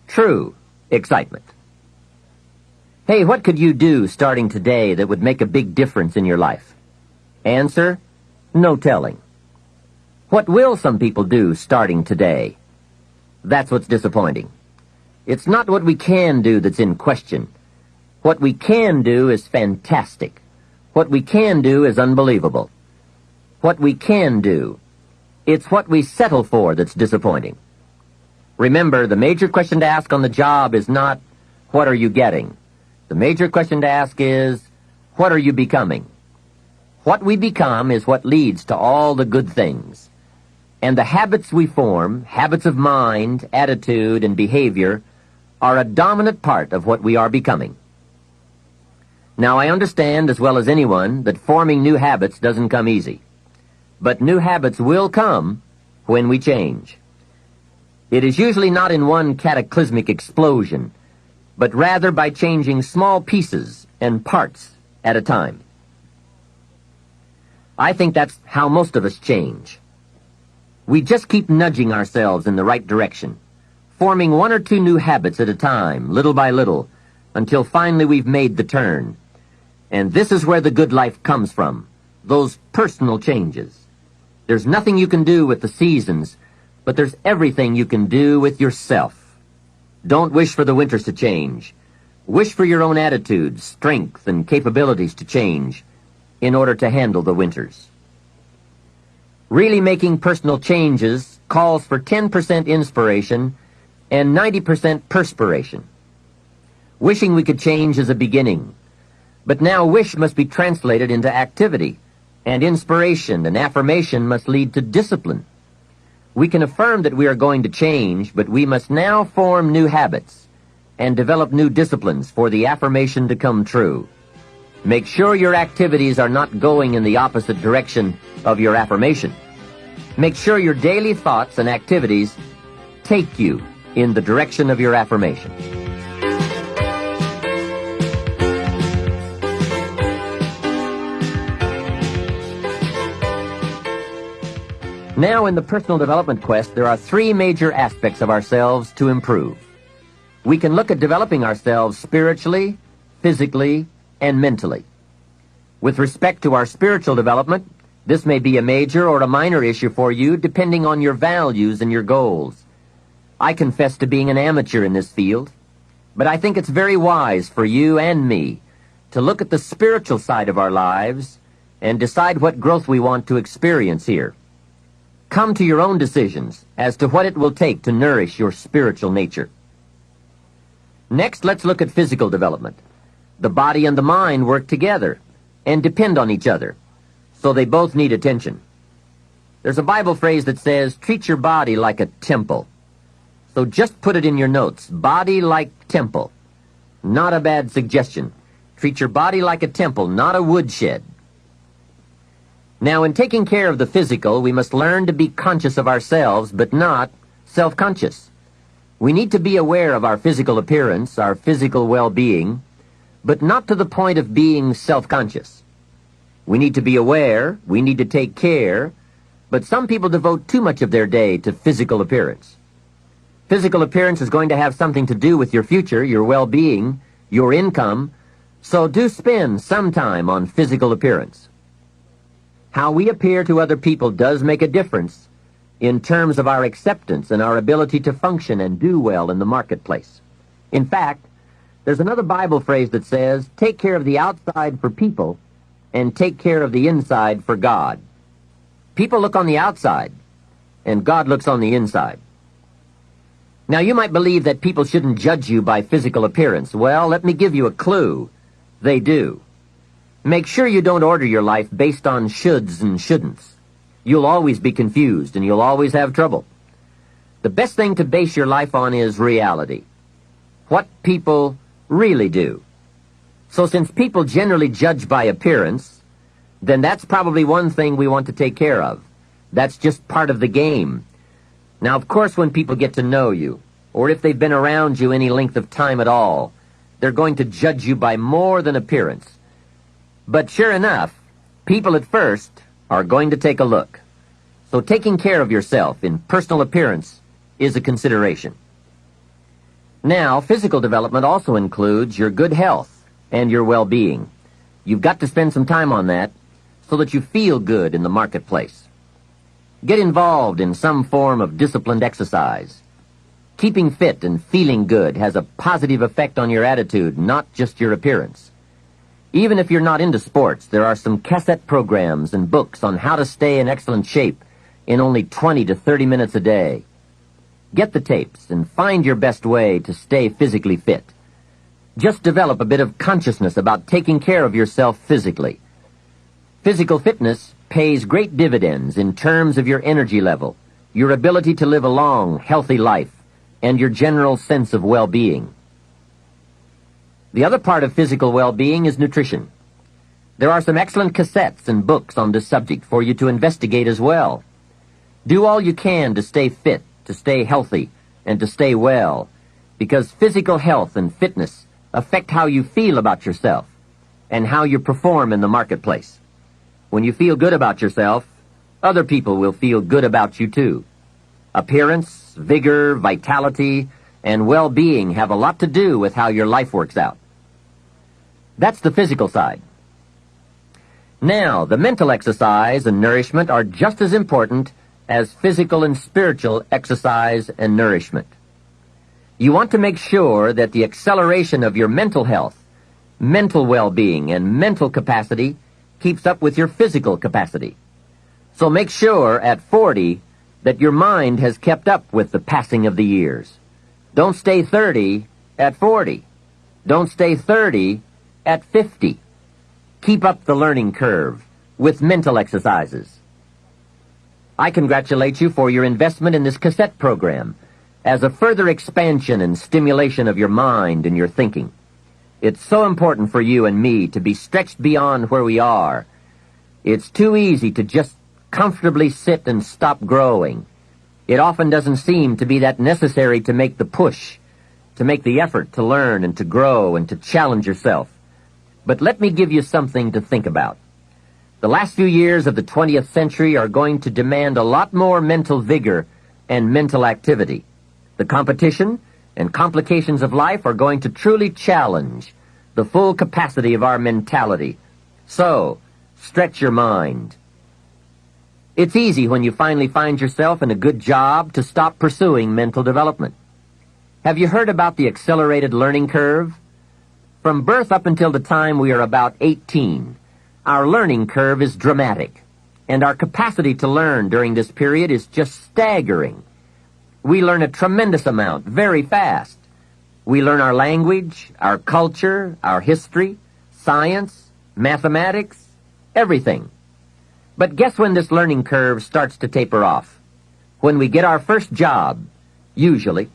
True excitement. Hey, what could you do starting today that would make a big difference in your life? Answer, no telling. What will some people do starting today? That's what's disappointing. It's not what we can do that's in question. What we can do is fantastic. What we can do is unbelievable. What we can do, it's what we settle for that's disappointing. Remember, the major question to ask on the job is not, what are you getting? The major question to ask is, what are you becoming? What we become is what leads to all the good things. And the habits we form, habits of mind, attitude, and behavior, are a dominant part of what we are becoming. Now, I understand as well as anyone that forming new habits doesn't come easy. But new habits will come when we change. It is usually not in one cataclysmic explosion, but rather by changing small pieces and parts at a time. I think that's how most of us change. We just keep nudging ourselves in the right direction, forming one or two new habits at a time, little by little, until finally we've made the turn. And this is where the good life comes from, those personal changes. There's nothing you can do with the seasons, but there's everything you can do with yourself. Don't wish for the winters to change. Wish for your own attitude, strength, and capabilities to change in order to handle the winters. Really making personal changes calls for 10% inspiration and 90% perspiration. Wishing we could change is a beginning, but now wish must be translated into activity, and inspiration and affirmation must lead to discipline. We can affirm that we are going to change, but we must now form new habits and develop new disciplines for the affirmation to come true. Make sure your activities are not going in the opposite direction of your affirmation. Make sure your daily thoughts and activities take you in the direction of your affirmation. Now, in the personal development quest, there are three major aspects of ourselves to improve. We can look at developing ourselves spiritually, physically, and mentally. With respect to our spiritual development, this may be a major or a minor issue for you depending on your values and your goals. I confess to being an amateur in this field, but I think it's very wise for you and me to look at the spiritual side of our lives and decide what growth we want to experience here. Come to your own decisions as to what it will take to nourish your spiritual nature. Next, let's look at physical development. The body and the mind work together and depend on each other, so they both need attention. There's a Bible phrase that says, treat your body like a temple. So just put it in your notes, body like temple. Not a bad suggestion. Treat your body like a temple, not a woodshed. Now, in taking care of the physical, we must learn to be conscious of ourselves, but not self-conscious. We need to be aware of our physical appearance, our physical well-being, but not to the point of being self-conscious. We need to be aware, we need to take care, but some people devote too much of their day to physical appearance. Physical appearance is going to have something to do with your future, your well-being, your income, so do spend some time on physical appearance. How we appear to other people does make a difference in terms of our acceptance and our ability to function and do well in the marketplace. In fact, there's another Bible phrase that says, take care of the outside for people and take care of the inside for God. People look on the outside, and God looks on the inside. Now, you might believe that people shouldn't judge you by physical appearance. Well, let me give you a clue. They do. Make sure you don't order your life based on shoulds and shouldn'ts. You'll always be confused, and you'll always have trouble. The best thing to base your life on is reality. What people really do. So since people generally judge by appearance, then that's probably one thing we want to take care of. That's just part of the game. Now, of course, when people get to know you, or if they've been around you any length of time at all, they're going to judge you by more than appearance. But sure enough, people at first are going to take a look. So taking care of yourself in personal appearance is a consideration. Now, physical development also includes your good health and your well-being. You've got to spend some time on that so that you feel good in the marketplace. Get involved in some form of disciplined exercise. Keeping fit and feeling good has a positive effect on your attitude, not just your appearance. Even if you're not into sports, there are some cassette programs and books on how to stay in excellent shape in only 20 to 30 minutes a day. Get the tapes and find your best way to stay physically fit. Just develop a bit of consciousness about taking care of yourself physically. Physical fitness pays great dividends in terms of your energy level, your ability to live a long, healthy life, and your general sense of well-being. The other part of physical well-being is nutrition. There are some excellent cassettes and books on this subject for you to investigate as well. Do all you can to stay fit, to stay healthy, and to stay well, because physical health and fitness affect how you feel about yourself and how you perform in the marketplace. When you feel good about yourself, other people will feel good about you too. Appearance, vigor, vitality, and well-being have a lot to do with how your life works out. That's the physical side. Now, the mental exercise and nourishment are just as important as physical and spiritual exercise and nourishment. You want to make sure that the acceleration of your mental health, mental well-being, and mental capacity keeps up with your physical capacity. So make sure at 40 that your mind has kept up with the passing of the years. Don't stay 30 at 40. Don't stay 30 at 50. Keep up the learning curve with mental exercises. I congratulate you for your investment in this cassette program as a further expansion and stimulation of your mind and your thinking. It's so important for you and me to be stretched beyond where we are. It's too easy to just comfortably sit and stop growing. It often doesn't seem to be that necessary to make the push, to make the effort to learn and to grow and to challenge yourself. But let me give you something to think about. The last few years of the 20th century are going to demand a lot more mental vigor and mental activity. The competition and complications of life are going to truly challenge the full capacity of our mentality. So, stretch your mind. It's easy when you finally find yourself in a good job to stop pursuing mental development. Have you heard about the accelerated learning curve? From birth up until the time we are about 18, our learning curve is dramatic, and our capacity to learn during this period is just staggering. We learn a tremendous amount very fast. We learn our language, our culture, our history, science, mathematics, everything. But guess when this learning curve starts to taper off? When we get our first job, usually.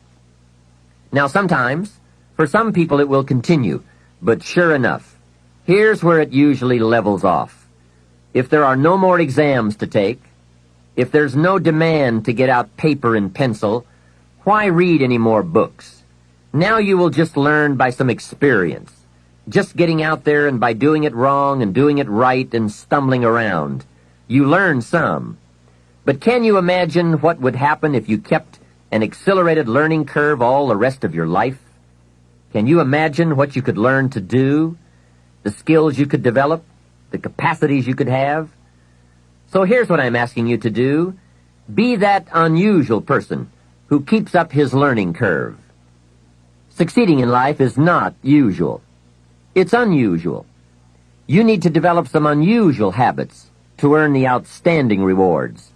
Now sometimes, for some people it will continue, but sure enough, here's where it usually levels off. If there are no more exams to take, if there's no demand to get out paper and pencil, why read any more books? Now you will just learn by some experience, just getting out there and by doing it wrong and doing it right and stumbling around. You learn some. But can you imagine what would happen if you kept an accelerated learning curve all the rest of your life? Can you imagine what you could learn to do, the skills you could develop, the capacities you could have? So here's what I'm asking you to do. Be that unusual person who keeps up his learning curve. Succeeding in life is not usual. It's unusual. You need to develop some unusual habits to earn the outstanding rewards.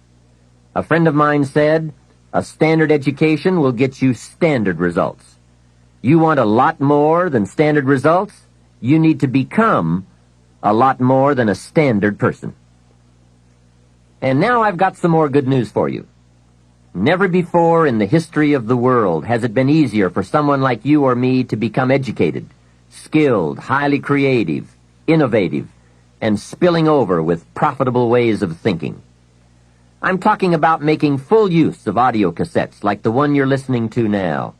A friend of mine said, a standard education will get you standard results. You want a lot more than standard results? You need to become a lot more than a standard person. And now I've got some more good news for you. Never before in the history of the world has it been easier for someone like you or me to become educated, skilled, highly creative, innovative, and spilling over with profitable ways of thinking. I'm talking about making full use of audio cassettes like the one you're listening to now.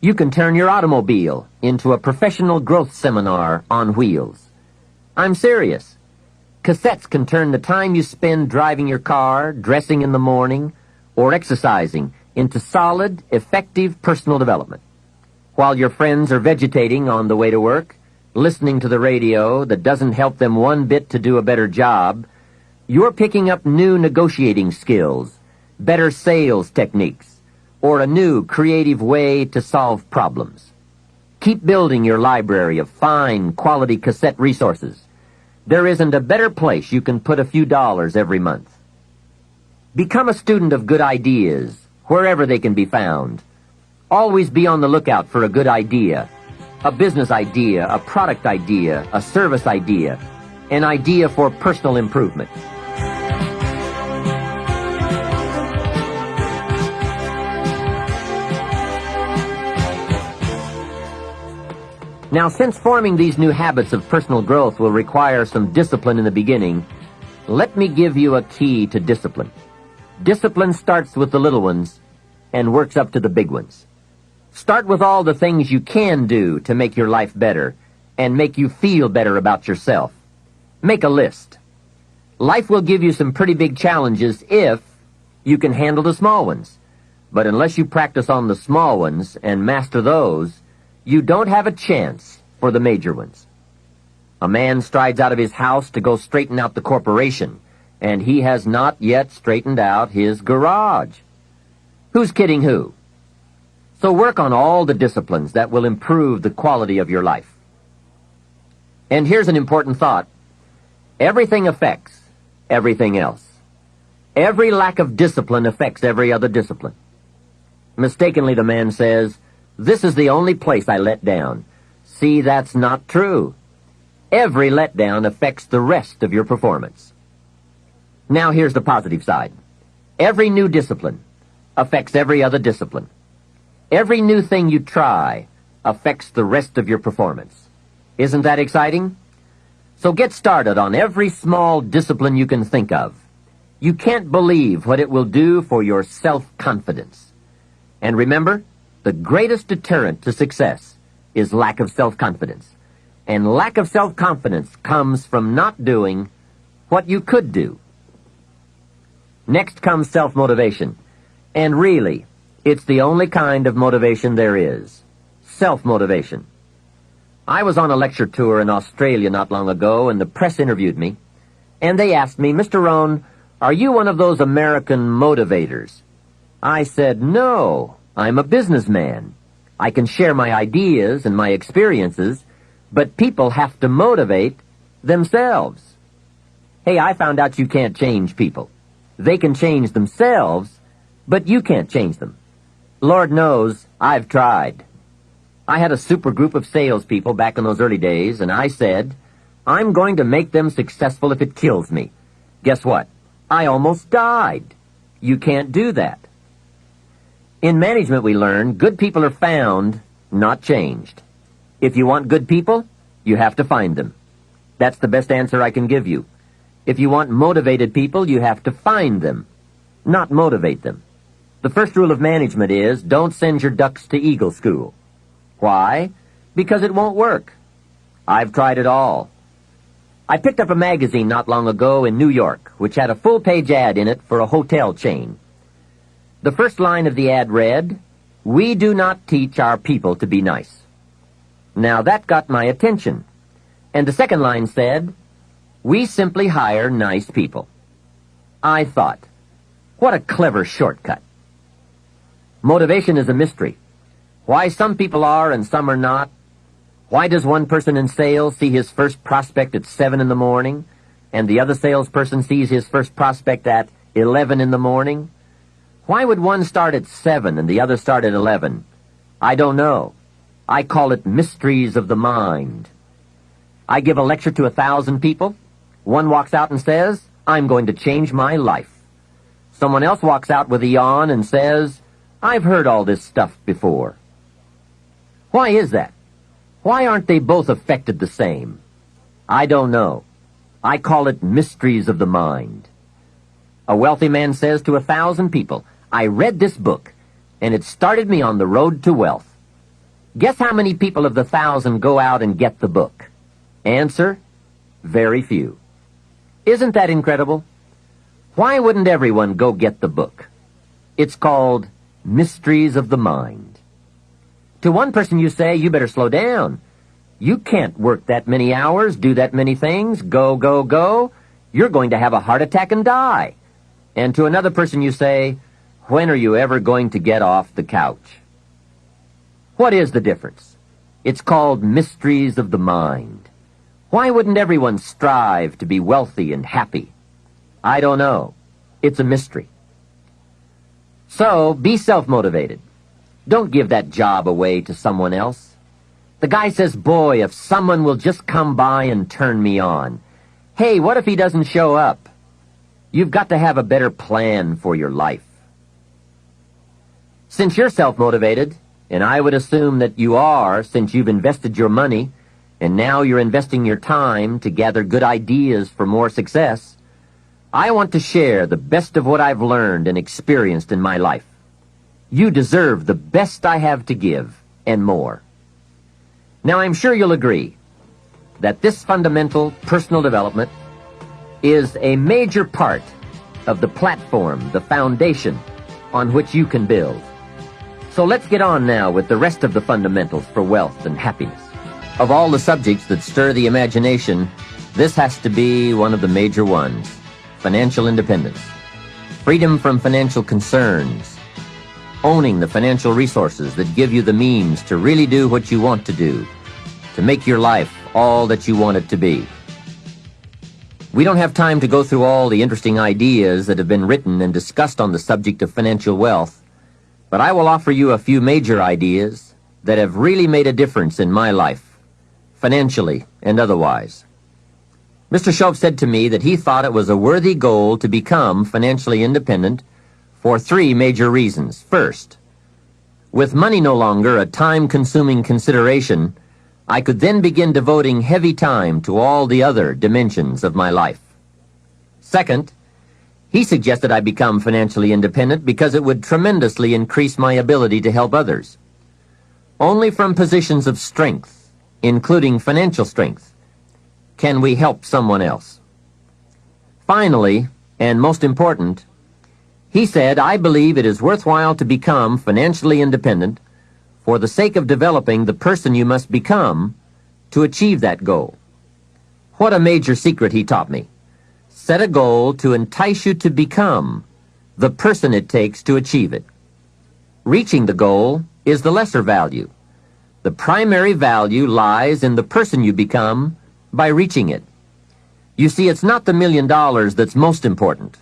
You can turn your automobile into a professional growth seminar on wheels. I'm serious. Cassettes can turn the time you spend driving your car, dressing in the morning, or exercising into solid, effective personal development. While your friends are vegetating on the way to work, listening to the radio that doesn't help them one bit to do a better job, you're picking up new negotiating skills, better sales techniques, or a new creative way to solve problems. Keep building your library of fine, quality cassette resources. There isn't a better place you can put a few dollars every month. Become a student of good ideas, wherever they can be found. Always be on the lookout for a good idea, a business idea, a product idea, a service idea, an idea for personal improvement. Now, since forming these new habits of personal growth will require some discipline in the beginning, let me give you a key to discipline. Discipline starts with the little ones and works up to the big ones. Start with all the things you can do to make your life better and make you feel better about yourself. Make a list. Life will give you some pretty big challenges if you can handle the small ones. But unless you practice on the small ones and master those, you don't have a chance for the major ones. A man strides out of his house to go straighten out the corporation, and he has not yet straightened out his garage. Who's kidding who? So work on all the disciplines that will improve the quality of your life. And here's an important thought. Everything affects everything else. Every lack of discipline affects every other discipline. Mistakenly, the man says, "This is the only place I let down." See, that's not true. Every letdown affects the rest of your performance. Now here's the positive side. Every new discipline affects every other discipline. Every new thing you try affects the rest of your performance. Isn't that exciting? So get started on every small discipline you can think of. You can't believe what it will do for your self-confidence. And remember, the greatest deterrent to success is lack of self-confidence. And lack of self-confidence comes from not doing what you could do. Next comes self-motivation. And really, it's the only kind of motivation there is. Self-motivation. I was on a lecture tour in Australia not long ago, and the press interviewed me. And they asked me, "Mr. Rohn, are you one of those American motivators?" I said, "No, I'm a businessman. I can share my ideas and my experiences, but people have to motivate themselves." Hey, I found out you can't change people. They can change themselves, but you can't change them. Lord knows, I've tried. I had a super group of salespeople back in those early days, and I said, "I'm going to make them successful if it kills me." Guess what? I almost died. You can't do that. In management, we learn good people are found, not changed. If you want good people, you have to find them. That's the best answer I can give you. If you want motivated people, you have to find them, not motivate them. The first rule of management is don't send your ducks to Eagle School. Why? Because it won't work. I've tried it all. I picked up a magazine not long ago in New York, which had a full-page ad in it for a hotel chain. The first line of the ad read, "We do not teach our people to be nice." Now that got my attention. And the second line said, "We simply hire nice people." I thought, what a clever shortcut. Motivation is a mystery. Why some people are and some are not. Why does one person in sales see his first prospect at 7 in the morning, and the other salesperson sees his first prospect at 11 in the morning? Why would one start at 7 and the other start at 11? I don't know. I call it mysteries of the mind. I give a lecture to 1,000 people. One walks out and says, "I'm going to change my life." Someone else walks out with a yawn and says, "I've heard all this stuff before." Why is that? Why aren't they both affected the same? I don't know. I call it mysteries of the mind. A wealthy man says to 1,000 people, "I read this book, and it started me on the road to wealth." Guess how many people of the 1,000 go out and get the book? Answer, very few. Isn't that incredible? Why wouldn't everyone go get the book? It's called Mysteries of the Mind. To one person you say, "You better slow down. You can't work that many hours, do that many things, go, go, go. You're going to have a heart attack and die." And to another person you say, "When are you ever going to get off the couch?" What is the difference? It's called mysteries of the mind. Why wouldn't everyone strive to be wealthy and happy? I don't know. It's a mystery. So, be self-motivated. Don't give that job away to someone else. The guy says, "Boy, if someone will just come by and turn me on." Hey, what if he doesn't show up? You've got to have a better plan for your life. Since you're self-motivated, and I would assume that you are since you've invested your money, and now you're investing your time to gather good ideas for more success, I want to share the best of what I've learned and experienced in my life. You deserve the best I have to give, and more. Now, I'm sure you'll agree that this fundamental personal development is a major part of the platform, the foundation, on which you can build. So let's get on now with the rest of the fundamentals for wealth and happiness. Of all the subjects that stir the imagination, this has to be one of the major ones: financial independence. Freedom from financial concerns. Owning the financial resources that give you the means to really do what you want to do, to make your life all that you want it to be. We don't have time to go through all the interesting ideas that have been written and discussed on the subject of financial wealth, but I will offer you a few major ideas that have really made a difference in my life, financially and otherwise. Mr. Shoaff said to me that he thought it was a worthy goal to become financially independent for 3 major reasons. First, with money no longer a time-consuming consideration, I could then begin devoting heavy time to all the other dimensions of my life. Second, he suggested I become financially independent because it would tremendously increase my ability to help others. Only from positions of strength, including financial strength, can we help someone else. Finally, and most important, he said, I believe it is worthwhile to become financially independent for the sake of developing the person you must become to achieve that goal. What a major secret he taught me. Set a goal to entice you to become the person it takes to achieve it. Reaching the goal is the lesser value. The primary value lies in the person you become by reaching it. You see, it's not the $1 million that's most important.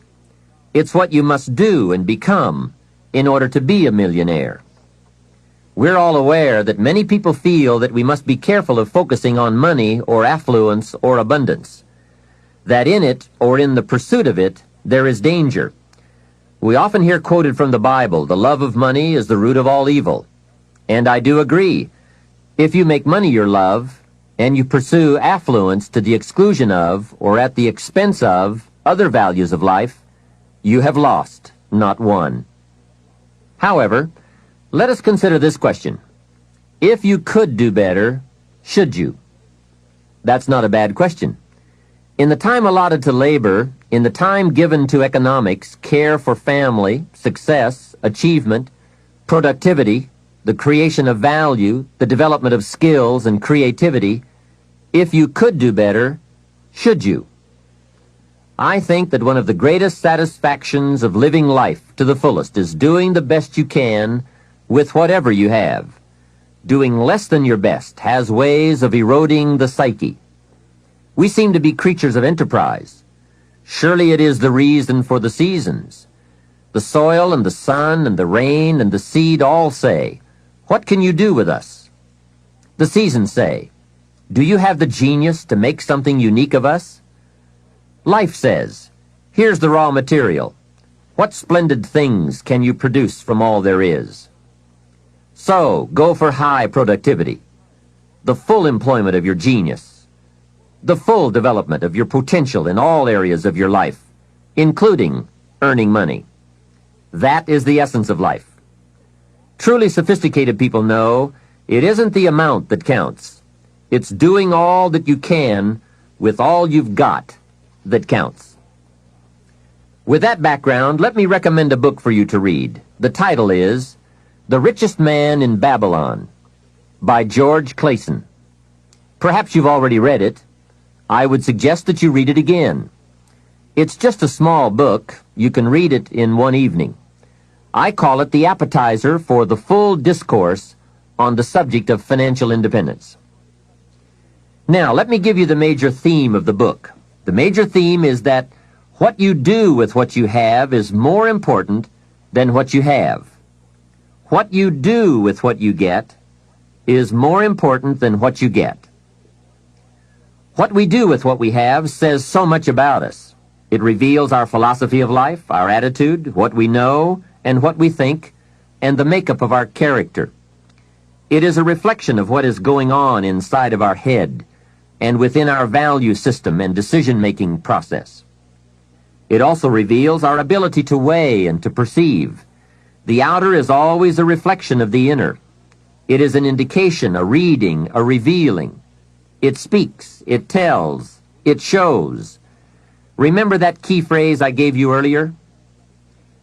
It's what you must do and become in order to be a millionaire. We're all aware that many people feel that we must be careful of focusing on money or affluence or abundance, that in it or in the pursuit of it there is danger. We often hear quoted from the Bible, the love of money is the root of all evil. And I do agree. If you make money your love, and you pursue affluence to the exclusion of or at the expense of other values of life, you have lost, not won. However, let us consider this question. If you could do better, should you? That's not a bad question. In the time allotted to labor, in the time given to economics, care for family, success, achievement, productivity, the creation of value, the development of skills and creativity, if you could do better, should you? I think that one of the greatest satisfactions of living life to the fullest is doing the best you can with whatever you have. Doing less than your best has ways of eroding the psyche. We seem to be creatures of enterprise. Surely it is the reason for the seasons. The soil and the sun and the rain and the seed all say, "What can you do with us?" The seasons say, "Do you have the genius to make something unique of us?" Life says, "Here's the raw material. What splendid things can you produce from all there is?" So, go for high productivity, the full employment of your genius, the full development of your potential in all areas of your life, including earning money. That is the essence of life. Truly sophisticated people know it isn't the amount that counts. It's doing all that you can with all you've got that counts. With that background, let me recommend a book for you to read. The title is The Richest Man in Babylon by George Clason. Perhaps you've already read it. I would suggest that you read it again. It's just a small book. You can read it in one evening. I call it the appetizer for the full discourse on the subject of financial independence. Now, let me give you the major theme of the book. The major theme is that what you do with what you have is more important than what you have. What you do with what you get is more important than what you get. What we do with what we have says so much about us. It reveals our philosophy of life, our attitude, what we know, and what we think, and the makeup of our character. It is a reflection of what is going on inside of our head and within our value system and decision-making process. It also reveals our ability to weigh and to perceive. The outer is always a reflection of the inner. It is an indication, a reading, a revealing. It speaks, it tells, it shows. Remember that key phrase I gave you earlier?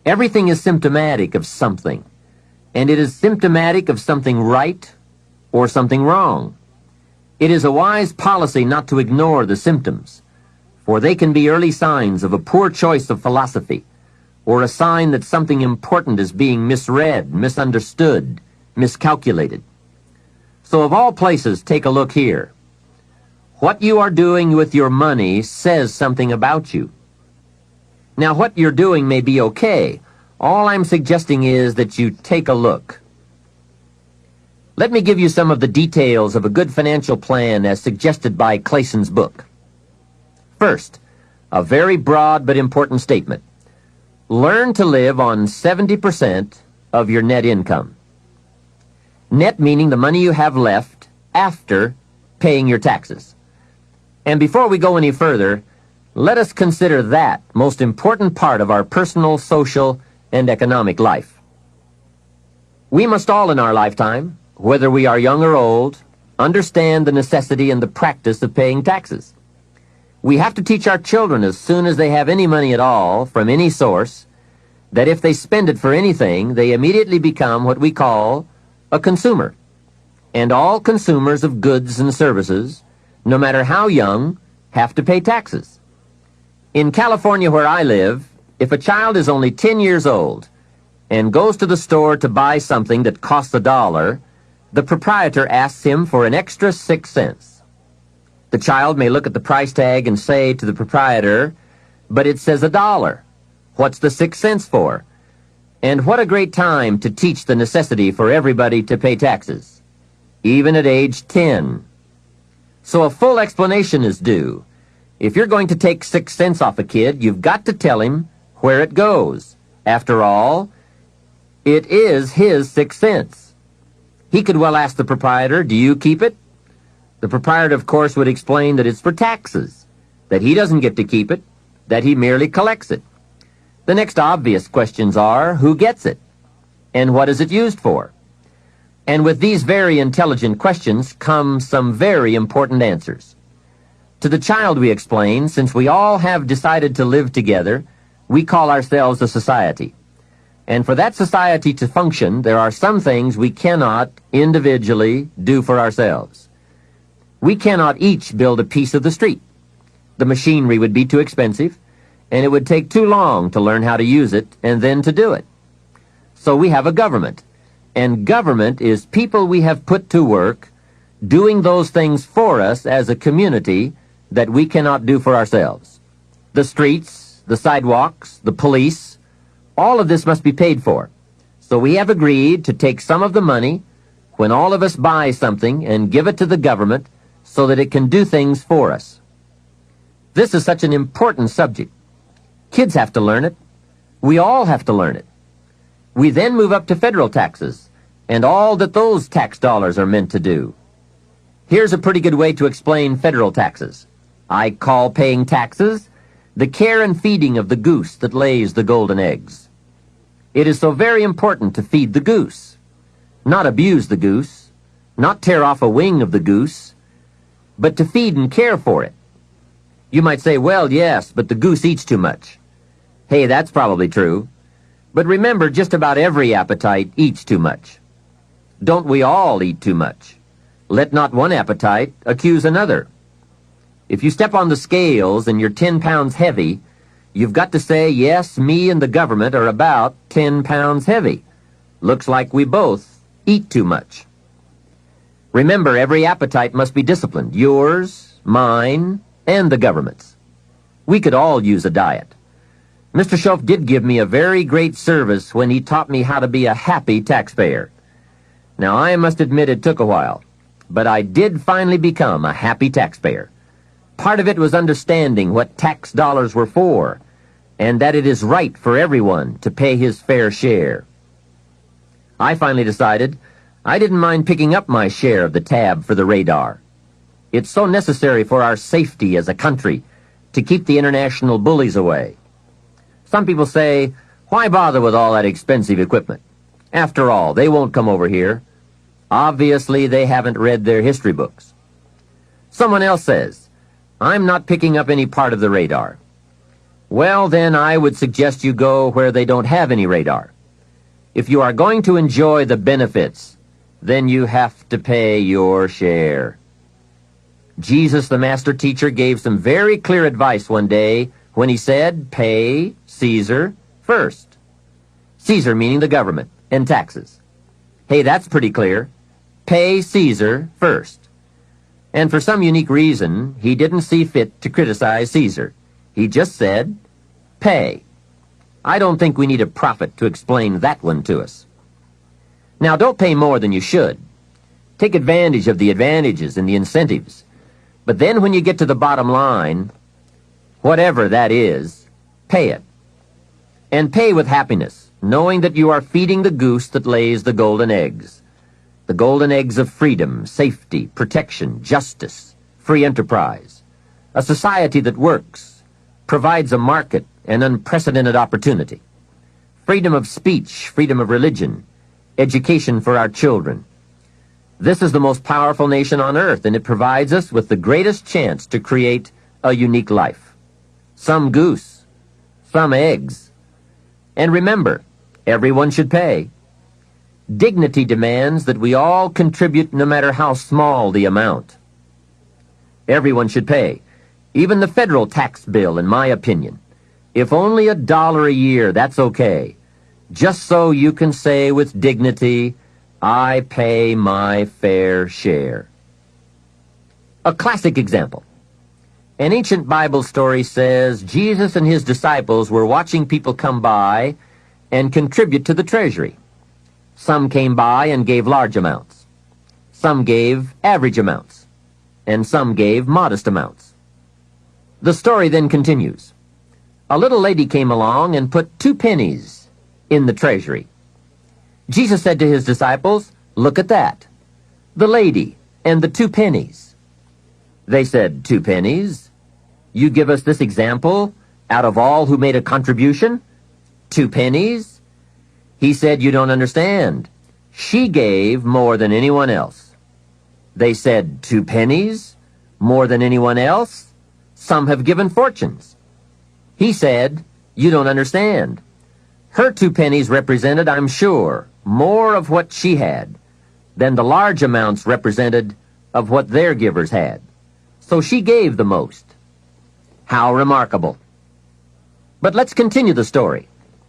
Everything is symptomatic of something, and it is symptomatic of something right or something wrong. It is a wise policy not to ignore the symptoms, for they can be early signs of a poor choice of philosophy, or a sign that something important is being misread, misunderstood, miscalculated. So of all places, take a look here. What you are doing with your money says something about you. Now, what you're doing may be okay. All I'm suggesting is that you take a look. Let me give you some of the details of a good financial plan as suggested by Clayson's book. First, a very broad but important statement. Learn to live on 70% of your net income. Net meaning the money you have left after paying your taxes. And before we go any further, let us consider that most important part of our personal, social, and economic life. We must all in our lifetime, whether we are young or old, understand the necessity and the practice of paying taxes. We have to teach our children as soon as they have any money at all from any source that if they spend it for anything, they immediately become what we call a consumer. And all consumers of goods and services, no matter how young, have to pay taxes. In California, where I live, if a child is only 10 years old and goes to the store to buy something that costs $1, the proprietor asks him for an extra 6 cents. The child may look at the price tag and say to the proprietor, "But it says $1. What's the 6 cents for?" And what a great time to teach the necessity for everybody to pay taxes, even at age 10. So a full explanation is due. If you're going to take 6 cents off a kid, you've got to tell him where it goes. After all, it is his 6 cents. He could well ask the proprietor, "Do you keep it?" The proprietor, of course, would explain that it's for taxes, that he doesn't get to keep it, that he merely collects it. The next obvious questions are, who gets it? And what is it used for? And with these very intelligent questions come some very important answers. To the child we explain, since we all have decided to live together, we call ourselves a society. And for that society to function, there are some things we cannot individually do for ourselves. We cannot each build a piece of the street. The machinery would be too expensive, and it would take too long to learn how to use it and then to do it. So we have a government, and government is people we have put to work doing those things for us as a community that we cannot do for ourselves. The streets, the sidewalks, the police, all of this must be paid for. So we have agreed to take some of the money when all of us buy something and give it to the government so that it can do things for us. This is such an important subject. Kids have to learn it. We all have to learn it. We then move up to federal taxes and all that those tax dollars are meant to do. Here's a pretty good way to explain federal taxes. I call paying taxes the care and feeding of the goose that lays the golden eggs. It is so very important to feed the goose, not abuse the goose, not tear off a wing of the goose, but to feed and care for it. You might say, well, yes, but the goose eats too much. Hey, that's probably true. But remember, just about every appetite eats too much. Don't we all eat too much? Let not one appetite accuse another. If you step on the scales and you're 10 pounds heavy, you've got to say, yes, me and the government are about 10 pounds heavy. Looks like we both eat too much. Remember, every appetite must be disciplined. Yours, mine, and the government's. We could all use a diet. Mr. Schultz did give me a very great service when he taught me how to be a happy taxpayer. Now, I must admit it took a while, but I did finally become a happy taxpayer. Part of it was understanding what tax dollars were for, and that it is right for everyone to pay his fair share. I finally decided I didn't mind picking up my share of the tab for the radar. It's so necessary for our safety as a country to keep the international bullies away. Some people say, why bother with all that expensive equipment? After all, they won't come over here. Obviously, they haven't read their history books. Someone else says, I'm not picking up any part of the radar. Well, then I would suggest you go where they don't have any radar. If you are going to enjoy the benefits, then you have to pay your share. Jesus, the master teacher, gave some very clear advice one day when he said, pay Caesar first. Caesar meaning the government and taxes. Hey, that's pretty clear. Pay Caesar first. And for some unique reason, he didn't see fit to criticize Caesar. He just said, pay. I don't think we need a prophet to explain that one to us. Now, don't pay more than you should. Take advantage of the advantages and the incentives. But then when you get to the bottom line, whatever that is, pay it. And pay with happiness, knowing that you are feeding the goose that lays the golden eggs. The golden eggs of freedom, safety, protection, justice, free enterprise. A society that works, provides a market and unprecedented opportunity. Freedom of speech, freedom of religion, education for our children. This is the most powerful nation on earth, and it provides us with the greatest chance to create a unique life. Some goose, some eggs. And remember, everyone should pay. Dignity demands that we all contribute no matter how small the amount. Everyone should pay. Even the federal tax bill, in my opinion. If only $1 a year, that's okay. Just so you can say with dignity, I pay my fair share. A classic example. An ancient Bible story says Jesus and his disciples were watching people come by and contribute to the treasury. Some came by and gave large amounts. Some gave average amounts. And some gave modest amounts. The story then continues. A little lady came along and put 2 pennies in the treasury. Jesus said to his disciples, look at that. The lady and the 2 pennies. They said, 2 pennies? You give us this example out of all who made a contribution? 2 pennies? He said, you don't understand. She gave more than anyone else. They said, 2 pennies? More than anyone else? Some have given fortunes. He said, you don't understand. Her 2 pennies represented, I'm sure, more of what she had than the large amounts represented of what their givers had. So she gave the most. How remarkable. But let's continue the story.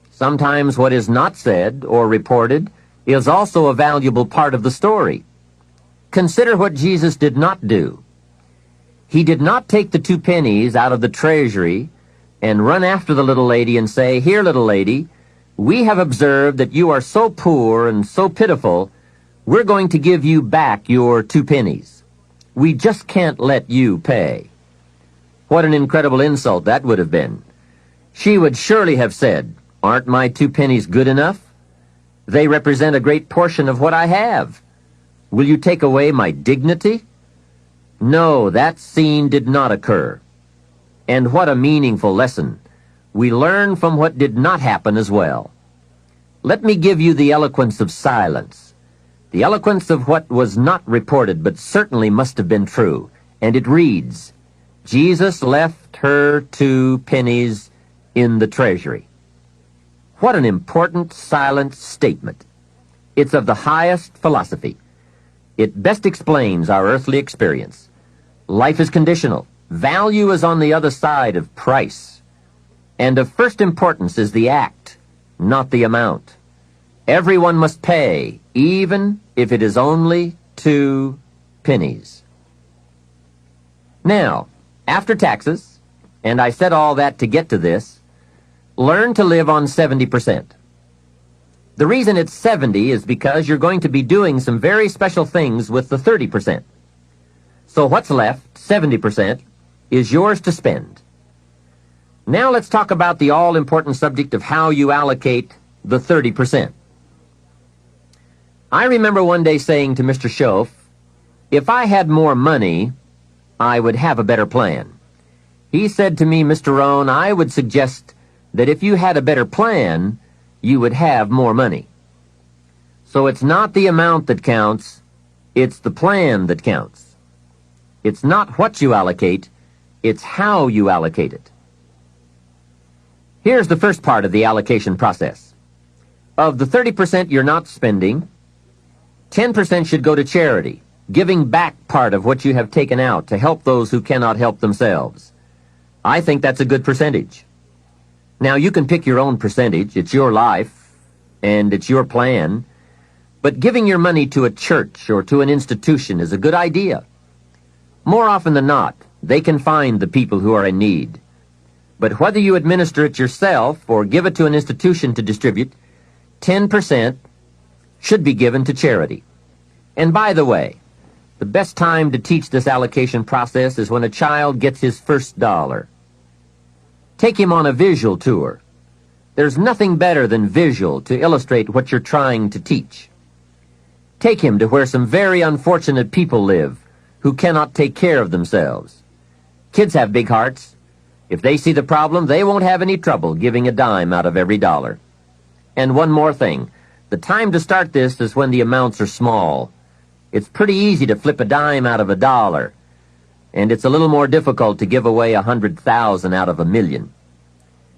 Sometimes what is not said or reported is also a valuable part of the story. Consider what Jesus did not do. He did not take the 2 pennies out of the treasury and run after the little lady and say, here, little lady, we have observed that you are so poor and so pitiful, we're going to give you back your 2 pennies. We just can't let you pay. What an incredible insult that would have been. She would surely have said, aren't my 2 pennies good enough? They represent a great portion of what I have. Will you take away my dignity? No, that scene did not occur. And what a meaningful lesson. We learn from what did not happen as well. Let me give you the eloquence of silence. The eloquence of what was not reported but certainly must have been true. And it reads, Jesus left her 2 pennies in the treasury. What an important silent statement. It's of the highest philosophy. It best explains our earthly experience. Life is conditional. Value is on the other side of price. And of first importance is the act, not the amount. Everyone must pay, even if it is only 2 pennies. Now, after taxes, and I said all that to get to this, learn to live on 70%. The reason it's 70 is because you're going to be doing some very special things with the 30%. So what's left, 70%, is yours to spend. Now let's talk about the all-important subject of how you allocate the 30%. I remember one day saying to Mr. Schoaf, if I had more money, I would have a better plan. He said to me, Mr. Rohn, I would suggest that if you had a better plan, you would have more money. So it's not the amount that counts, it's the plan that counts. It's not what you allocate, it's how you allocate it. Here's the first part of the allocation process. Of the 30% you're not spending, 10% should go to charity, giving back part of what you have taken out to help those who cannot help themselves. I think that's a good percentage. Now, you can pick your own percentage. It's your life, and it's your plan. But giving your money to a church or to an institution is a good idea. More often than not, they can find the people who are in need. But whether you administer it yourself or give it to an institution to distribute, 10% should be given to charity. And by the way, the best time to teach this allocation process is when a child gets his first dollar. Take him on a visual tour. There's nothing better than visual to illustrate what you're trying to teach. Take him to where some very unfortunate people live who cannot take care of themselves. Kids have big hearts. If they see the problem, they won't have any trouble giving a dime out of every dollar. And one more thing. The time to start this is when the amounts are small. It's pretty easy to flip a dime out of a dollar, and it's a little more difficult to give away 100,000 out of 1,000,000.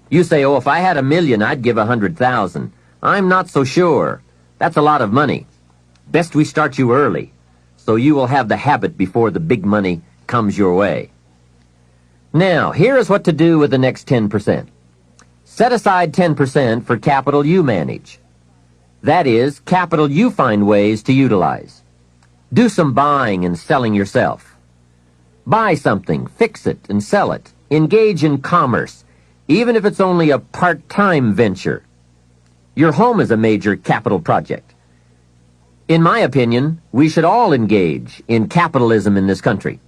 You say, oh, if I had 1,000,000, I'd give 100,000. I'm not so sure. That's a lot of money. Best we start you early, so you will have the habit before the big money comes your way. Now, here is what to do with the next 10%. Set aside 10% for capital you manage. That is, capital you find ways to utilize. Do some buying and selling yourself. Buy something, fix it, and sell it. Engage in commerce, even if it's only a part-time venture. Your home is a major capital project. In my opinion, we should all engage in capitalism in this country.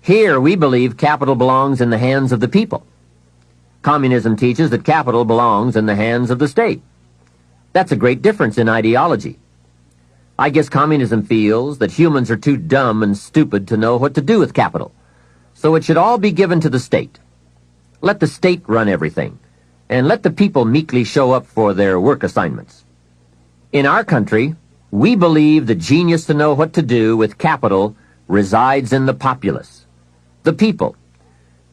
Here, we believe capital belongs in the hands of the people. Communism teaches that capital belongs in the hands of the state. That's a great difference in ideology. I guess communism feels that humans are too dumb and stupid to know what to do with capital, so it should all be given to the state. Let the state run everything, and let the people meekly show up for their work assignments. In our country, we believe the genius to know what to do with capital resides in the populace, the people,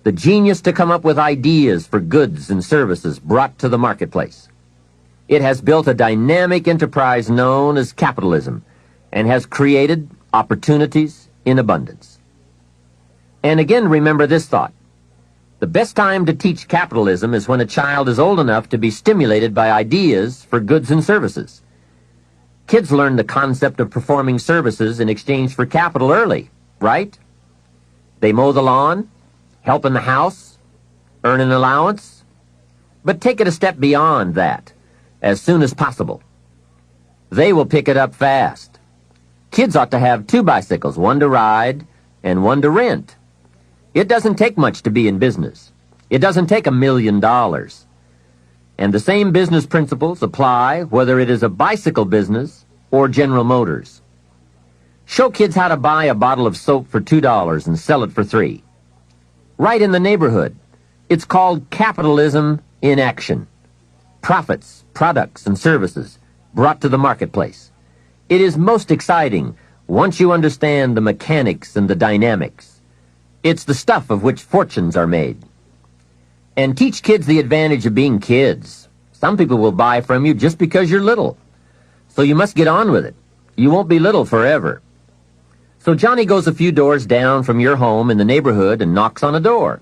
the genius to come up with ideas for goods and services brought to the marketplace. It has built a dynamic enterprise known as capitalism and has created opportunities in abundance. And again, remember this thought. The best time to teach capitalism is when a child is old enough to be stimulated by ideas for goods and services. Kids learn the concept of performing services in exchange for capital early, right? They mow the lawn, help in the house, earn an allowance. But take it a step beyond that, as soon as possible. They will pick it up fast. Kids ought to have 2 bicycles, one to ride and one to rent. It doesn't take much to be in business. It doesn't take $1 million. And the same business principles apply whether it is a bicycle business or General Motors. Show kids how to buy a bottle of soap for $2 and sell it for $3. Right in the neighborhood. It's called capitalism in action. Profits, products, and services brought to the marketplace. It is most exciting once you understand the mechanics and the dynamics. It's the stuff of which fortunes are made. And teach kids the advantage of being kids. Some people will buy from you just because you're little. So you must get on with it. You won't be little forever. So Johnny goes a few doors down from your home in the neighborhood and knocks on a door.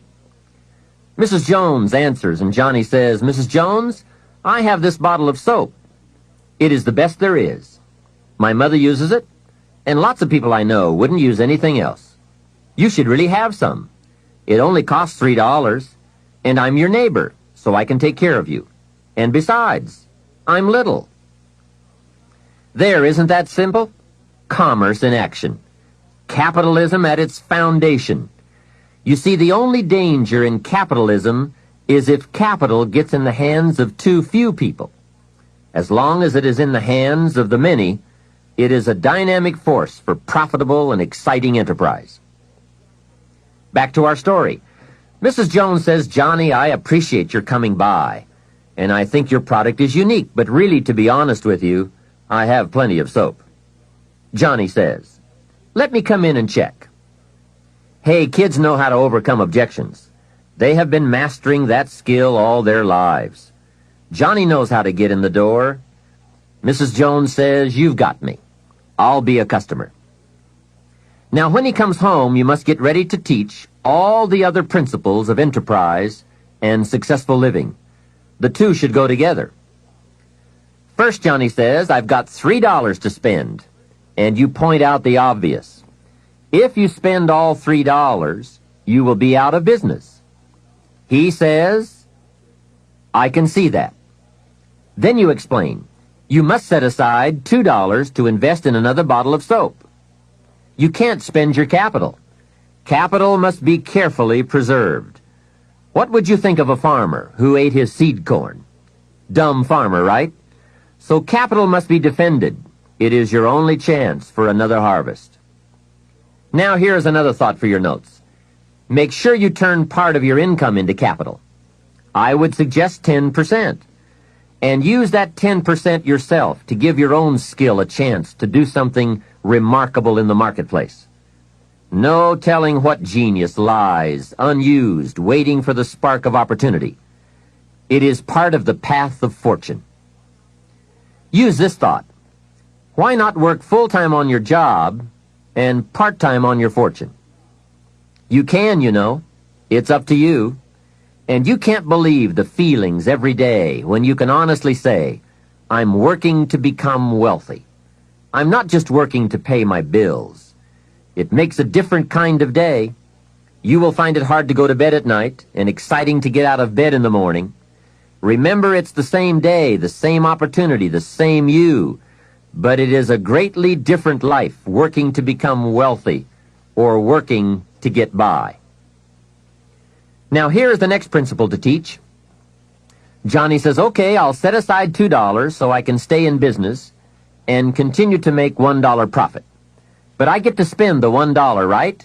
Mrs. Jones answers, and Johnny says, Mrs. Jones, I have this bottle of soap. It is the best there is. My mother uses it, and lots of people I know wouldn't use anything else. You should really have some. It only costs $3, and I'm your neighbor, so I can take care of you. And besides, I'm little. There, isn't that simple? Commerce in action. Capitalism at its foundation. You see, the only danger in capitalism is if capital gets in the hands of too few people. As long as it is in the hands of the many, it is a dynamic force for profitable and exciting enterprise. Back to our story. Mrs. Jones says, Johnny, I appreciate your coming by, and I think your product is unique, but really, to be honest with you, I have plenty of soap. Johnny says, let me come in and check. Hey, kids know how to overcome objections. They have been mastering that skill all their lives. Johnny knows how to get in the door. Mrs. Jones says, "You've got me. I'll be a customer." Now, when he comes home, you must get ready to teach all the other principles of enterprise and successful living. The two should go together. First, Johnny says, "I've got $3 to spend," and you point out the obvious. If you spend all $3, you will be out of business. He says, "I can see that." Then you explain, you must set aside $2 to invest in another bottle of soap. You can't spend your capital. Capital must be carefully preserved. What would you think of a farmer who ate his seed corn? Dumb farmer, right? So capital must be defended. It is your only chance for another harvest. Now here's another thought for your notes. Make sure you turn part of your income into capital. I would suggest 10%. And use that 10% yourself to give your own skill a chance to do something remarkable in the marketplace. No telling what genius lies, unused, waiting for the spark of opportunity. It is part of the path of fortune. Use this thought. Why not work full-time on your job and part-time on your fortune? You can, you know. It's up to you. And you can't believe the feelings every day when you can honestly say, "I'm working to become wealthy. I'm not just working to pay my bills." It makes a different kind of day. You will find it hard to go to bed at night and exciting to get out of bed in the morning. Remember, it's the same day, the same opportunity, the same you, but it is a greatly different life working to become wealthy or working to get by. Now here is the next principle to teach. Johnny says, "Okay, I'll set aside $2 so I can stay in business and continue to make $1 profit. But I get to spend the $1, right?"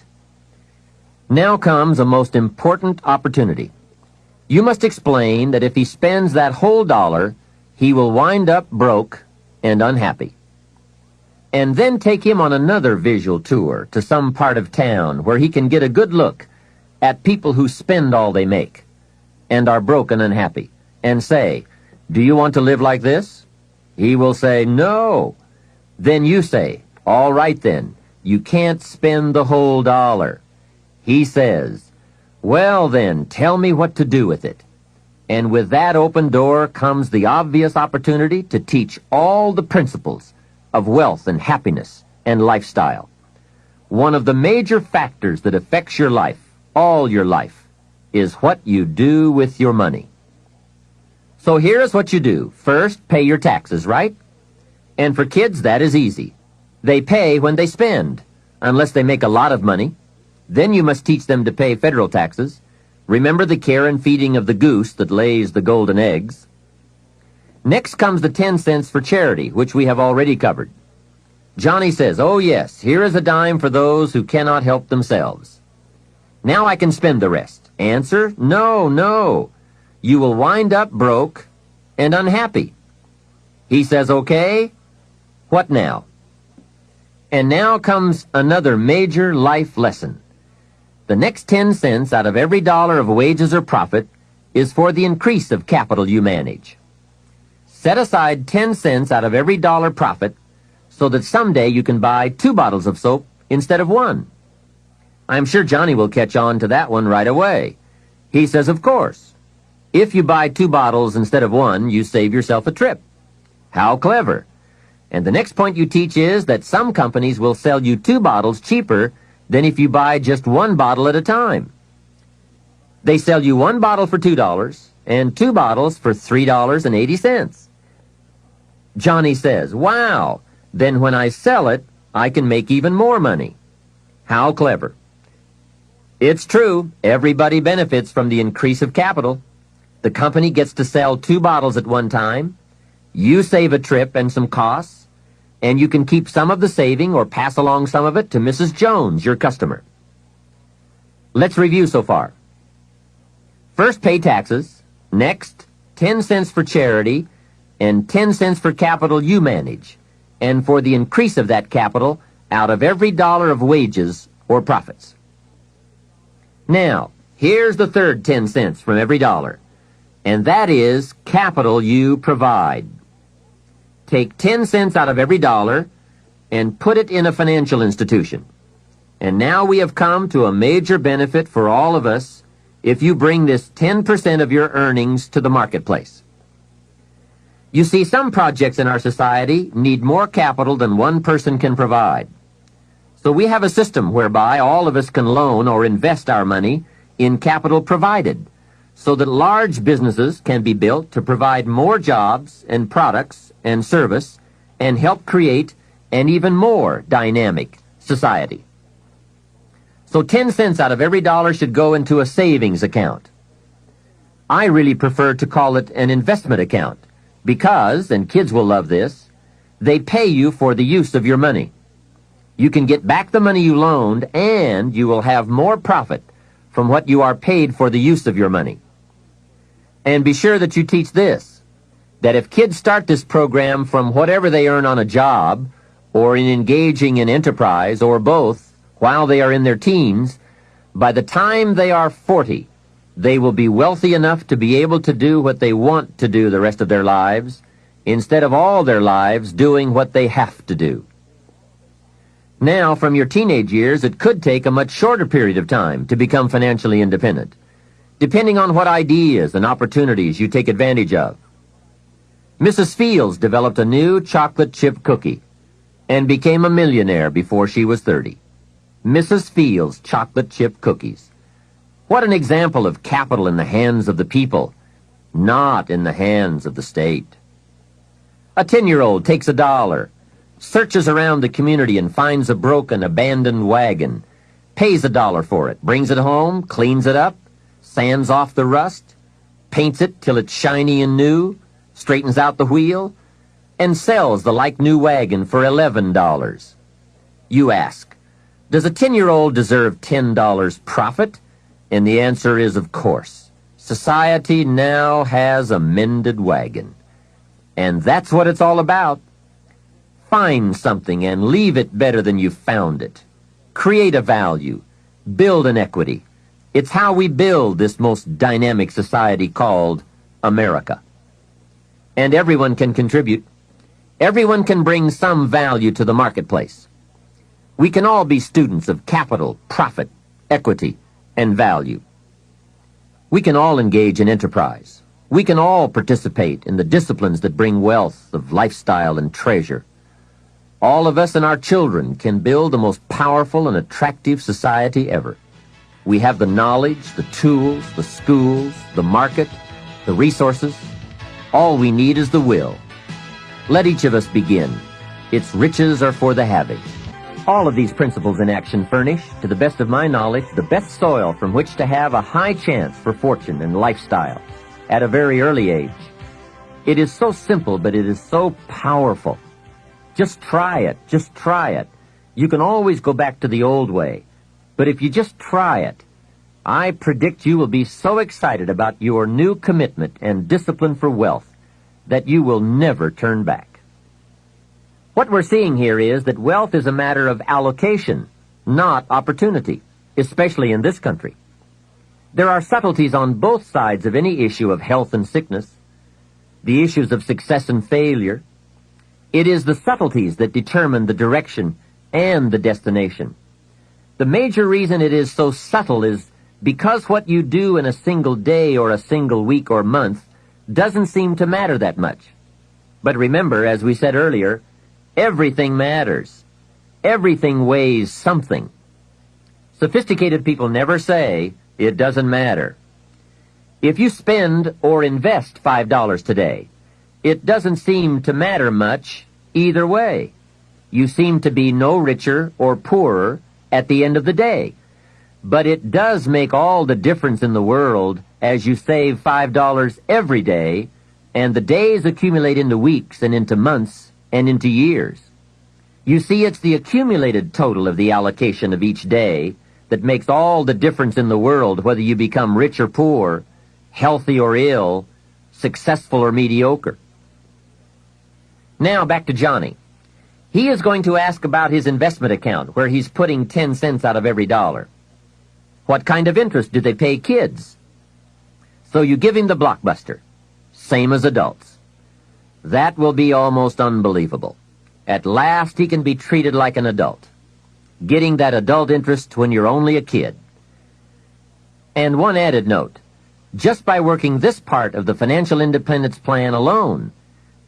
Now comes a most important opportunity. You must explain that if he spends that whole dollar, he will wind up broke and unhappy. And then take him on another visual tour to some part of town where he can get a good look at people who spend all they make and are broke and unhappy, and say, "Do you want to live like this?" He will say, "No." Then you say, "All right then, you can't spend the whole dollar." He says, "Well then, tell me what to do with it." And with that open door comes the obvious opportunity to teach all the principles of wealth and happiness and lifestyle. One of the major factors that affects your life, all your life, is what you do with your money. So here's what you do. First, pay your taxes, right? And for kids, that is easy. They pay when they spend, unless they make a lot of money. Then you must teach them to pay federal taxes. Remember the care and feeding of the goose that lays the golden eggs. Next comes the 10 cents for charity, which we have already covered. Johnny says, "Oh yes, here is a dime for those who cannot help themselves. Now I can spend the rest." Answer, no, no. You will wind up broke and unhappy. He says, "Okay, what now?" And now comes another major life lesson. The next 10 cents out of every dollar of wages or profit is for the increase of capital you manage. Set aside 10 cents out of every dollar profit so that someday you can buy 2 bottles of soap instead of 1. I'm sure Johnny will catch on to that one right away. He says, "Of course. If you buy 2 bottles instead of 1, you save yourself a trip." How clever. And the next point you teach is that some companies will sell you 2 bottles cheaper than if you buy just 1 bottle at a time. They sell you 1 bottle for $2 and 2 bottles for $3.80. Johnny says, "Wow, then when I sell it, I can make even more money." How clever. It's true, everybody benefits from the increase of capital. The company gets to sell 2 bottles at one time. You save a trip and some costs, and you can keep some of the saving or pass along some of it to Mrs. Jones, your customer. Let's review so far. First, pay taxes. Next, 10 cents for charity, and 10 cents for capital you manage, and for the increase of that capital out of every dollar of wages or profits. Now, Here's the third 10 cents from every dollar, and that is capital you provide. Take 10 cents out of every dollar and put it in a financial institution. And now we have come to a major benefit for all of us if you bring this 10% of your earnings to the marketplace. You see, some projects in our society need more capital than one person can provide. So we have a system whereby all of us can loan or invest our money in capital provided, so that large businesses can be built to provide more jobs and products and service and help create an even more dynamic society. So 10 cents out of every dollar should go into a savings account. I really prefer to call it an investment account because, and kids will love this, they pay you for the use of your money. You can get back the money you loaned, and you will have more profit from what you are paid for the use of your money. And be sure that you teach this, that if kids start this program from whatever they earn on a job, or in engaging in enterprise, or both, while they are in their teens, by the time they are 40, they will be wealthy enough to be able to do what they want to do the rest of their lives, instead of all their lives doing what they have to do. Now, from your teenage years, it could take a much shorter period of time to become financially independent, depending on what ideas and opportunities you take advantage of. Mrs. Fields developed a new chocolate chip cookie and became a millionaire before she was 30. Mrs. Fields chocolate chip cookies. What an example of capital in the hands of the people, not in the hands of the state. A 10-year-old takes $1, searches around the community and finds a broken, abandoned wagon, pays $1 for it, brings it home, cleans it up, sands off the rust, paints it till it's shiny and new, straightens out the wheel, and sells the like-new wagon for $11. You ask, does a 10-year-old deserve $10 profit? And the answer is, of course. Society now has a mended wagon. And that's what it's all about. Find something and leave it better than you found it. Create a value. Build an equity. It's how we build this most dynamic society called America. And everyone can contribute. Everyone can bring some value to the marketplace. We can all be students of capital, profit, equity, and value. We can all engage in enterprise. We can all participate in the disciplines that bring wealth of lifestyle and treasure. All of us and our children can build the most powerful and attractive society ever. We have the knowledge, the tools, the schools, the market, the resources. All we need is the will. Let each of us begin. Its riches are for the having. All of these principles in action furnish, to the best of my knowledge, the best soil from which to have a high chance for fortune and lifestyle at a very early age. It is so simple, but it is so powerful. Just try it. Just try it. You can always go back to the old way. But if you just try it, I predict you will be so excited about your new commitment and discipline for wealth that you will never turn back. What we're seeing here is that wealth is a matter of allocation, not opportunity, especially in this country. There are subtleties on both sides of any issue of health and sickness, the issues of success and failure. It is the subtleties that determine the direction and the destination. The major reason it is so subtle is because what you do in a single day or a single week or month doesn't seem to matter that much. But remember, as we said earlier, everything matters. Everything weighs something. Sophisticated people never say, it doesn't matter. If you spend or invest $5 today, it doesn't seem to matter much either way. You seem to be no richer or poorer at the end of the day. But it does make all the difference in the world as you save $5 every day, and the days accumulate into weeks and into months and into years. You see, it's the accumulated total of the allocation of each day that makes all the difference in the world, whether you become rich or poor, healthy or ill, successful or mediocre. Now back to Johnny. He is going to ask about his investment account, where he's putting 10 cents out of every dollar. What kind of interest do they pay kids? So you give him the blockbuster, same as adults. That will be almost unbelievable. At last he can be treated like an adult, getting that adult interest when you're only a kid. And one added note, just by working this part of the financial independence plan alone,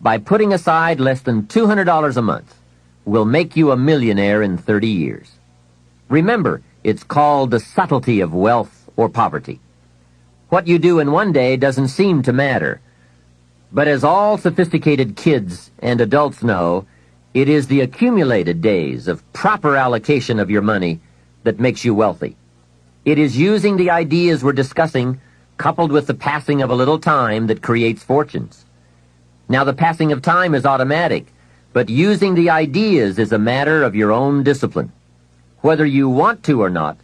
by putting aside less than $200 a month, will make you a millionaire in 30 years. Remember, it's called the subtlety of wealth or poverty. What you do in one day doesn't seem to matter. But as all sophisticated kids and adults know, it is the accumulated days of proper allocation of your money that makes you wealthy. It is using the ideas we're discussing, coupled with the passing of a little time, that creates fortunes. Now, the passing of time is automatic, but using the ideas is a matter of your own discipline. Whether you want to or not,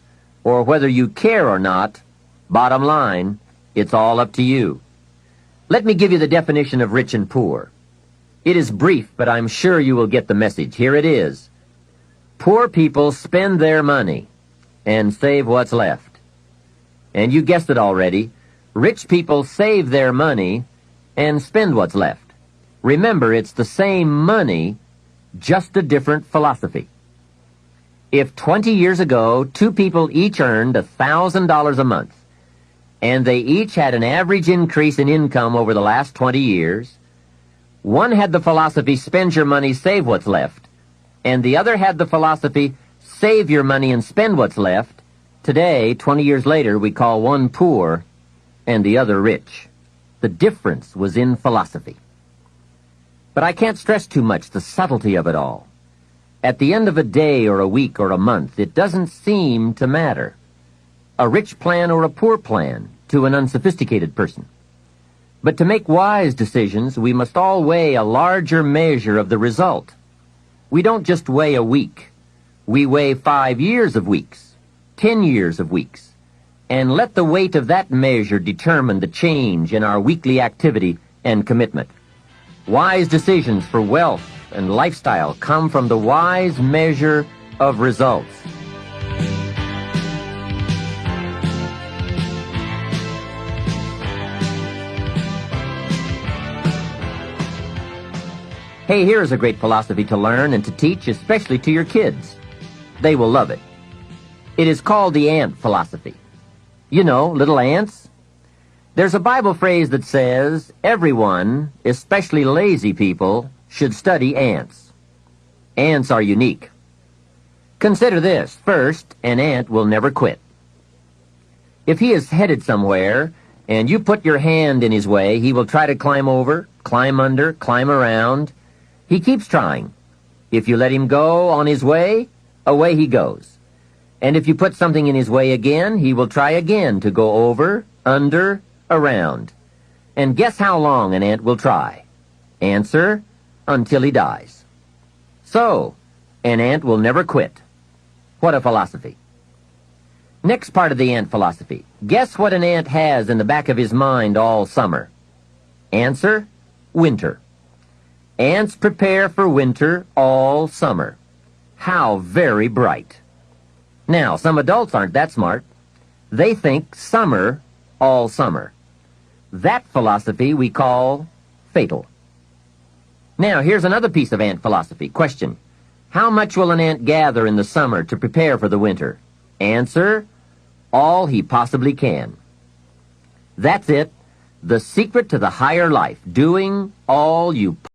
or whether you care or not, bottom line, it's all up to you. Let me give you the definition of rich and poor. It is brief, but I'm sure you will get the message. Here it is. Poor people spend their money and save what's left. And you guessed it already. Rich people save their money and spend what's left. Remember, it's the same money, just a different philosophy. If 20 years ago, two people each earned $1,000 a month, and they each had an average increase in income over the last 20 years, one had the philosophy, spend your money, save what's left, and the other had the philosophy, save your money and spend what's left. Today, 20 years later, we call one poor and the other rich. The difference was in philosophy. But I can't stress too much the subtlety of it all. At the end of a day or a week or a month, it doesn't seem to matter. A rich plan or a poor plan to an unsophisticated person. But to make wise decisions, we must all weigh a larger measure of the result. We don't just weigh a week. We weigh 5 years of weeks, 10 years of weeks, and let the weight of that measure determine the change in our weekly activity and commitment. Wise decisions for wealth and lifestyle come from the wise measure of results. Hey, here's a great philosophy to learn and to teach, especially to your kids. They will love it. It is called the ant philosophy. You know, little ants. There's a Bible phrase that says, everyone, especially lazy people, should study ants. Ants are unique. Consider this. First, an ant will never quit. If he is headed somewhere, and you put your hand in his way, he will try to climb over, climb under, climb around. He keeps trying. If you let him go on his way, away he goes. And if you put something in his way again, he will try again to go over, under, around. And guess how long an ant will try? Answer, until he dies. So, an ant will never quit. What a philosophy. Next part of the ant philosophy. Guess what an ant has in the back of his mind all summer? Answer, winter. Ants prepare for winter all summer. How very bright. Now, some adults aren't that smart. They think summer all summer. That philosophy we call fatal. Now, here's another piece of ant philosophy. Question. How much will an ant gather in the summer to prepare for the winter? Answer, all he possibly can. That's it. The secret to the higher life. Doing all you